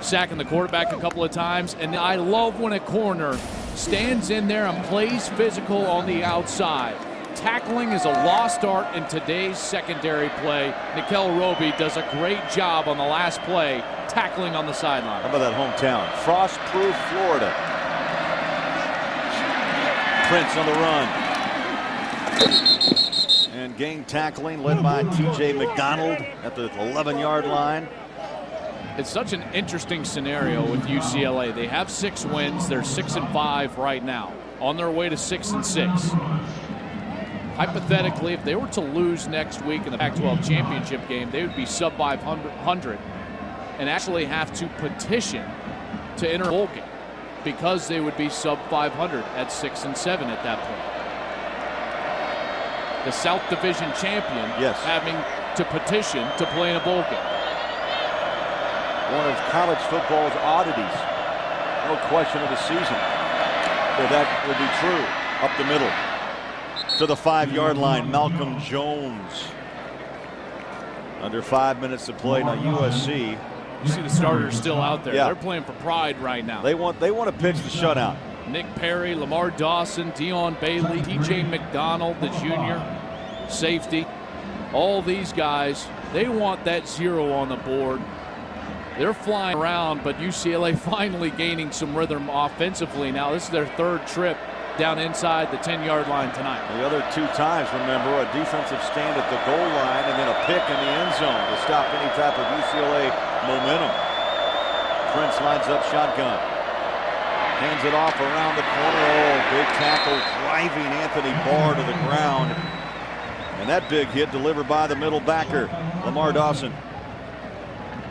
sacking the quarterback a couple of times, and I love when a corner stands in there and plays physical on the outside. Tackling is a lost art in today's secondary play. Nickel Roby does a great job on the last play, tackling on the sideline. How about that hometown? Frost-proof Florida. Prince on the run. And gang tackling led by TJ McDonald at the 11-yard line. It's such an interesting scenario with UCLA. They have 6 wins. They're 6-5 right now, on their way to 6-6. Hypothetically, if they were to lose next week in the Pac-12 championship game, they would be sub 500 and actually have to petition to enter a bowl game because they would be sub 500 at 6-7 at that point. The South Division champion having to petition to play in a bowl game. One of college football's oddities. No question of the season. Well, that would be true. Up the middle. To the 5-yard line, Malcolm Jones. Under 5 minutes to play. Now USC. You see the starters still out there. Yeah. They're playing for pride right now. They want to pitch the shutout. Nick Perry, Lamar Dawson, Dion Bailey, TJ McDonald, the junior safety. All these guys, they want that 0 on the board. They're flying around, but UCLA finally gaining some rhythm offensively. Now this is their 3rd trip down inside the 10-yard line tonight. The other 2 times, remember, a defensive stand at the goal line and then a pick in the end zone to stop any type of UCLA momentum. Prince lines up shotgun. Hands it off around the corner. Oh, big tackle driving Anthony Barr to the ground. And that big hit delivered by the middle backer, Lamar Dawson.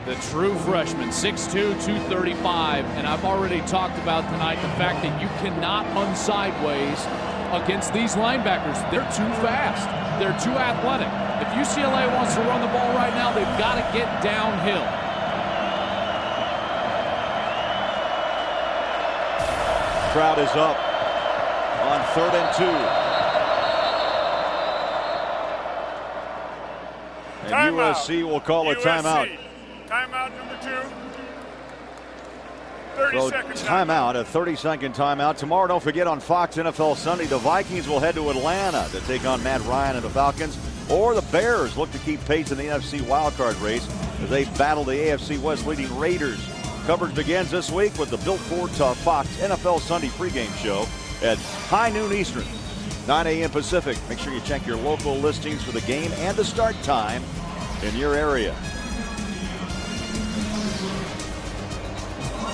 The true freshman, 6'2", 235, and I've already talked about tonight the fact that you cannot run sideways against these linebackers. They're too fast. They're too athletic. If UCLA wants to run the ball right now, they've got to get downhill. Crowd is up on 3rd and 2. And Timeout. USC will call a timeout. Timeout number 2. 30-second timeout, a 30-second timeout. Tomorrow, don't forget, on Fox NFL Sunday, the Vikings will head to Atlanta to take on Matt Ryan and the Falcons. Or the Bears look to keep pace in the NFC wildcard race as they battle the AFC West leading Raiders. Coverage begins this week with the Built Ford Fox NFL Sunday pregame show at high noon Eastern, 9 a.m. Pacific. Make sure you check your local listings for the game and the start time in your area.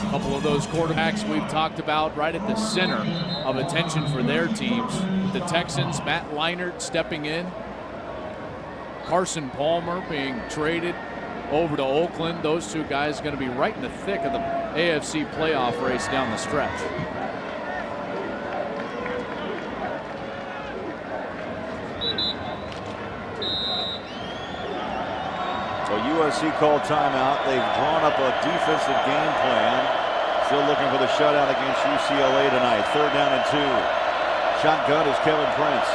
A couple of those quarterbacks we've talked about right at the center of attention for their teams. The Texans, Matt Leinart stepping in. Carson Palmer being traded over to Oakland. Those 2 guys going to be right in the thick of the AFC playoff race down the stretch. USC called timeout. They've drawn up a defensive game plan. Still looking for the shutout against UCLA tonight. 3rd down and 2. Shotgun is Kevin Prince.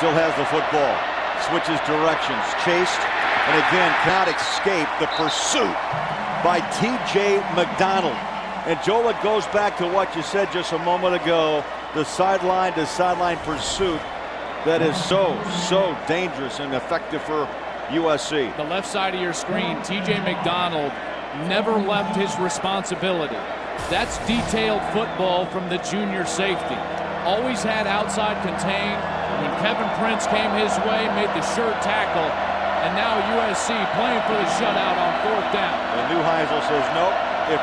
Still has the football. Switches directions. Chased. And again, cannot escape the pursuit by T.J. McDonald. And Joel, it goes back to what you said just a moment ago. The sideline to sideline pursuit that is so dangerous and effective for USC. The left side of your screen, T.J. McDonald never left his responsibility. That's detailed football from the junior safety. Always had outside contain. When Kevin Prince came his way, made the sure tackle. And now USC playing for the shutout on 4th down. And Neuheisel says, nope, if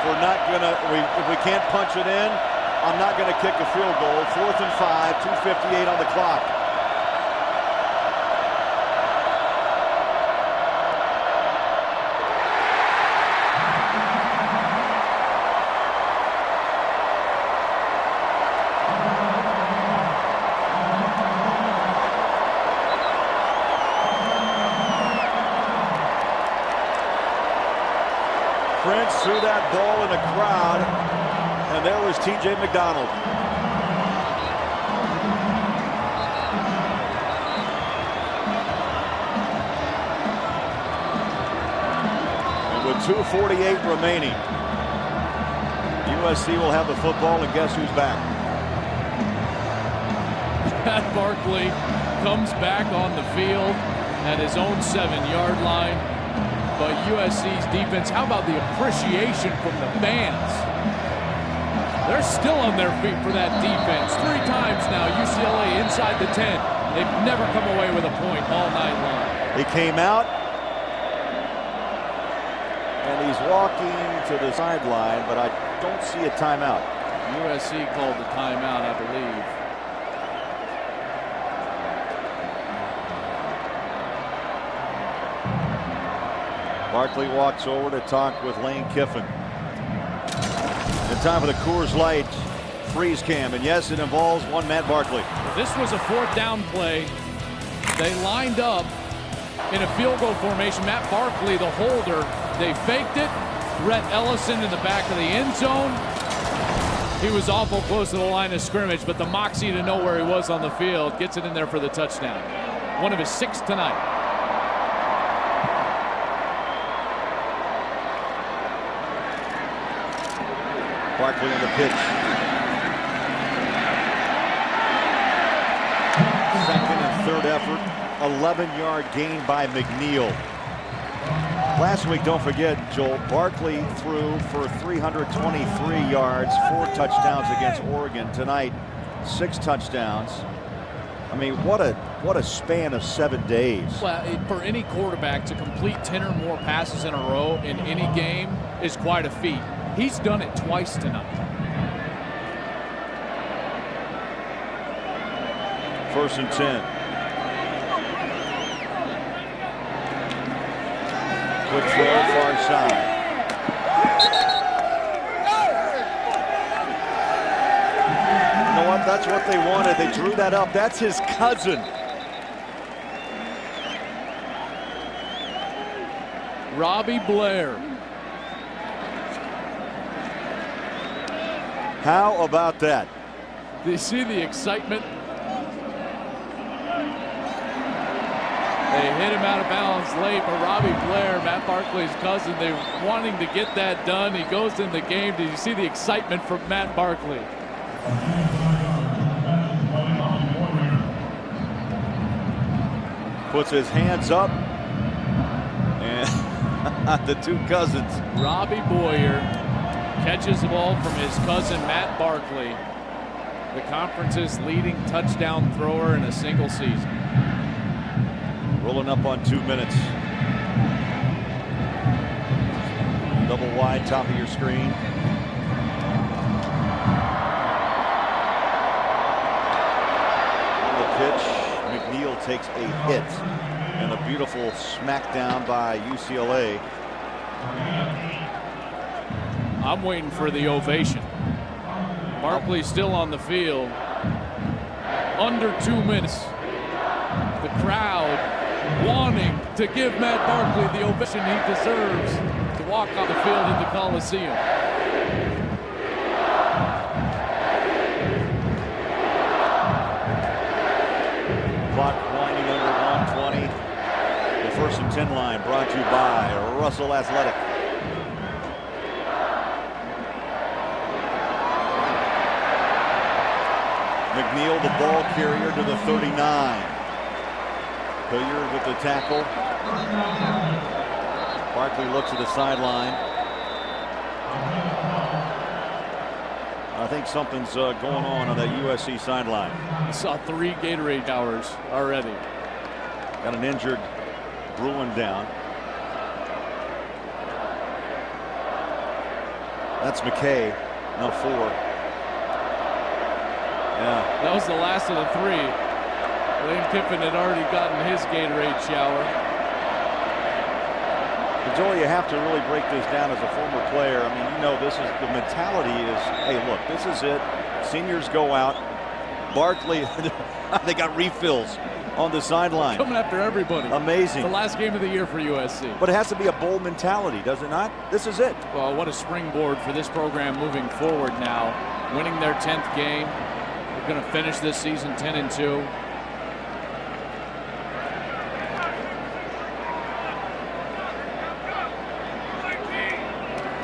we can't punch it in, I'm not going to kick a field goal. 4th and 5, 2:58 on the clock. Prince threw that ball in the crowd, and there was T.J. McDonald. And with 2:48 remaining, USC will have the football, and guess who's back? Matt Barkley comes back on the field at his own 7-yard line. But USC's defense, how about the appreciation from the fans? They're still on their feet for that defense. 3 times now, UCLA inside the 10. They've never come away with a point all night long. He came out, and he's walking to the sideline, but I don't see a timeout. USC called the timeout, I believe. Barkley walks over to talk with Lane Kiffin. And time for the Coors Light freeze cam. And yes, it involves one Matt Barkley. This was a 4th down play. They lined up in a field goal formation. Matt Barkley, the holder, they faked it. Rhett Ellison in the back of the end zone. He was awful close to the line of scrimmage, but the moxie to know where he was on the field gets it in there for the touchdown. One of his 6 tonight. Barkley on the pitch. 2nd and 3rd effort. 11-yard gain by McNeil. Last week, don't forget, Joel, Barkley threw for 323 yards, 4 touchdowns against Oregon. Tonight, 6 touchdowns. I mean, what a span of 7 days. Well, for any quarterback to complete 10 or more passes in a row in any game is quite a feat. He's done it twice tonight. 1st and 10. Quick throw, far side. You know what? That's what they wanted. They drew that up. That's his cousin. Robbie Blair. How about that? Do you see the excitement? They hit him out of bounds late, but Robbie Blair, Matt Barkley's cousin, they wanting to get that done. He goes in the game. Did you see the excitement from Matt Barkley? Puts his hands up, and the 2 cousins. Robbie Boyer catches the ball from his cousin Matt Barkley, the conference's leading touchdown thrower in a single season. Rolling up on 2 minutes. Double wide, top of your screen. On the pitch, McNeil takes a hit, and a beautiful smackdown by UCLA. I'm waiting for the ovation. Barkley still on the field. Under 2 minutes. The crowd wanting to give Matt Barkley the ovation he deserves to walk on the field in the Coliseum. Clock winding under 120. The 1st and 10 line brought to you by Russell Athletic. McNeil, the ball carrier, to the 39. Hilliard with the tackle. Barkley looks at the sideline. I think something's going on that USC sideline. I saw 3 Gatorade showers already. Got an injured Bruin down. That's McKay, now 4. Yeah. That was the last of the 3. Lane Kiffin had already gotten his Gatorade shower. But Joel, you have to really break this down as a former player. I mean, you know, this is the mentality is, hey, look, this is it. Seniors go out. Barkley, they got refills on the sideline. Coming after everybody. Amazing. The last game of the year for USC. But it has to be a bold mentality, does it not? This is it. Well, what a springboard for this program moving forward now. Winning their 10th game. They're going to finish this season 10-2.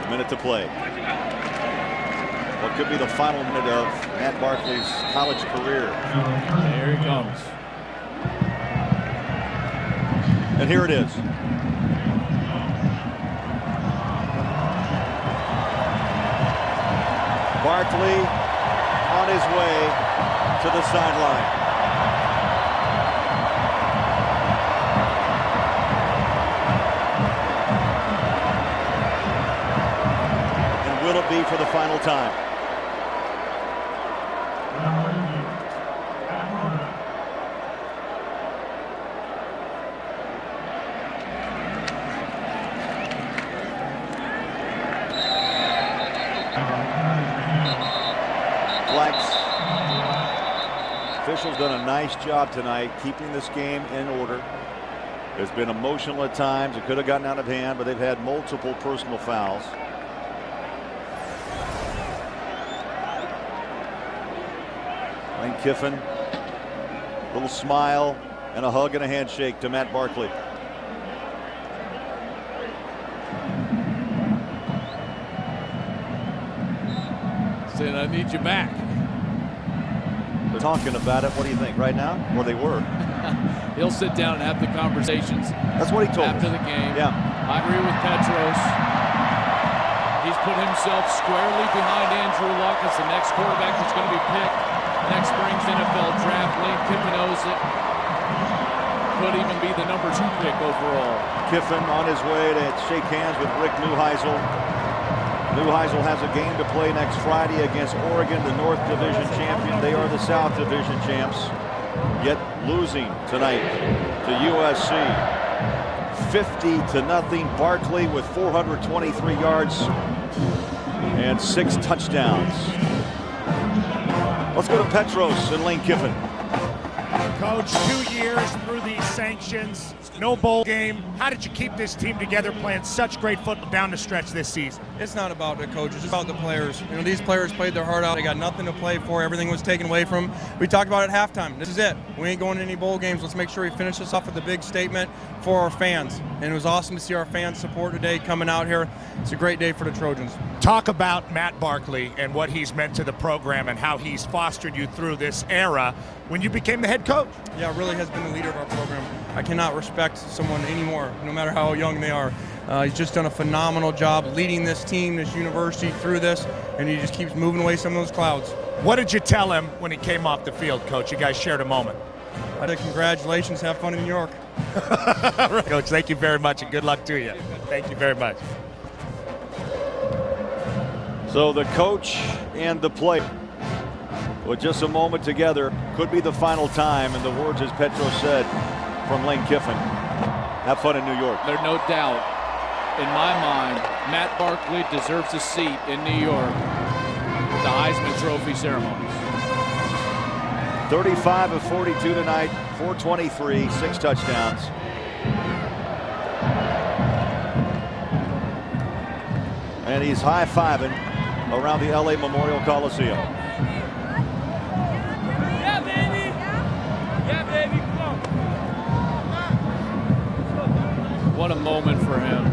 Minute to play. What could be the final minute of Matt Barkley's college career. Here he comes. And here it is. Barkley on his way to the sideline. And will it be for the final time? Officials done a nice job tonight keeping this game in order. It's been emotional at times. It could have gotten out of hand, but they've had multiple personal fouls. Lane Kiffin, little smile and a hug and a handshake to Matt Barkley. Saying, I need you back. They're talking about it. What do you think? Right now? Well, they were. He'll sit down and have the conversations. That's what he told after us. the game. Yeah. I agree with Petros. He's put himself squarely behind Andrew Luck as the next quarterback that's going to be picked next spring's NFL draft. Lane Kiffin knows it. Could even be the #2 pick overall. Kiffin on his way to shake hands with Rick Neuheisel. Neuheisel has a game to play next Friday against Oregon, the North Division champion. They are the South Division champs, yet losing tonight to USC. 50-0. Barkley with 423 yards and 6 touchdowns. Let's go to Petros and Lane Kiffin. Coach, 2 years through these sanctions, no bowl game. How did you keep this team together playing such great football down the stretch this season? It's not about the coaches, it's about the players. You know, these players played their heart out. They got nothing to play for. Everything was taken away from them. We talked about it at halftime. This is it. We ain't going to any bowl games. Let's make sure we finish this off with a big statement for our fans. And it was awesome to see our fans support today coming out here. It's a great day for the Trojans. Talk about Matt Barkley and what he's meant to the program and how he's fostered you through this era when you became the head coach. Yeah, really has been the leader of our program. I cannot respect someone anymore, no matter how young they are. He's just done a phenomenal job leading this team, this university through this, and he just keeps moving away some of those clouds. What did you tell him when he came off the field, Coach? You guys shared a moment. I said, congratulations, have fun in New York. Coach, thank you very much, and good luck to you. Thank you very much. So the coach and the player with just a moment together could be the final time, and the words, as Petros said, from Lane Kiffin, have fun in New York. There's no doubt in my mind Matt Barkley deserves a seat in New York at the Heisman Trophy ceremonies. 35 of 42 tonight, 423, 6 touchdowns. And he's high-fiving around the LA Memorial Coliseum. Yeah, baby. Yeah, baby. Come on. What a moment for him.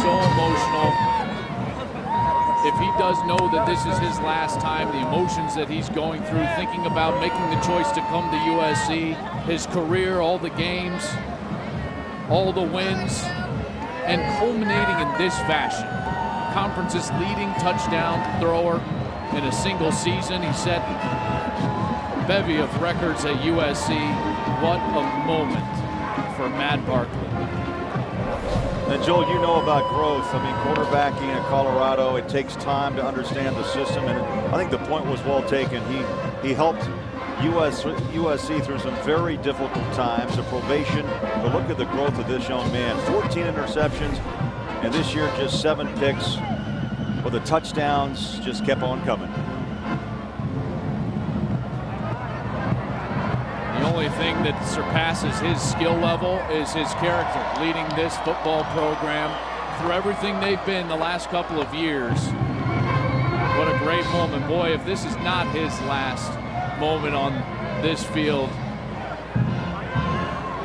So emotional. If he does know that this is his last time, the emotions that he's going through, thinking about making the choice to come to USC, his career, all the games, all the wins, and culminating in this fashion. Conference's leading touchdown thrower in a single season. He set a bevy of records at USC. What a moment for Matt Barkley. And Joel, you know about growth. I mean, quarterbacking at Colorado, it takes time to understand the system, and I think the point was well taken. He helped USC through some very difficult times, the probation, but look at the growth of this young man. 14 interceptions, and this year just 7 picks, but the touchdowns just kept on coming. The only thing that surpasses his skill level is his character, leading this football program through everything they've been the last couple of years. What a great moment. Boy, if this is not his last moment on this field,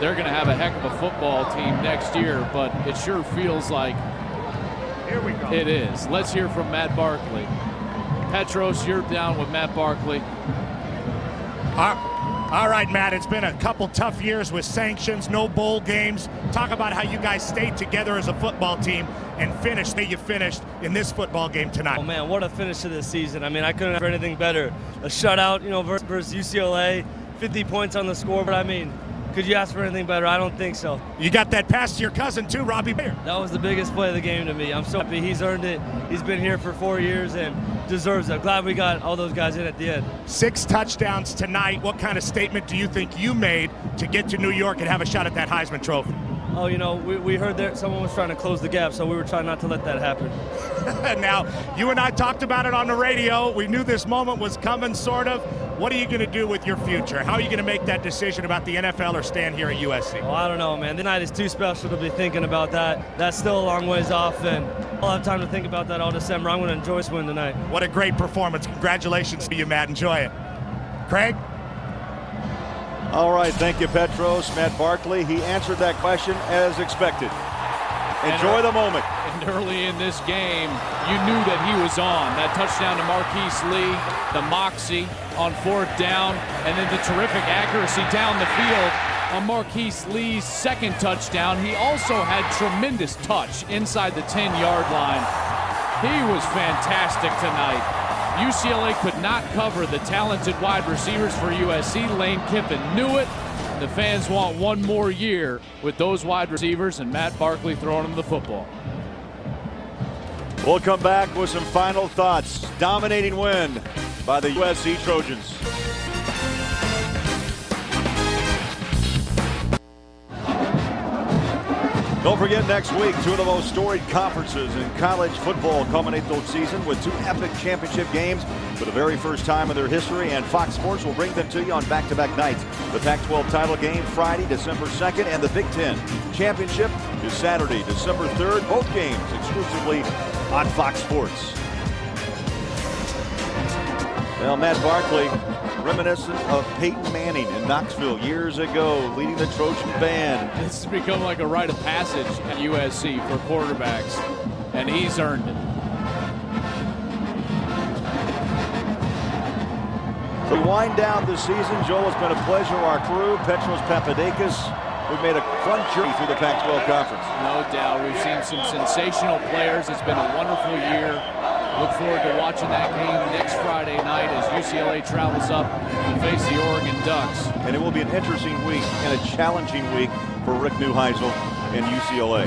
they're going to have a heck of a football team next year, but it sure feels like Here we go. it is. Let's hear from Matt Barkley. Petros, you're down with Matt Barkley. All right, Matt, it's been a couple tough years with sanctions, no bowl games. Talk about how you guys stayed together as a football team and finished that you finished in this football game tonight. Oh, man, what a finish to this season. I mean, I couldn't have anything better. A shutout, versus UCLA, 50 points on the scoreboard. I mean, could you ask for anything better? I don't think so. You got that pass to your cousin, too, Robbie Bayer. That was the biggest play of the game to me. I'm so happy he's earned it. He's been here for 4 years and deserves it. Glad we got all those guys in at the end. 6 touchdowns tonight. What kind of statement do you think you made to get to New York and have a shot at that Heisman Trophy? Oh, we heard that someone was trying to close the gap, so we were trying not to let that happen. Now, you and I talked about it on the radio. We knew this moment was coming, sort of. What are you going to do with your future? How are you going to make that decision about the NFL or stand here at USC? Well, I don't know, man. The night is too special to be thinking about that. That's still a long ways off, and I'll have time to think about that all December. I'm going to enjoy this win tonight. What a great performance. Congratulations to you, Matt. Enjoy it. Craig? All right, thank you, Petros. Matt Barkley, he answered that question as expected. Enjoy the moment. And early in this game, you knew that he was on. That touchdown to Marquise Lee, the moxie on 4th down, and then the terrific accuracy down the field on Marquise Lee's 2nd touchdown. He also had tremendous touch inside the 10-yard line. He was fantastic tonight. UCLA could not cover the talented wide receivers for USC. Lane Kiffin knew it. The fans want one more year with those wide receivers and Matt Barkley throwing them the football. We'll come back with some final thoughts. Dominating win by the USC Trojans. Don't forget, next week, 2 of the most storied conferences in college football culminate the season with 2 epic championship games for the very first time in their history, and Fox Sports will bring them to you on back-to-back nights. The Pac-12 title game Friday, December 2nd, and the Big Ten championship is Saturday, December 3rd. Both games exclusively on Fox Sports. Well, Matt Barkley, reminiscent of Peyton Manning in Knoxville years ago, leading the Trojan band. This has become like a rite of passage at USC for quarterbacks, and he's earned it. To wind down the season, Joel, it's been a pleasure. Our crew, Petros Papadakis, we've made a fun journey through the Pac-12 Conference. No doubt. We've seen some sensational players. It's been a wonderful year. Look forward to watching that game next Friday night as UCLA travels up to face the Oregon Ducks. And it will be an interesting week and a challenging week for Rick Neuheisel and UCLA.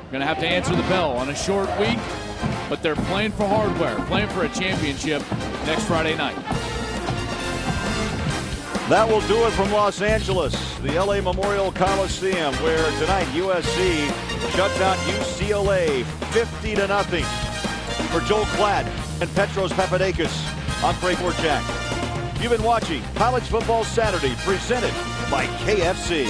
Going to have to answer the bell on a short week, but they're playing for hardware, playing for a championship next Friday night. That will do it from Los Angeles, the LA Memorial Coliseum, where tonight USC shuts out UCLA 50-0. For Joel Klatt and Petros Papadakis, I'm Craig Warchak. You've been watching College Football Saturday, presented by KFC.